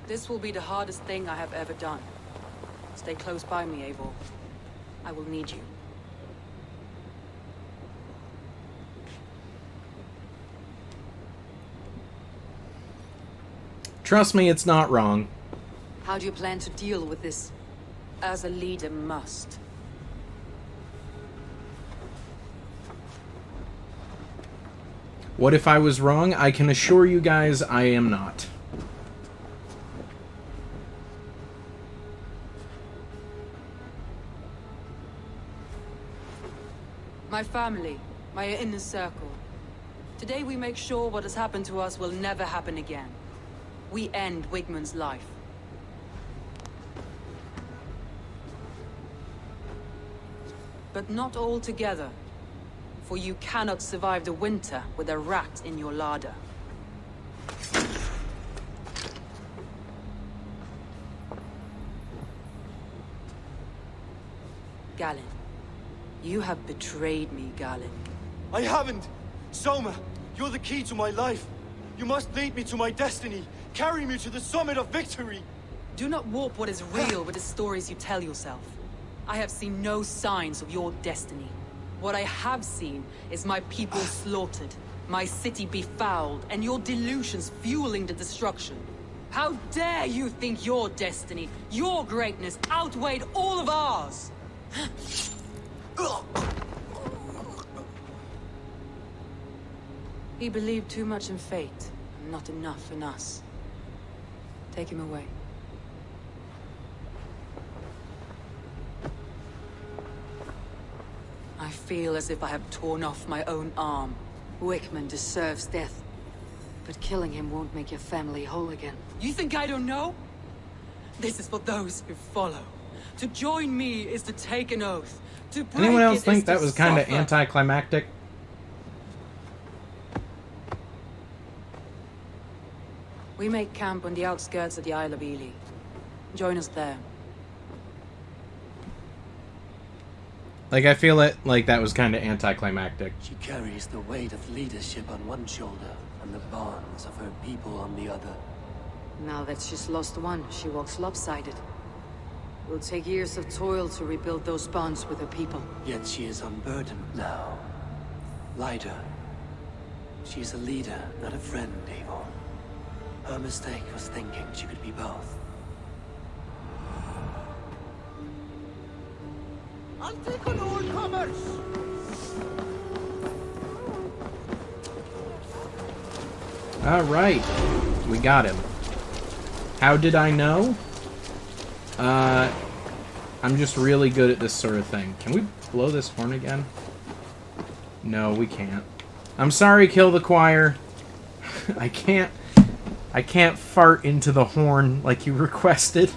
[SPEAKER 10] This will be the hardest thing I have ever done. Stay close by me, Eivor. I will need you.
[SPEAKER 1] Trust me, it's not wrong.
[SPEAKER 3] How do you plan to deal with this?
[SPEAKER 10] As a leader must.
[SPEAKER 1] What if I was wrong? I can assure you guys I am not.
[SPEAKER 10] My family, my inner circle. Today we make sure what has happened to us will never happen again. We end Wigmund's life. But not all together. For you cannot survive the winter with a rat in your larder. Galen. You have betrayed me, Galen.
[SPEAKER 5] I haven't! Soma, you're the key to my life. You must lead me to my destiny. Carry me to the summit of victory.
[SPEAKER 10] Do not warp what is real with the stories you tell yourself. I have seen no signs of your destiny. What I have seen is my people slaughtered, my city befouled, and your delusions fueling the destruction. How dare you think your destiny, your greatness, outweighed all of ours? He believed too much in fate, and not enough in us. Take him away. I feel as if I have torn off my own arm.
[SPEAKER 3] Wigmund deserves death, but killing him won't make your family whole again.
[SPEAKER 10] You think I don't know? This is for those who follow. To join me is to take an oath. To break
[SPEAKER 1] Anyone else
[SPEAKER 10] it
[SPEAKER 1] think
[SPEAKER 10] is
[SPEAKER 1] that
[SPEAKER 10] to
[SPEAKER 1] was kind of
[SPEAKER 10] suffer.
[SPEAKER 1] anticlimactic?
[SPEAKER 10] We make camp on the outskirts of the Isle of Ely. Join us there.
[SPEAKER 1] Like, I feel it like that was kind of anticlimactic.
[SPEAKER 21] She carries the weight of leadership on one shoulder and the bonds of her people on the other.
[SPEAKER 3] Now that she's lost one, she walks lopsided. It will take years of toil to rebuild those bonds with her people.
[SPEAKER 21] Yet she is unburdened now. Lighter. She is a leader, not a friend, Eivor. Her mistake was thinking she could be both.
[SPEAKER 4] I'll take on all comers!
[SPEAKER 1] Alright. We got him. How did I know? I'm just really good at this sort of thing. Can we blow this horn again? No, we can't. I'm sorry, Kill the Choir. I can't fart into the horn like you requested.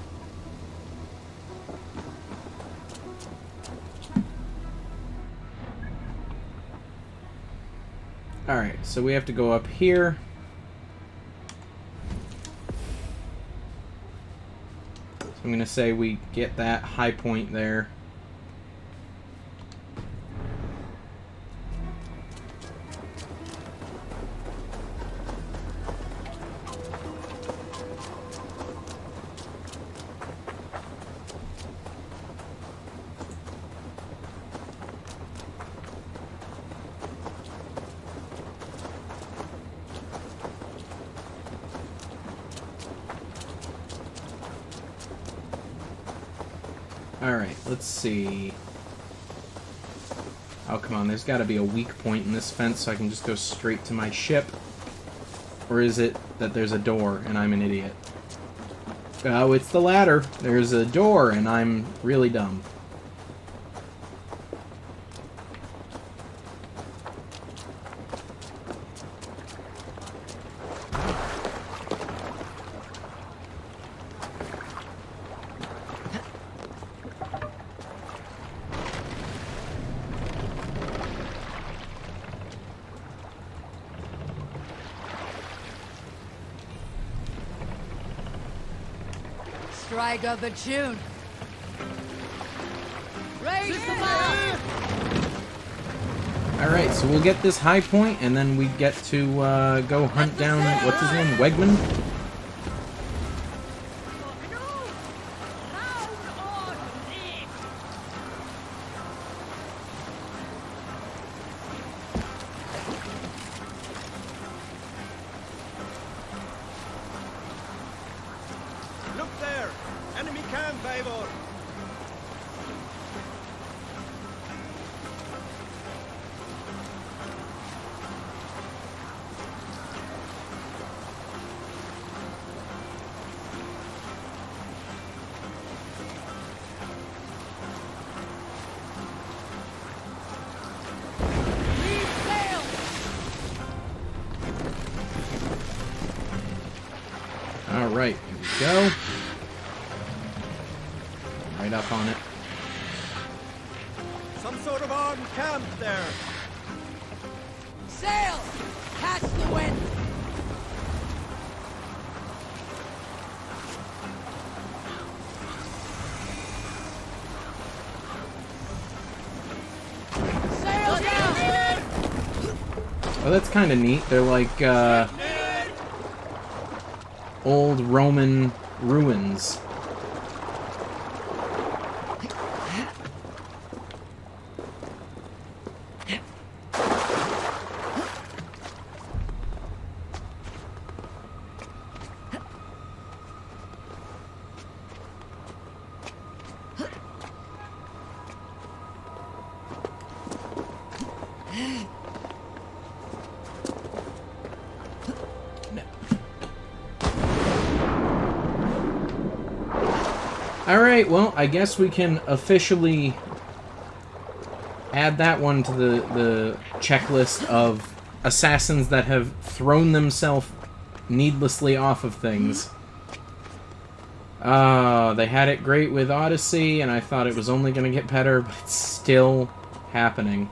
[SPEAKER 1] Alright, so we have to go up here. So I'm going to say we get that high point there. Alright, let's see. Oh, come on, there's got to be a weak point in this fence so I can just go straight to my ship. Or is it that there's a door and I'm an idiot? Oh, it's the latter. There's a door and I'm really dumb.
[SPEAKER 18] strike of the tune. Raise them
[SPEAKER 1] Alright, so we'll get this high point, and then we get to go hunt down, what's his name, Wegman?
[SPEAKER 4] Look there! Enemy camp, Eivor!
[SPEAKER 1] Alright, here we go. Right up on it.
[SPEAKER 4] Some sort of armed camp there!
[SPEAKER 18] Sail! Catch the wind! Sail down!
[SPEAKER 1] Oh, that's kind of neat. They're like, old Roman ruins. Alright, well, I guess we can officially add that one to the checklist of assassins that have thrown themselves needlessly off of things. They had it great with Odyssey, and I thought it was only going to get better, but it's still happening.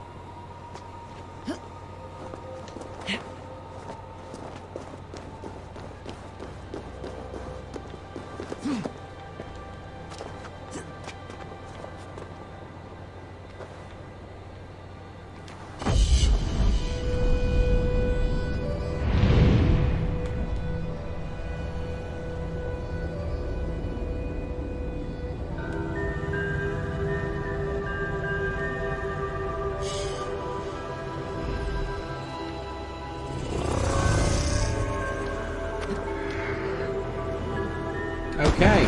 [SPEAKER 1] Okay,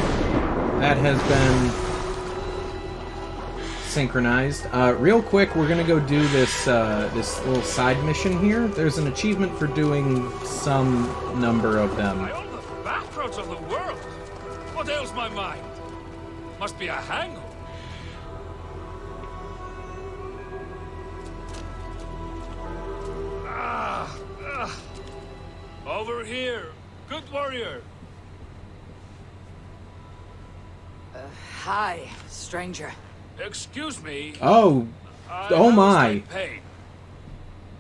[SPEAKER 1] that has been synchronized. Real quick, we're gonna go do this this little side mission here. There's an achievement for doing some number of them.
[SPEAKER 7] By all the backroads of the world! What ails my mind? Must be a hangover. Over here, good warrior.
[SPEAKER 18] Hi, stranger.
[SPEAKER 7] Excuse me.
[SPEAKER 1] Oh,
[SPEAKER 7] I
[SPEAKER 1] oh
[SPEAKER 7] have a
[SPEAKER 1] my!
[SPEAKER 7] slight pain.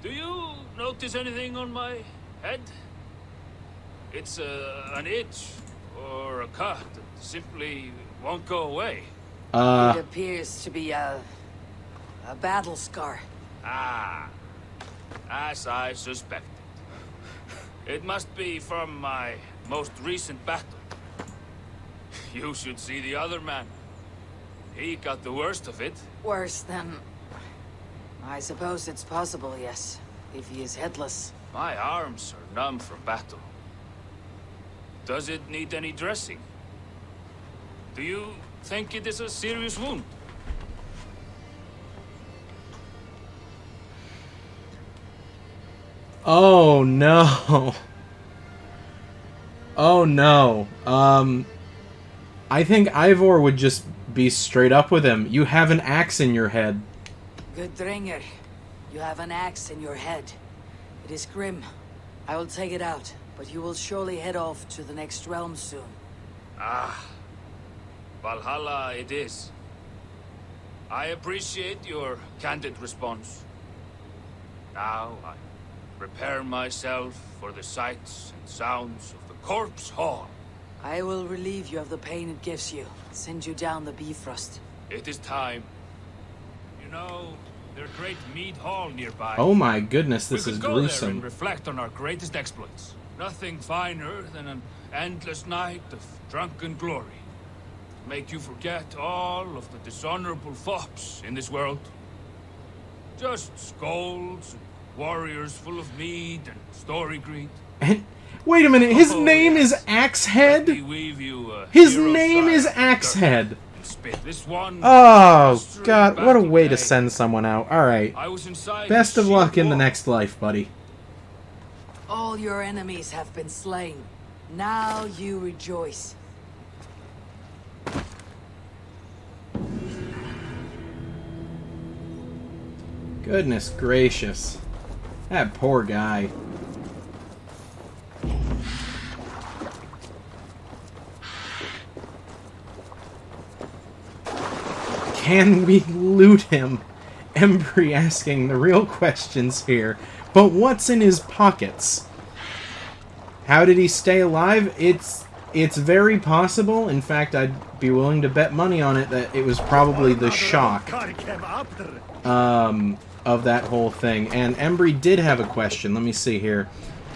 [SPEAKER 7] Do you notice anything on my head? It's an itch or a cut that simply won't go away.
[SPEAKER 18] It appears to be a battle scar.
[SPEAKER 7] Ah, as I suspected. It must be from my most recent battle. You should see the other man. He got the worst of it.
[SPEAKER 18] Worse than... I suppose it's possible, yes. If he is headless.
[SPEAKER 7] My arms are numb from battle. Does it need any dressing? Do you think it is a serious wound?
[SPEAKER 1] Oh no. Oh no. I think Ivor would just be straight up with him. You have an axe in your head.
[SPEAKER 18] Good Dringer, you have an axe in your head. It is grim. I will take it out, but you will surely head off to the next realm soon.
[SPEAKER 7] Ah, Valhalla it is. I appreciate your candid response. Now I prepare myself for the sights and sounds of the corpse hall.
[SPEAKER 18] I will relieve you of the pain it gives you. Send you down the Bifrost.
[SPEAKER 7] It is time. You know, there's a great mead hall nearby.
[SPEAKER 1] Oh my goodness, this
[SPEAKER 7] we
[SPEAKER 1] is
[SPEAKER 7] could go there and
[SPEAKER 1] gruesome.
[SPEAKER 7] reflect on our greatest exploits. Nothing finer than an endless night of drunken glory. Make you forget all of the dishonorable fops in this world. Just scolds, and warriors full of mead and story greed.
[SPEAKER 1] And wait a minute, his
[SPEAKER 7] Oh,
[SPEAKER 1] name is Axehead? His name is Axehead.
[SPEAKER 7] This one
[SPEAKER 1] Oh god, what a way to send someone out. Alright.
[SPEAKER 7] I was inside
[SPEAKER 1] Best of luck in the next life, buddy.
[SPEAKER 18] All your enemies have been slain. Now you rejoice.
[SPEAKER 1] Goodness gracious. That poor guy. Can we loot him? Embry asking the real questions here. But what's in his pockets? How did he stay alive? It's very possible. In fact, I'd be willing to bet money on it that it was probably the shock of that whole thing. And Embry did have a question. Let me see here.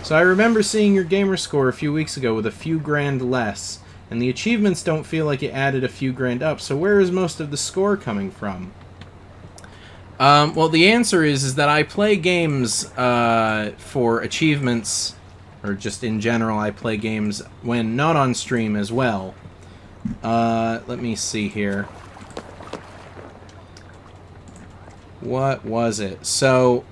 [SPEAKER 1] So I remember seeing your gamer score a few weeks ago with a few grand less. And the achievements don't feel like it added a few grand up. So where is most of the score coming from? Well, the answer is that I play games for achievements, or just in general, I play games when not on stream as well. Let me see here. What was it? So,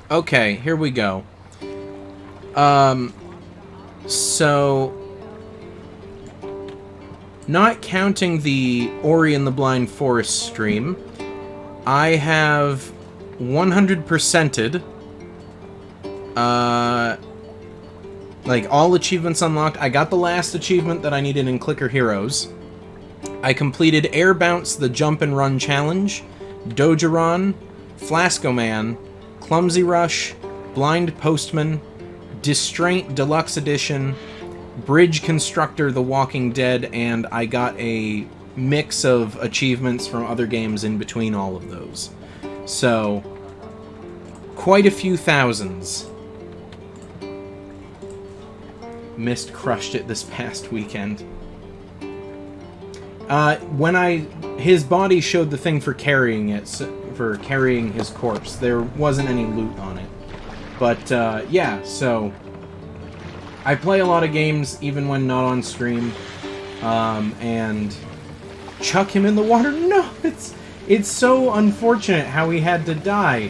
[SPEAKER 1] okay, here we go. So, not counting the Ori and the Blind Forest stream, I have 100%ed, like, all achievements unlocked. I got the last achievement that I needed in Clicker Heroes. I completed Air Bounce the Jump and Run Challenge, Dogeron, Flasco-Man, Clumsy Rush, Blind Postman, Distraint Deluxe Edition, Bridge Constructor The Walking Dead, and I got a mix of achievements from other games in between all of those. So, quite a few thousands. Mist crushed it this past weekend. His body showed the thing for carrying it, for carrying his corpse. There wasn't any loot on it. But, yeah, so I play a lot of games even when not on stream, and chuck him in the water? No, it's so unfortunate how he had to die.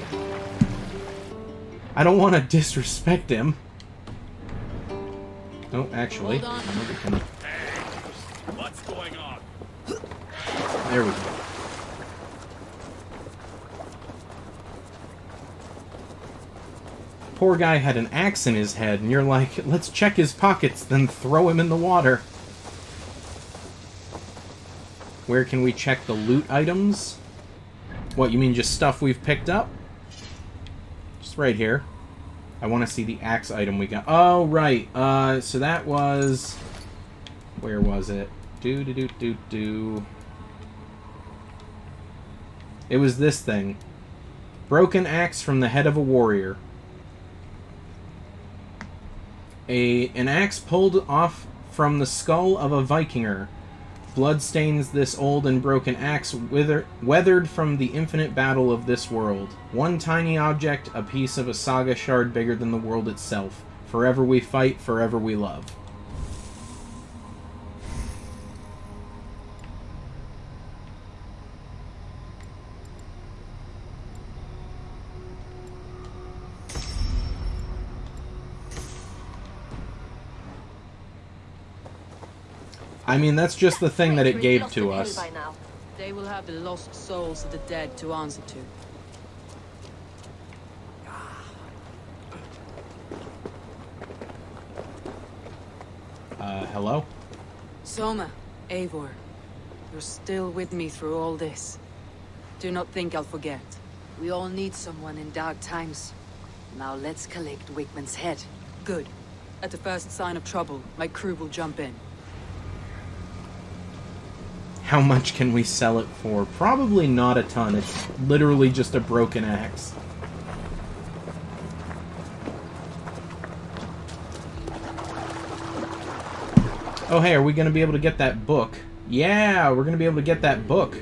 [SPEAKER 1] I don't want to disrespect him. Oh, actually.
[SPEAKER 2] What's going on?
[SPEAKER 1] There we go. Poor guy had an axe in his head, and you're like, let's check his pockets, then throw him in the water. Where can we check the loot items? What, you mean just stuff we've picked up? Just right here. I want to see the axe item we got. Oh, right. So that was... Where was it? It was this thing. Broken axe from the head of a warrior. An axe pulled off from the skull of a Vikinger. Blood stains this old and broken axe weathered from the infinite battle of this world. One tiny object, a piece of a saga shard bigger than the world itself. Forever we fight, forever we love. I mean, that's just the thing that it gave to us.
[SPEAKER 3] They will have the lost souls of the dead to answer to.
[SPEAKER 1] Hello?
[SPEAKER 3] Soma, Eivor, you're still with me through all this. Do not think I'll forget. We all need someone in dark times.
[SPEAKER 18] Now let's collect Wickman's head.
[SPEAKER 3] Good. At the first sign of trouble, my crew will jump in.
[SPEAKER 1] How much can we sell it for? Probably not a ton. It's literally just a broken axe. Oh, hey, are we going to be able to get that book? Yeah, we're going to be able to get that book.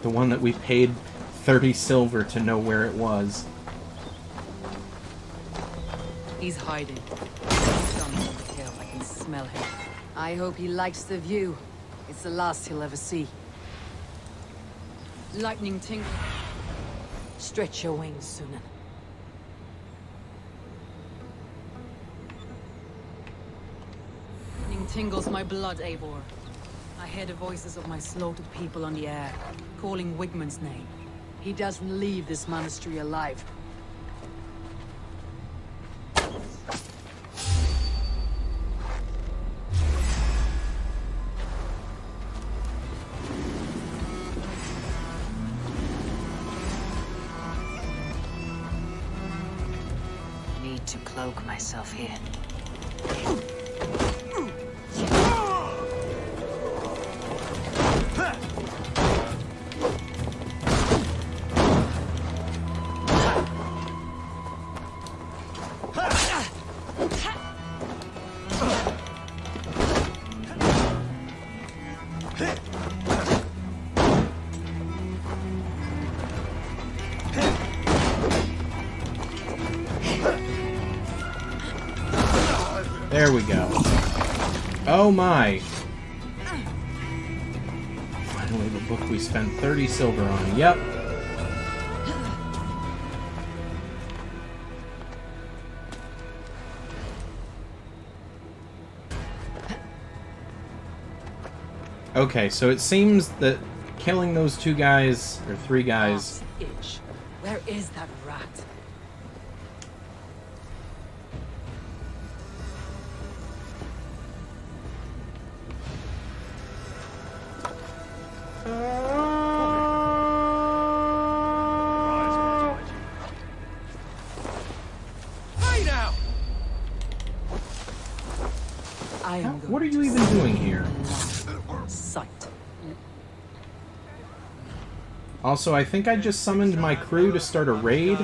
[SPEAKER 1] The one that we paid 30 silver to know where it was.
[SPEAKER 3] He's hiding. Somewhere on the hill, I can smell him.
[SPEAKER 18] I hope he likes the view. It's the last he'll ever see.
[SPEAKER 3] Lightning tingle.
[SPEAKER 18] Stretch your wings, Sunan.
[SPEAKER 3] Lightning tingles my blood, Eivor. I hear the voices of my slaughtered people on the air, calling Wigmund's name.
[SPEAKER 18] He doesn't leave this monastery alive. Need to cloak myself here.
[SPEAKER 1] There we go. Oh my! Finally, the book we spent 30 silver on. Yep. Okay, so it seems that killing those two guys, or three guys...
[SPEAKER 3] Itch. Where is that rat?
[SPEAKER 1] What are you even doing here?
[SPEAKER 3] Sight.
[SPEAKER 1] Also, I think I just summoned my crew to start a raid.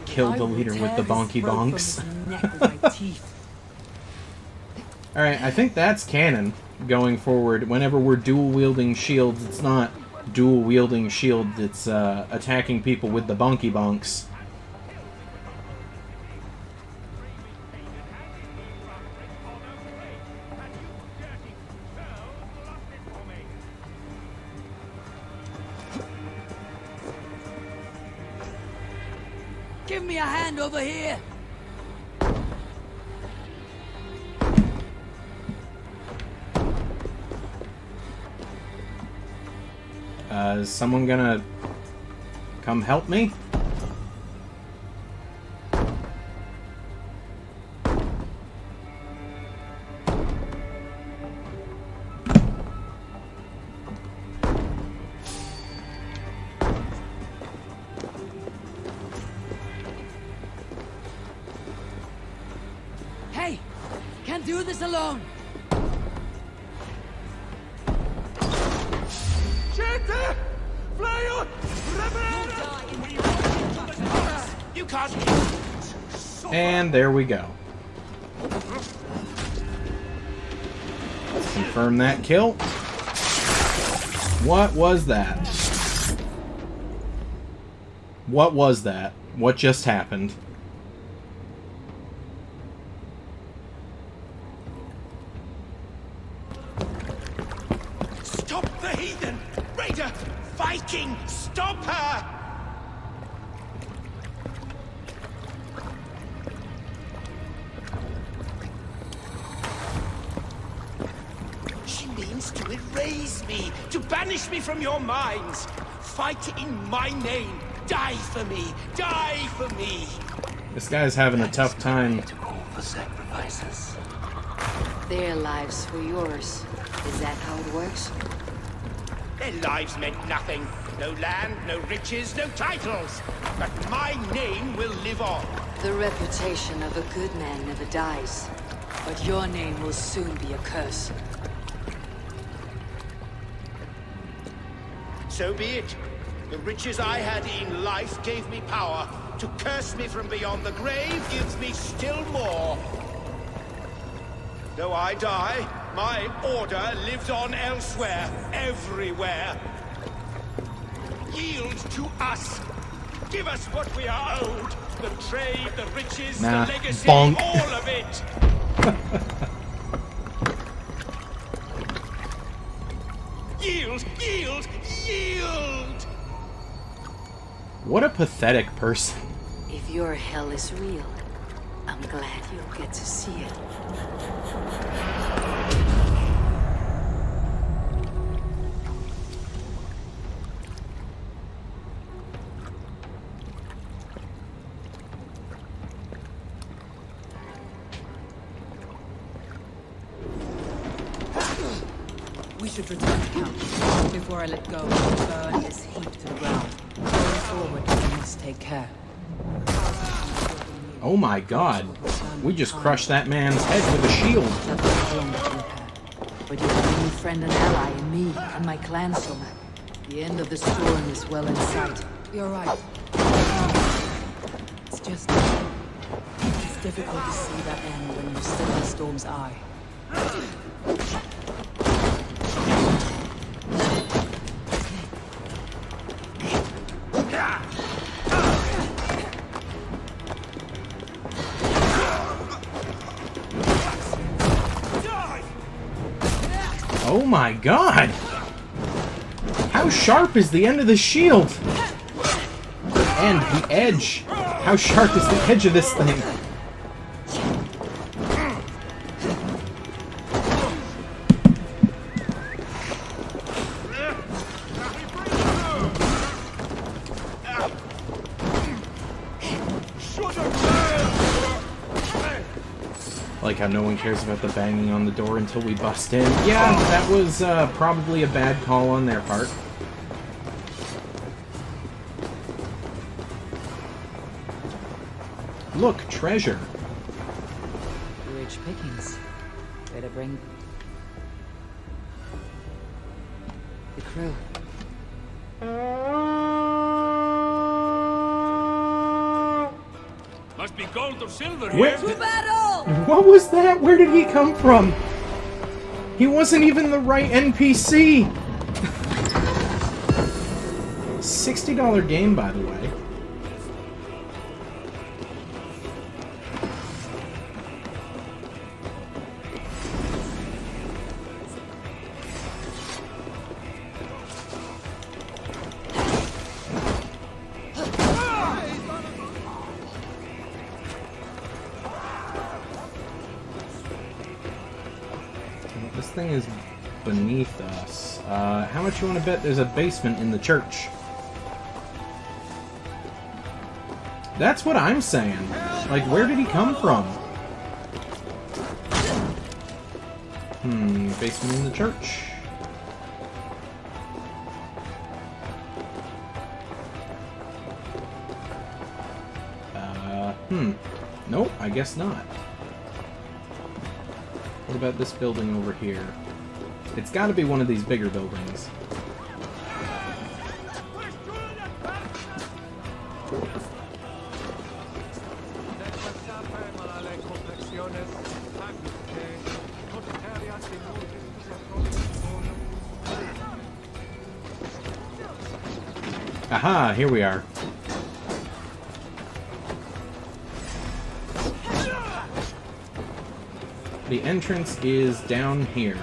[SPEAKER 1] Killed the leader with the bonky bonks. Alright, I think that's canon going forward. Whenever we're dual-wielding shields, it's not dual-wielding shield, it's attacking people with the bonky bonks.
[SPEAKER 18] Give me a hand over here!
[SPEAKER 1] Is someone gonna come help me?
[SPEAKER 18] Hey! Can't do this alone!
[SPEAKER 13] You can't.
[SPEAKER 1] And there we go. Let's confirm that kill. What was that? What was that? What just happened?
[SPEAKER 13] Stop the heathen! Raider! Viking! Stop her! She means to erase me, to banish me from your minds. Fight in my name.
[SPEAKER 17] Die for me! Die for me!
[SPEAKER 1] This guy's having a tough time.
[SPEAKER 21] For sacrifices.
[SPEAKER 18] Their lives for yours. Is that how it works?
[SPEAKER 17] Their lives meant nothing. No land, no riches, no titles. But my name will live on.
[SPEAKER 18] The reputation of a good man never dies. But your name will soon be a curse.
[SPEAKER 17] So be it. The riches I had in life gave me power. To curse me from beyond the grave gives me still more. Though I die, my order lives on elsewhere, everywhere. Yield to us. Give us what we are owed. The trade, the riches,
[SPEAKER 1] Nah,
[SPEAKER 17] the legacy,
[SPEAKER 1] bonk.
[SPEAKER 17] all of it. Yield, yield, yield!
[SPEAKER 1] What a pathetic person.
[SPEAKER 18] If your hell is real, I'm glad you'll get to see it.
[SPEAKER 3] We should return to camp. Before I let go, burn this heap to the ground. Going forward, we must take care.
[SPEAKER 1] Oh my god. We just crushed that man's head with a shield.
[SPEAKER 18] But you have a new friend and ally in me and my clanswoman. The end of the storm is well in sight.
[SPEAKER 3] You're right. It's just... It's difficult to see that end when you're still in the storm's eye.
[SPEAKER 1] Oh my god! How sharp is the end of the shield? And the edge. How sharp is the edge of this thing? Like how no one cares about the banging on the door until we bust in. Yeah, that was probably a bad call on their part. Look, treasure.
[SPEAKER 18] Rich pickings. Better bring... the crew.
[SPEAKER 7] Must be gold or silver
[SPEAKER 1] Where-
[SPEAKER 7] here.
[SPEAKER 1] What was that? Where did he come from? He wasn't even the right NPC! $60 game, by the way. This thing is beneath us. How much you want to bet there's a basement in the church? That's what I'm saying. Like, where did he come from? Basement in the church. Nope, I guess not. What about this building over here? It's got to be one of these bigger buildings. Aha, here we are. The entrance is down here.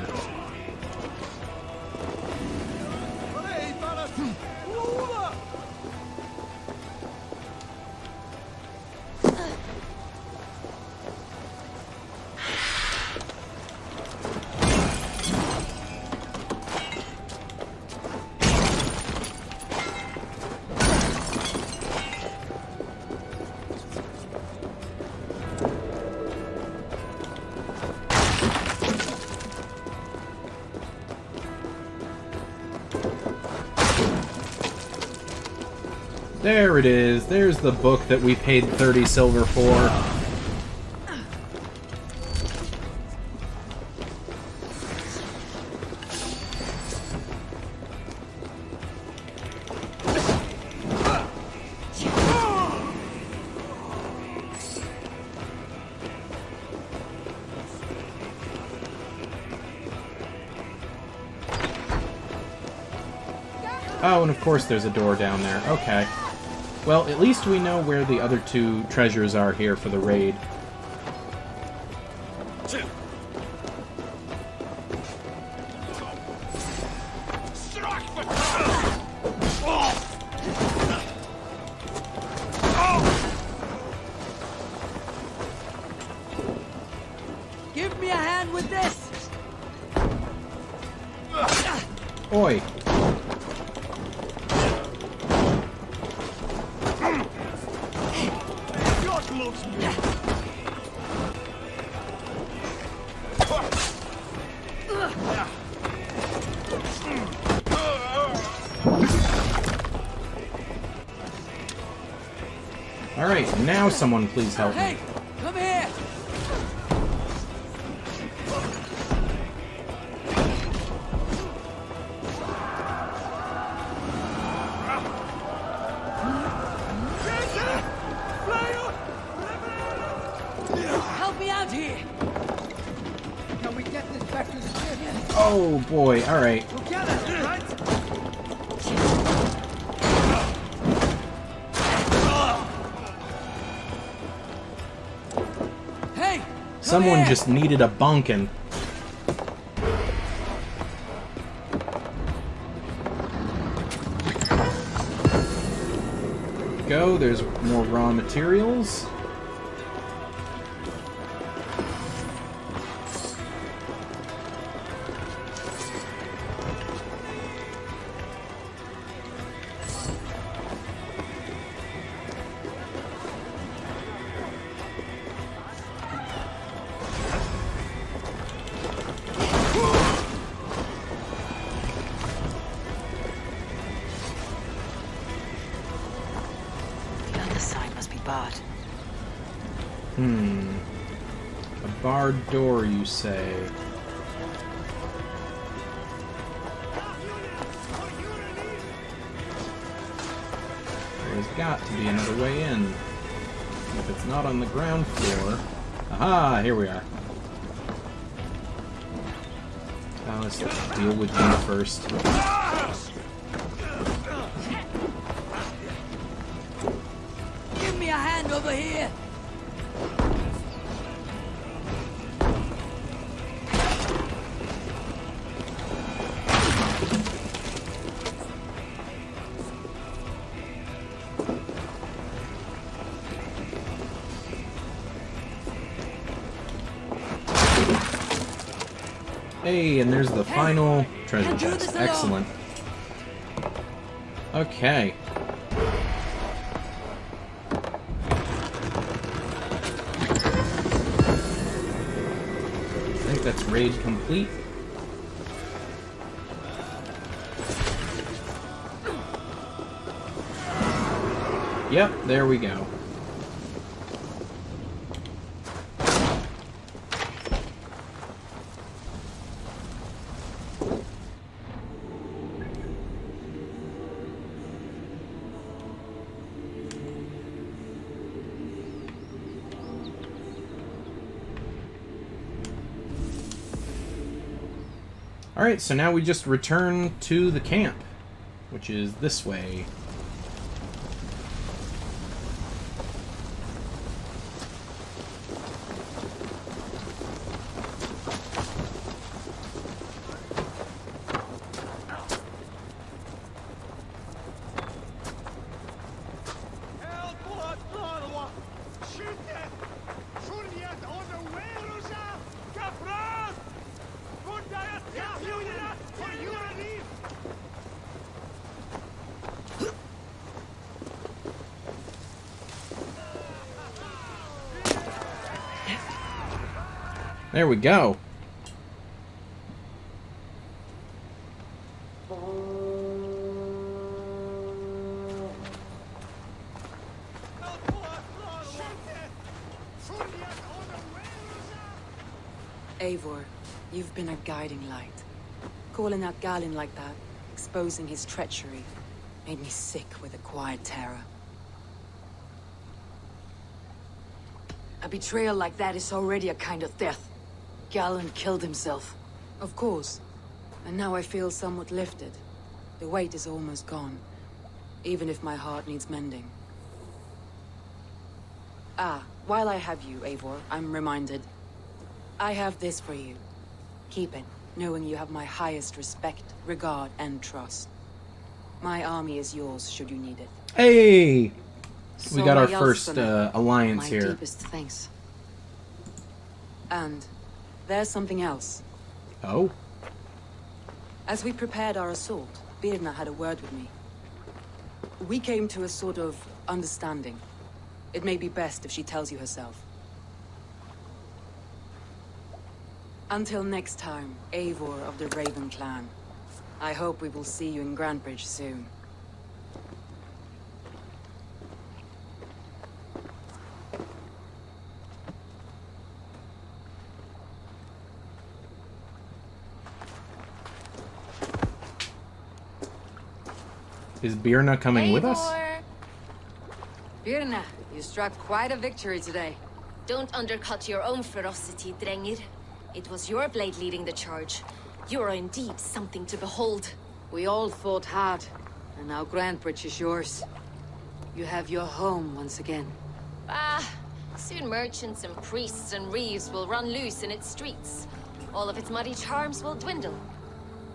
[SPEAKER 1] There it is. There's the book that we paid 30 silver for. Oh, and of course there's a door down there. Okay. Well, at least we know where the other two treasures are here for the raid.
[SPEAKER 3] Give me a hand with this!
[SPEAKER 1] Oi! Alright, now someone please help me.
[SPEAKER 3] Come here! Help me out here! Can we get this back to the city?
[SPEAKER 1] Oh boy, alright.
[SPEAKER 3] Together, right? Hey!
[SPEAKER 1] Someone just needed a bunkin'. Go, there's more raw materials.
[SPEAKER 18] The other side must be barred.
[SPEAKER 1] A barred door, you say? There's got to be another way in. If it's not on the ground floor... Aha! Here we are. Let's deal with you first.
[SPEAKER 3] Give me a hand over here!
[SPEAKER 1] Hey, and there's the final treasure chest. Excellent. Okay. I think that's raid complete. Yep, there we go. Alright, so now we just return to the camp, which is this way. There we go.
[SPEAKER 3] Eivor, you've been a guiding light. Calling out Galin like that, exposing his treachery, made me sick with a quiet terror.
[SPEAKER 18] A betrayal like that is already a kind of death. Galin killed himself.
[SPEAKER 3] Of course. And now I feel somewhat lifted. The weight is almost gone, even if my heart needs mending. Ah, while I have you, Eivor, I'm reminded. I have this for you. Keep it, knowing you have my highest respect, regard, and trust. My army is yours, should you need it.
[SPEAKER 1] Hey! We got our
[SPEAKER 3] Sola
[SPEAKER 1] first
[SPEAKER 3] Jalsana,
[SPEAKER 1] alliance
[SPEAKER 3] my
[SPEAKER 1] here.
[SPEAKER 3] deepest thanks. And there's something else.
[SPEAKER 1] Oh?
[SPEAKER 3] As we prepared our assault, Birna had a word with me. We came to a sort of understanding. It may be best if she tells you herself. Until next time, Eivor of the Raven clan. I hope we will see you in Grantebridge soon.
[SPEAKER 1] Is Birna coming with us?
[SPEAKER 18] Birna, you struck quite a victory today.
[SPEAKER 11] Don't undercut your own ferocity, Drengir. It was your blade leading the charge. You are indeed something to behold.
[SPEAKER 18] We all fought hard, and now Grantebridge is yours. You have your home once again.
[SPEAKER 11] Ah, soon merchants and priests and reeves will run loose in its streets. All of its muddy charms will dwindle.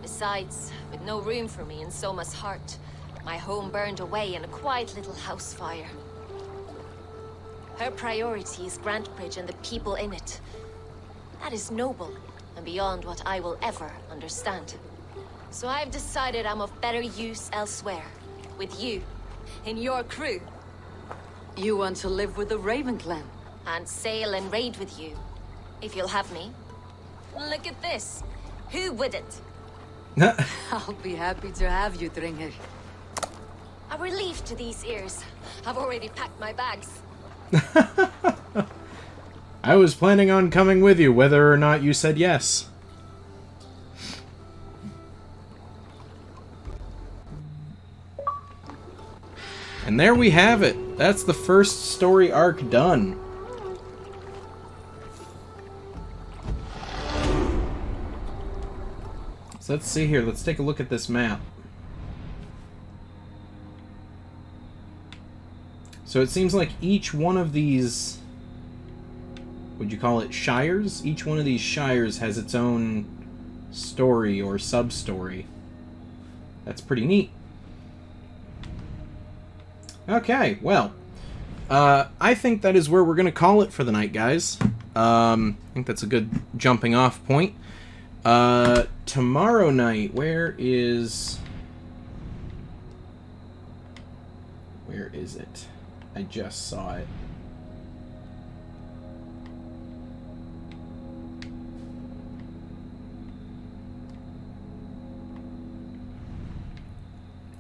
[SPEAKER 11] Besides, with no room for me in Soma's heart, my home burned away in a quiet little house fire. Her priority is Grantebridge and the people in it. That is noble, and beyond what I will ever understand. So I've decided I'm of better use elsewhere. With you. In your crew.
[SPEAKER 18] You want to live with the Raven clan?
[SPEAKER 11] And sail and raid with you. If you'll have me. Look at this. Who wouldn't?
[SPEAKER 18] I'll be happy to have you, Drengir.
[SPEAKER 11] A relief to these ears. I've already packed my bags.
[SPEAKER 1] I was planning on coming with you, whether or not you said yes. And there we have it. That's the first story arc done. So let's see here. Let's take a look at this map. So it seems like each one of these, would you call it shires? Each one of these shires has its own story or sub-story. That's pretty neat. Okay, well, I think that is where we're going to call it for the night, guys. I think that's a good jumping off point. Tomorrow night, where is it? I just saw it.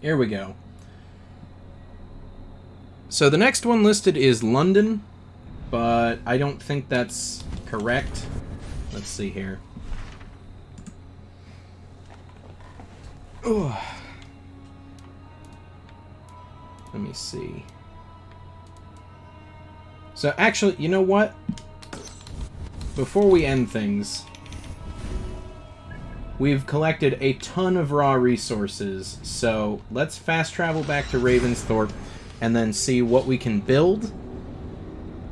[SPEAKER 1] Here we go. So the next one listed is London, but I don't think that's correct. Let's see here. Ugh. Let me see. So actually, you know what? Before we end things, we've collected a ton of raw resources, so let's fast travel back to Ravensthorpe and then see what we can build.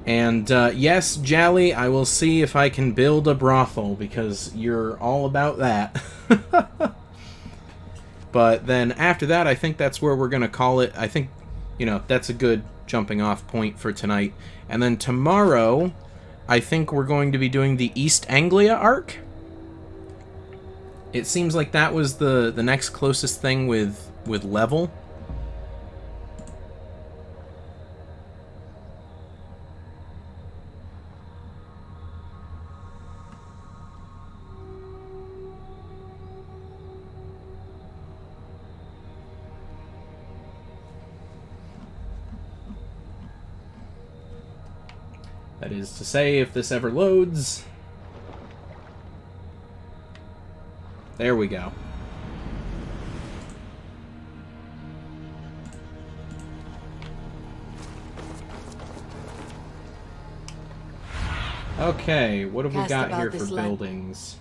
[SPEAKER 1] And yes, Jally, I will see if I can build a brothel, because you're all about that. But then after that, I think that's where we're going to call it. I think, you know, that's a good jumping off point for tonight. And then tomorrow, I think we're going to be doing the East Anglia arc. It seems like that was the next closest thing with level. That is to say, if this ever loads. There we go. Okay, what have we got here for buildings?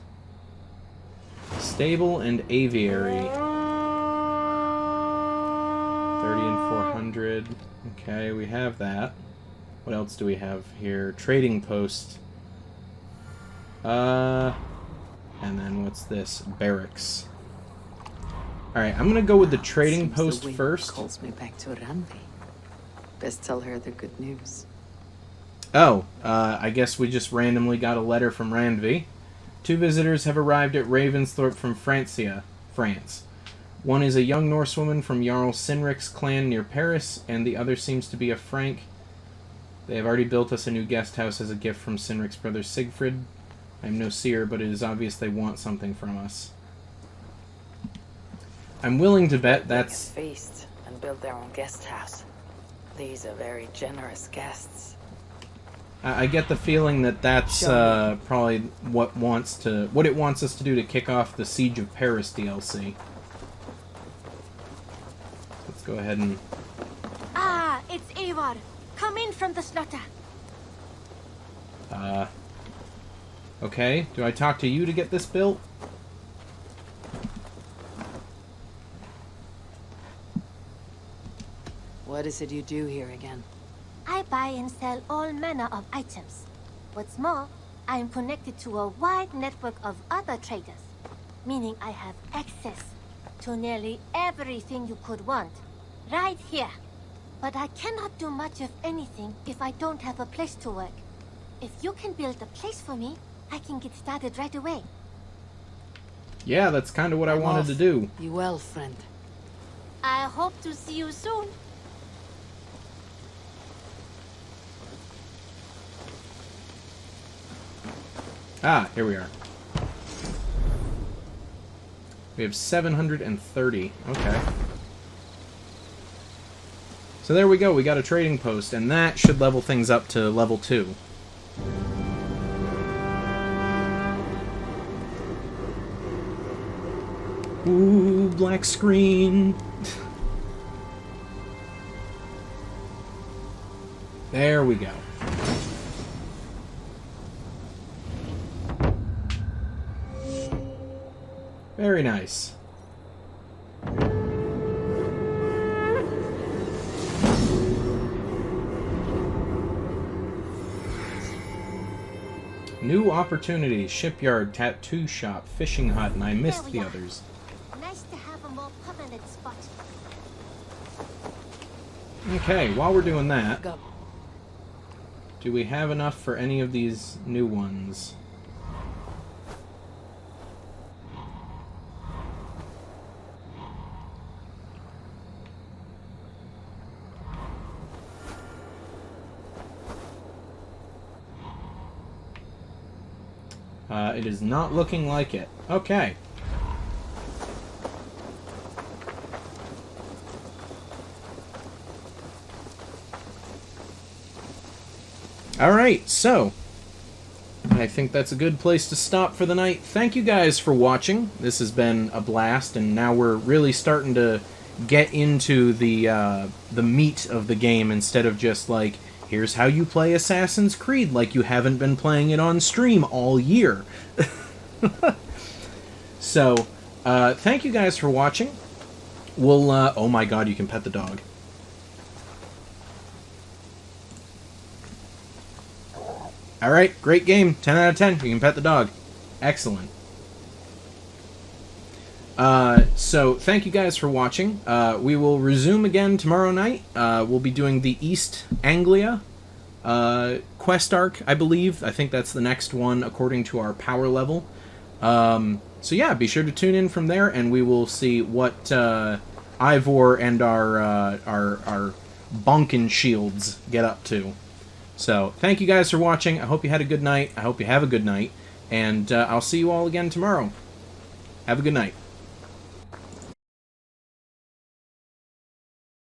[SPEAKER 1] Stable and aviary. 30 and 400. Okay, we have that. What else do we have here? Trading post. And then what's this? Barracks. Alright, I'm gonna go with the trading post first.
[SPEAKER 18] Calls me back to Randvi. Best tell her the good news.
[SPEAKER 1] Oh, I guess we just randomly got a letter from Randvi. 2 visitors have arrived at Ravensthorpe from Francia, France. One is a young Norse woman from Jarl Sinric's clan near Paris, and the other seems to be a Frank. They have already built us a new guest house as a gift from Sinric's brother Sigfrid. I am no seer, but it is obvious they want something from us. I'm willing to bet that's...
[SPEAKER 18] Feast and build their own guest house. These are very generous guests.
[SPEAKER 1] I get the feeling that that's probably what it wants us to do to kick off the Siege of Paris DLC. Let's go ahead and...
[SPEAKER 8] Ah, it's Eivor. Come in from the slaughter.
[SPEAKER 1] Okay. Do I talk to you to get this built?
[SPEAKER 18] What is it you do here again?
[SPEAKER 8] I buy and sell all manner of items. What's more, I am connected to a wide network of other traders, meaning I have access to nearly everything you could want, right here. But I cannot do much of anything if I don't have a place to work. If you can build a place for me, I can get started right away.
[SPEAKER 1] Yeah, that's kind of what I wanted to do.
[SPEAKER 18] Be well, friend.
[SPEAKER 8] I hope to see you soon.
[SPEAKER 1] Ah, here we are. We have 730. Okay. So there we go. We got a trading post, and that should level things up to level 2. Ooh, black screen. There we go. Very nice. New opportunities, shipyard, tattoo shop, fishing hut, and I missed the others.
[SPEAKER 8] Nice to have a more permanent spot.
[SPEAKER 1] Okay, while we're doing that, do we have enough for any of these new ones? It is not looking like it. Okay. Alright, so I think that's a good place to stop for the night. Thank you guys for watching. This has been a blast, and now we're really starting to get into the meat of the game instead of just like, here's how you play Assassin's Creed like you haven't been playing it on stream all year. So, thank you guys for watching. We'll, oh my god, you can pet the dog. Alright, great game. 10 out of 10. You can pet the dog. Excellent. So, thank you guys for watching. We will resume again tomorrow night. We'll be doing the East Anglia quest arc, I believe. I think that's the next one according to our power level. So yeah, be sure to tune in from there, and we will see what Ivor and our Bonkin shields get up to. So, thank you guys for watching. I hope you had a good night. I hope you have a good night. And I'll see you all again tomorrow. Have a good night.